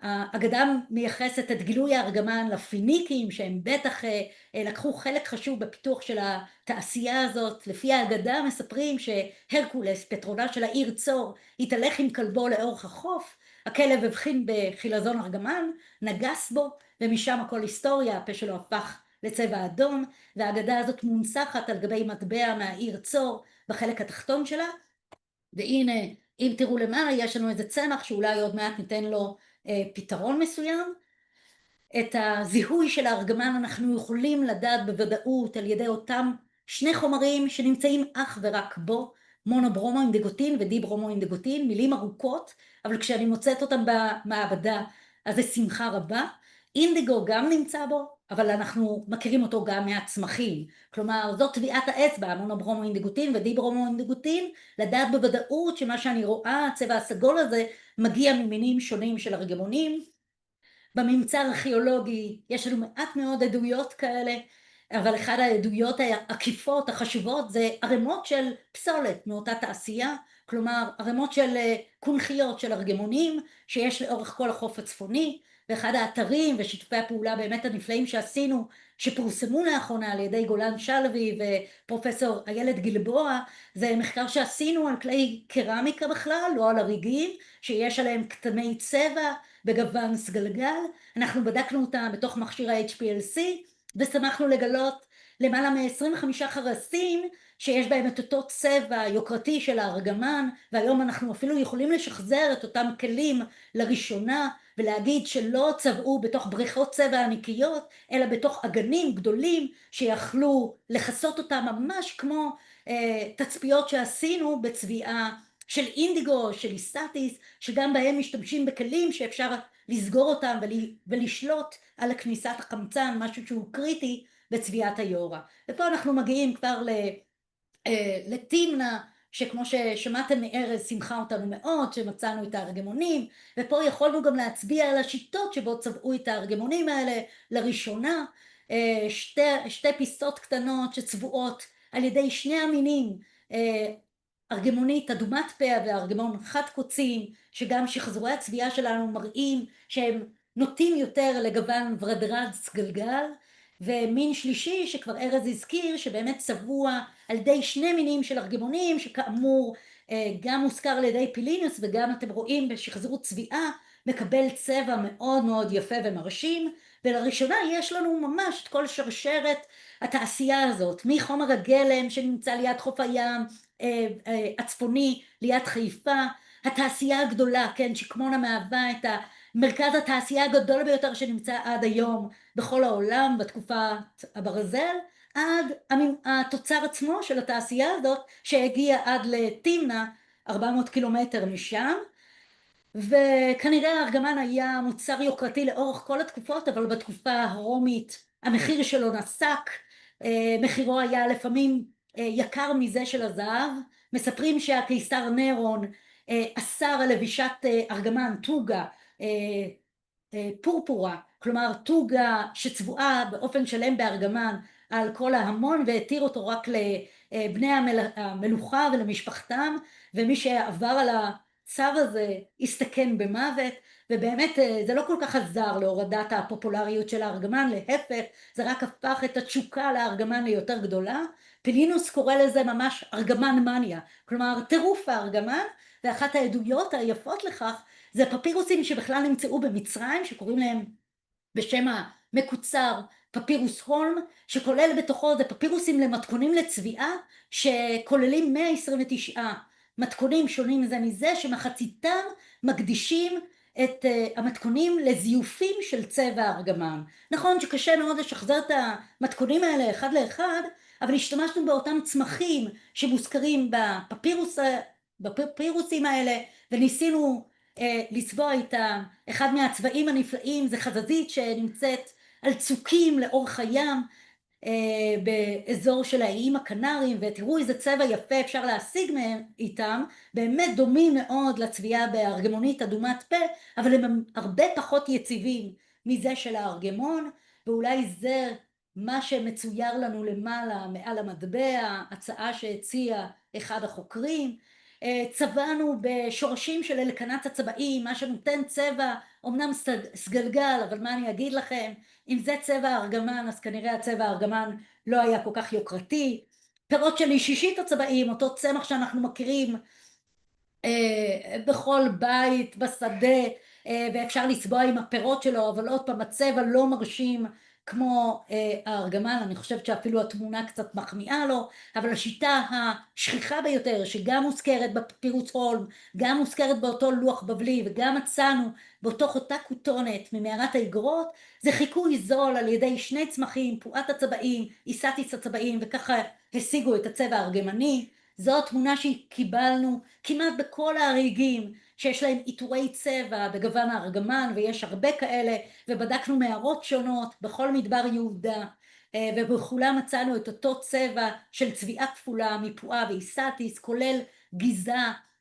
האגדה מייחסת את גילוי הארגמן לפיניקים, שהם בטח לקחו חלק חשוב בפיתוח של התעשייה הזאת. לפי האגדה מספרים שהרקולס, פטרונה של העיר צור, התהלך עם כלבו לאורך החוף, הכלב הבחין בחילזון ארגמן, נגס בו, ומשם הכל היסטוריה, הפה שלו הפך לצבע אדום, והאגדה הזאת מונסחת על גבי מטבע מהעיר צור בחלק התחתון שלה. והנה, אם תראו למעלה, יש לנו איזה צמח שאולי עוד מעט ניתן לו פתרון מסוים. את הזיהוי של הארגמן אנחנו יכולים לדעת בוודאות על ידי אותם 2 חומרים שנמצאים אך ורק בו, מונוברומו-אינדיגוטין ודיברומו-אינדיגוטין, מילים ארוכות, אבל כשאני מוצאת אותם במעבדה אז זה שמחה רבה. אינדיגו גם נמצא בו, אבל אנחנו מכירים אותו גם מהצמחים. כלומר, זאת טביעת האצבע, המונוברומו-אינדיגוטין ודיברומו-אינדיגוטין, לדעת בוודאות שמה שאני רואה, הצבע הסגול הזה, מגיע ממינים שונים של ארגמונים. בממצא הארכיאולוגי יש לנו מעט מאוד עדויות כאלה, אבל אחד העדויות העקיפות החשובות זה ערימות של פסולת מאותה תעשייה, כלומר ערימות של קונכיות של ארגמונים שיש לאורך כל החוף הצפוני. ואחד האתרים ושיתופי הפעולה באמת הנפלאים שעשינו, שפורסמו לאחרונה על ידי גולן שלוי ופרופסור איילת גלבוע, זה מחקר שעשינו על כלי קרמיקה בכלל, לא על הריגים, שיש עליהם כתמי צבע בגוון סגלגל. אנחנו בדקנו אותם בתוך מכשיר ה-HPLC, ושמחנו לגלות למעלה מ-25 חרסים שיש בהם את אותו צבע יוקרתי של הארגמן, והיום אנחנו אפילו יכולים לשחזר את אותם כלים לראשונה, ולהגיד שלא צבעו בתוך בריכות צבע ענקיות, אלא בתוך אגנים גדולים שיכלו לחסות אותם ממש כמו תצפיות שעשינו בצביעה של אינדיגו, של איסטיס, שגם בהם משתמשים בכלים שאפשר לסגור אותם ולשלוט על כניסת החמצן, משהו שהוא קריטי בצביעת היורה. ופה אנחנו מגיעים כבר לתמנה, שכמו ששמעתם מארז שמחה אותנו מאוד, שמצאנו את הארגמונים, ופה יכולנו גם להצביע על השיטות שבו צבעו את הארגמונים האלה לראשונה. שתי פיסות קטנות שצבועות על ידי 2 המינים ארגמונית אדומת פאה וארגמון חד קוצים, שגם שחזורי הצביעה שלנו מראים שהם נוטים יותר לגוון ורדרד סגלגל, ומין שלישי שכבר ארז הזכיר שבאמת צבוע על ידי שני מינים של ארגמונים, שכאמור גם מוזכר על ידי פילינוס, וגם אתם רואים בשחזור צביעה מקבל צבע מאוד מאוד יפה ומרשים. ולראשונה יש לנו ממש את כל שרשרת התעשייה הזאת, מחומר הגלם שנמצא ליד חוף הים הצפוני ליד חיפה, התעשייה הגדולה, כן, שקמונה מהווה את מרכז התעשייה הגדול ביותר שנמצא עד היום בכל העולם בתקופת הברזל, עד התוצר עצמו של התעשייה הזאת שהגיע עד לתמנה 400 קילומטר משם. וכנראה הארגמן היה מוצר יוקרתי לאורך כל התקופות, אבל בתקופה הרומית המחיר שלו נסק, מחירו היה לפעמים יקר מזה של הזהב. מספרים שהקיסר נירון אסר על לבישת ארגמן טוגה פורפורה, כלומר טוגה שצבועה באופן שלם בארגמן על כל ההמון, והתיר אותו רק לבני המלוכה ולמשפחתם, ומי שעבר על הצו הזה הסתכן במוות. ובאמת זה לא כל כך עזר להורדת הפופולריות של הארגמן, להפך, זה רק הפך את התשוקה לארגמן ליותר גדולה. פילינוס קורא לזה ממש ארגמן מניה, כלומר טירוף הארגמן, ואחת העדויות היפות לכך זה פפירוסים שבכלל נמצאו במצרים, שקוראים להם בשם המקוצר פפירוס הולם, שכולל בתוכו, זה פפירוסים למתכונים לצביעה, שכוללים 129 מתכונים שונים זה מזה, שמחציתם מקדישים את המתכונים לזיופים של צבע הארגמן. נכון שקשה מאוד לשחזר את המתכונים האלה אחד לאחד, אבל השתמשנו באותם צמחים שמוזכרים בפפירוסים האלה, וניסינו לצבוע איתם. אחד מהצבעים הנפלאים זה חזזית שנמצאת על צוקים לאורך הים באזור של האיים הקנריים, ותראו איזה צבע יפה אפשר להשיג מהם איתם, באמת דומים מאוד לצביעה בארגמונית אדומת פה, אבל הם הרבה פחות יציבים מזה של הארגמון, ואולי זה מה שמצויר לנו למעלה מעל המטבע, הצעה שהציע אחד החוקרים. צבענו בשורשים של אלקנת הצבעים, מה שנותן צבע אמנם סגלגל, אבל מה אני אגיד לכם, אם זה צבע הארגמן אז כנראה הצבע הארגמן לא היה כל כך יוקרתי. פירות של שישית הצבעים, אותו צמח שאנחנו מכירים בכל בית בשדה, ואפשר לצבוע עם הפירות שלו, אבל עוד פעם הצבע לא מרשים כמו הארגמן. אני חושבת שאפילו התמונה קצת מחמיאה לו, אבל השיטה השכיחה ביותר שגם מוזכרת בפפירוס הולם, גם מוזכרת באותו לוח בבלי, וגם מצאנו באותו אותה כותונת ממערת האיגרות, זה חיקוי זול על ידי שני צמחים, פועת הצבעים, איסטיס הצבעים, וככה השיגו את הצבע הארגמני. זו תמונה שקיבלנו כמעט בכל ההריגים שיש להם עיטורי צבע בגוון הארגמן, ויש הרבה כאלה, ובדקנו מערות שונות בכל מדבר יהודה, ובכולם מצאנו את אותו צבע של צביעה כפולה מפועה ואיסטיס, כולל גיזה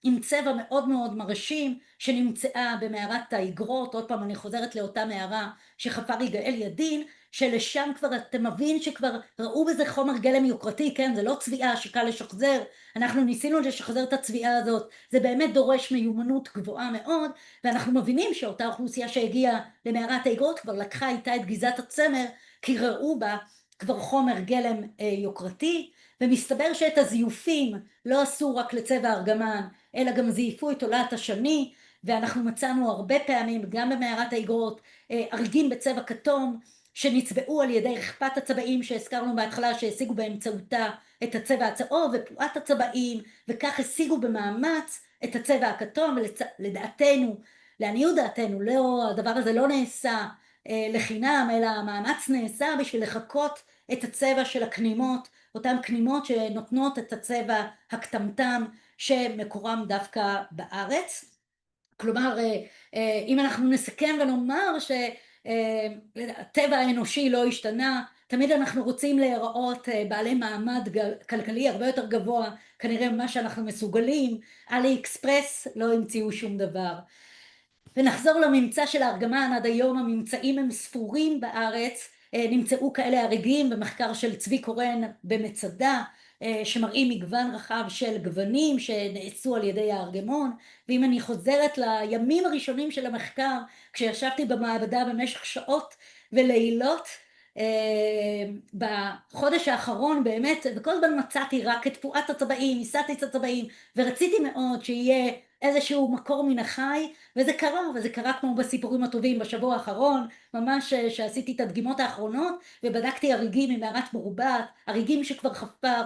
עם צבע מאוד מאוד מרשים שנמצאה במערת האיגרות. עוד פעם אני חוזרת לאותה מערה שחפר יגאל ידין, שלשם כבר אתם מבין שכבר ראו בזה חומר גלם יוקרתי, כן, זה לא צביעה שקל לשחזר, אנחנו ניסינו לשחזר את הצביעה הזאת, זה באמת דורש מיומנות גבוהה מאוד, ואנחנו מבינים שאותה אוכלוסייה שהגיעה למערת האיגרות כבר לקחה איתה את גיזת הצמר, כי ראו בה כבר חומר גלם יוקרתי, ומסתבר שאת הזיופים לא עשו רק לצבע הארגמן, אלא גם זייפו את תולעת השני, ואנחנו מצאנו הרבה פעמים גם במערת האיגרות אריגים בצבע כתום, שנצבעו על ידי רחפת הצבעים שהזכרנו בהתחלה, שהשיגו באמצעותה את הצבע הצהוב ופועת הצבעים, וכך השיגו במאמץ את הצבע הכתום. ולדעתנו, לעניות דעתנו, לא, הדבר הזה לא נעשה לחינם, אלא המאמץ נעשה בשביל לחקות את הצבע של הקנימות, אותם קנימות שנותנות את הצבע הקטמטם שמקורם דווקא בארץ. כלומר, אם אנחנו נסכם ונאמר שהטבע האנושי לא השתנה, תמיד אנחנו רוצים להיראות בעלי מעמד כלכלי הרבה יותר גבוה, כנראה מה שאנחנו מסוגלים. עלי אקספרס לא המציאו שום דבר. ונחזור לממצא של הארגמן. עד היום הממצאים הם ספורים בארץ, נמצאו כאלה הריגים במחקר של צבי קורן במצדה, שמראים מגוון רחב של גוונים שנעשו על ידי הארגמון. ואם אני חוזרת לימים הראשונים של המחקר, כשישבתי במעבדה במשך שעות ולילות, בחודש האחרון באמת, וכל הזמן מצאתי רק את תפועת הצבעים, ניסעתי את הצבעים, ורציתי מאוד שיהיה איזשהו מקור מן החי, וזה קרה כמו בסיפורים הטובים בשבוע האחרון, ממש שעשיתי את הדגימות האחרונות, ובדקתי הריגים ממערת מרובעת, הריגים שכבר חפר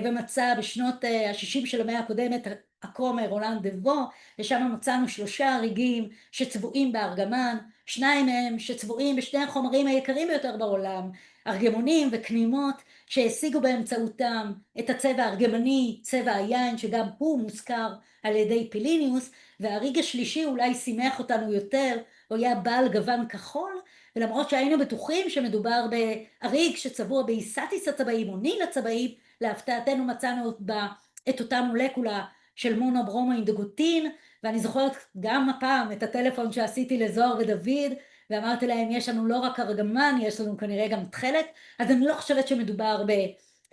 ומצא בשנות ה-60 של המאה הקודמת הכומר רולן דבו, ושם מצאנו 3 הריגים שצבועים בארגמן, 2 מהם שצבועים בשני החומרים היקרים ביותר בעולם, ארגמונים וקנימות, שהשיגו באמצעותם את הצבע הארגמני, צבע היין, שגם הוא מוזכר על ידי פליניוס, והריג השלישי אולי שימח אותנו יותר, הוא היה בעל גוון כחול, ולמרות שהיינו בטוחים שמדובר באריג שצבוע באיסטיס הצבעים או ניל הצבעים, להפתעתנו מצאנו את אותה מולקולה של מונוברומו-אינדגוטין, ואני זוכרת גם הפעם את הטלפון שעשיתי לזוהר ודוד, ואמרתי להם, יש לנו לא רק ארגמן, יש לנו כנראה גם תכלת, אז אני לא חושבת שמדובר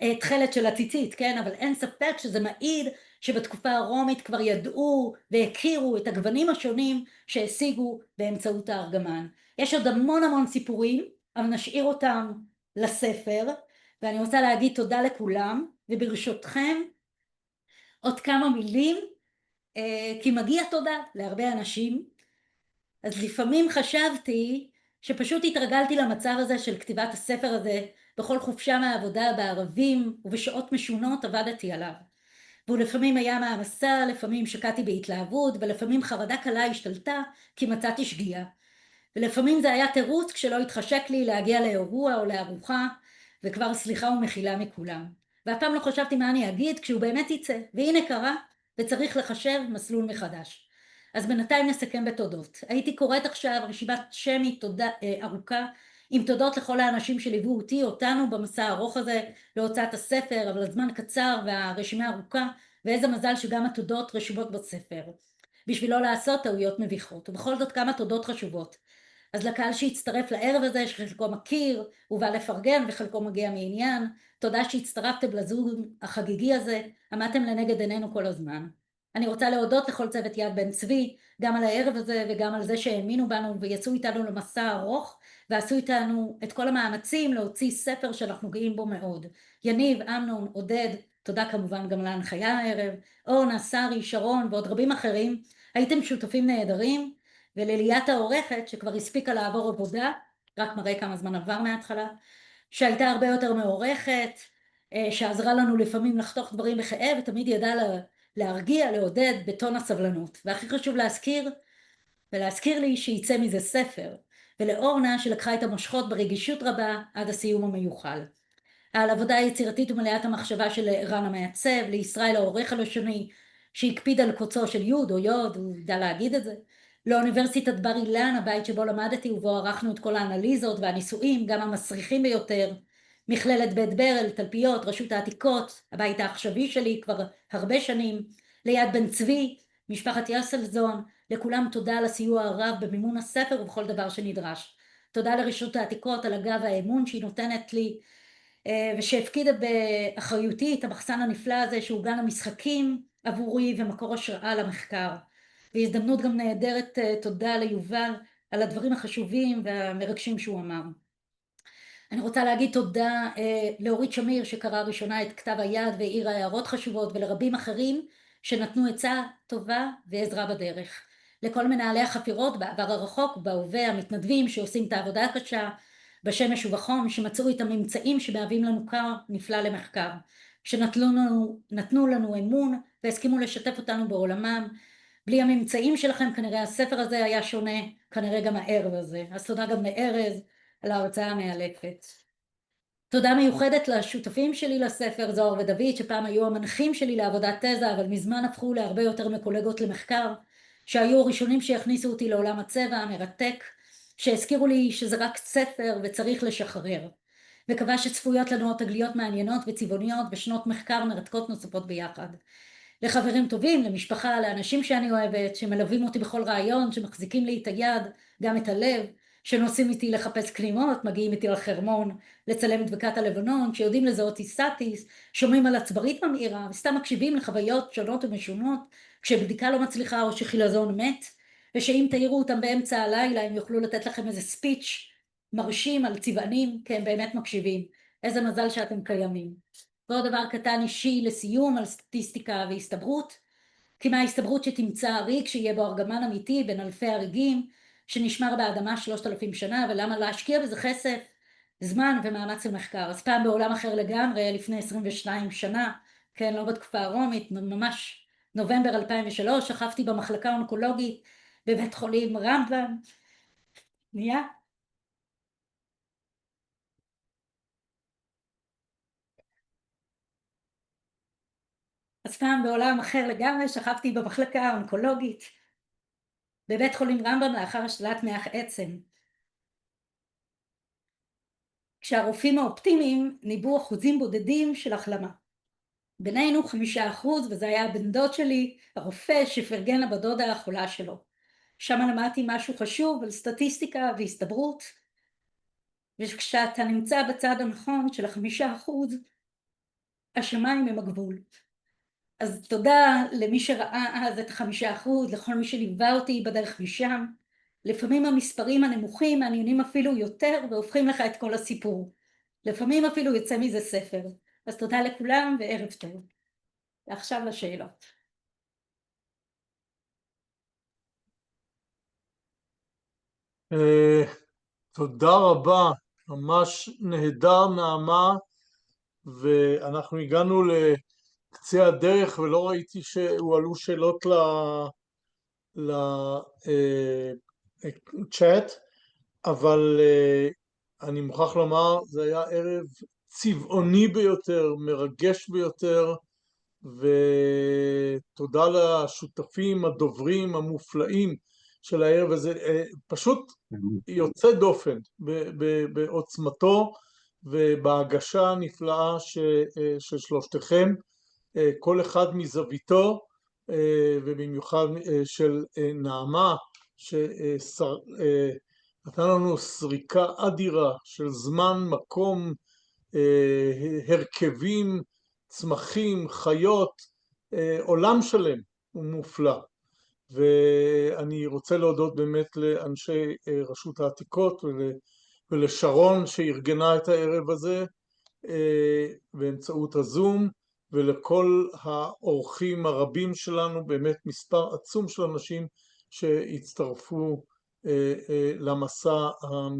בתכלת של הציצית, כן? אבל אין ספק שזה מעיד שבתקופה הרומית כבר ידעו והכירו את הגוונים השונים שהשיגו באמצעות הארגמן. יש עוד המון סיפורים, אבל נשאיר אותם לספר, ואני רוצה להגיד תודה לכולם, וברשותכם עוד כמה מילים, כי מגיע תודה להרבה אנשים. אז לפעמים חשבתי שפשוט התרגלתי למצב הזה של כתיבת הספר הזה, בכל חופשה מהעבודה בערבים ובשעות משונות עבדתי עליו. והוא לפעמים היה מעמסה, לפעמים שקעתי בהתלהבות, ולפעמים חרדה קלה השתלטה כי מצאתי שגיאה. ולפעמים זה היה תירוץ כשלא התחשק לי להגיע לאירוע או לארוחה, וכבר סליחה ומחילה מכולם. והפעם לא חשבתי מה אני אגיד כשהוא באמת יצא, והנה קרה, וצריך לחשב מסלול מחדש. אז בינתיים נסכם בתודות. הייתי קוראת עכשיו רשימת שמית ארוכה, עם תודות לכל האנשים שליוו אותנו במסע הארוך הזה להוצאת הספר, אבל הזמן קצר והרשימה ארוכה, ואיזה מזל שגם התודות רשומות בספר, בשביל לא לעשות טעויות מביכות. ובכל זאת כמה תודות חשובות. אז לקהל שהצטרף לערב הזה, שחלקו מכיר, ובא לפרגן וחלקו מגיע מעניין, תודה שהצטרפתם לזום החגיגי הזה, עמדתם לנגד עינינו כל הזמן. אני רוצה להודות לכל צוות יד בן צבי, גם על הערב הזה וגם על זה שהאמינו בנו ויצאו איתנו למסע ארוך, ועשו איתנו את כל המאמצים להוציא ספר שאנחנו גאים בו מאוד. יניב, אמנון, עודד, תודה כמובן גם להנחיה הערב, אורנה, שרי, שרון ועוד רבים אחרים, הייתם שותפים נהדרים, ולליאת העורכת שכבר הספיקה לעבור עבודה, רק מראה כמה זמן עבר מההתחלה, שהייתה הרבה יותר מעורכת, שעזרה לנו לפעמים לחתוך דברים בכאב, ותמיד ידעה להרגיע, לעודד בטון הסבלנות. והכי חשוב להזכיר לי שיצא מזה ספר, ולאורנה שלקחה את המושכות ברגישות רבה עד הסיום המיוחל. על עבודה יצירתית ומלאת המחשבה של רן המעצב, לישראל העורך הלשוני, שהקפיד על קוצו של יוד או יוד, הוא ידע להגיד את זה, לאוניברסיטת בר אילן, הבית שבו למדתי ובו ערכנו את כל האנליזות והניסויים, גם המסריחים ביותר, מכללת בית ברל, תלפיות, רשות העתיקות, הבית העכשווי שלי כבר הרבה שנים, ליד בן צבי, משפחת יסלזון, לכולם תודה על הסיוע הרב במימון הספר ובכל דבר שנדרש. תודה לרשות העתיקות על הגב והאמון שהיא נותנת לי, ושהפקידה באחריותי את המחסן הנפלא הזה שהוא גן המשחקים עבורי ומקור השראה למחקר. והזדמנות גם נהדרת תודה ליובל על הדברים החשובים והמרגשים שהוא אמר. אני רוצה להגיד תודה לאורית שמיר שקראה ראשונה את כתב היד והעירה הערות חשובות, ולרבים אחרים שנתנו עצה טובה ועזרה בדרך. לכל מנהלי החפירות בעבר הרחוק ובהווה, המתנדבים שעושים את העבודה הקשה בשמש ובחום, שמצאו את הממצאים שמהווים לנו כר נפלא למחקר, שנתנו לנו אמון והסכימו לשתף אותנו בעולמם. בלי הממצאים שלכם כנראה הספר הזה היה שונה, כנראה גם הערב הזה. אז תודה גם לארז על ההרצאה המאלפת. תודה מיוחדת לשותפים שלי לספר, זוהר ודוד, שפעם היו המנחים שלי לעבודת תזה, אבל מזמן הפכו להרבה יותר מקולגות למחקר, שהיו הראשונים שהכניסו אותי לעולם הצבע המרתק, שהזכירו לי שזה רק ספר וצריך לשחרר. מקווה שצפויות לנו עוד תגליות מעניינות וצבעוניות ושנות מחקר מרתקות נוספות ביחד. לחברים טובים, למשפחה, לאנשים שאני אוהבת, שמלווים אותי בכל רעיון, שמחזיקים לי את היד, גם את הלב, שנוסעים איתי לחפש כנימות, מגיעים איתי לחרמון לצלם את בקעת הלבנון, שיודעים לזהות טיסטיס, שומעים על הצברית ממאירה, וסתם מקשיבים לחוויות שונות ומשונות, כשבדיקה לא מצליחה או שחילזון מת, ושאם תעירו אותם באמצע הלילה הם יוכלו לתת לכם איזה ספיץ' מרשים על צבענים, כי הם באמת מקשיבים. איזה מזל שאתם קיימים. ועוד דבר קטן אישי לסיום על סטטיסטיקה והסתברות, כי מההסתברות שתמצא הריג שיהיה בו ארגמן אמיתי בין אלפי הריגים, שנשמר באדמה 3,000 שנה, ולמה להשקיע בזה כסף, זמן ומאמץ למחקר. אז פעם בעולם אחר לגמרי, לפני 22 שנה, כן, לא בתקופה הרומית, ממש נובמבר 2003, שכבתי במחלקה האונקולוגית בבית חולים רמב"ם, נהיה? אז פעם בעולם אחר לגמרי, שכבתי במחלקה האונקולוגית בבית חולים רמב"ם לאחר השתלת מח עצם. כשהרופאים האופטימיים ניבאו אחוזים בודדים של החלמה. בינינו 5%, וזה היה בן דוד שלי, הרופא שפרגן לבת דודה החולה שלו. שם למדתי משהו חשוב על סטטיסטיקה והסתברות, וכשאתה נמצא בצד הנכון של 5%, השמיים הם הגבול. אז תודה למי שראה אז את 5%, לכל מי שליווה אותי בדרך משם. לפעמים המספרים הנמוכים מעניינים אפילו יותר והופכים לך את כל הסיפור. לפעמים אפילו יוצא מזה ספר. אז תודה לכולם וערב טוב. ועכשיו לשאלות. תודה רבה, ממש נהדר נעמה, ואנחנו הגענו לקצה הדרך ולא ראיתי שהועלו שאלות לצ'אט, אבל אני מוכרח לומר, זה היה ערב צבעוני ביותר, מרגש ביותר, ותודה לשותפים, הדוברים המופלאים של הערב הזה, פשוט יוצא דופן בעוצמתו ובהגשה הנפלאה של שלושתכם, כל אחד מזוויתו, ובמיוחד של נעמה, נתן לנו סריקה אדירה של זמן, מקום, הרכבים, צמחים, חיות, עולם שלם ומופלא. ואני רוצה להודות באמת לאנשי רשות העתיקות ולשרון שארגנה את הערב הזה באמצעות הזום, ולכל האורחים הרבים שלנו, באמת מספר עצום של אנשים שהצטרפו למסע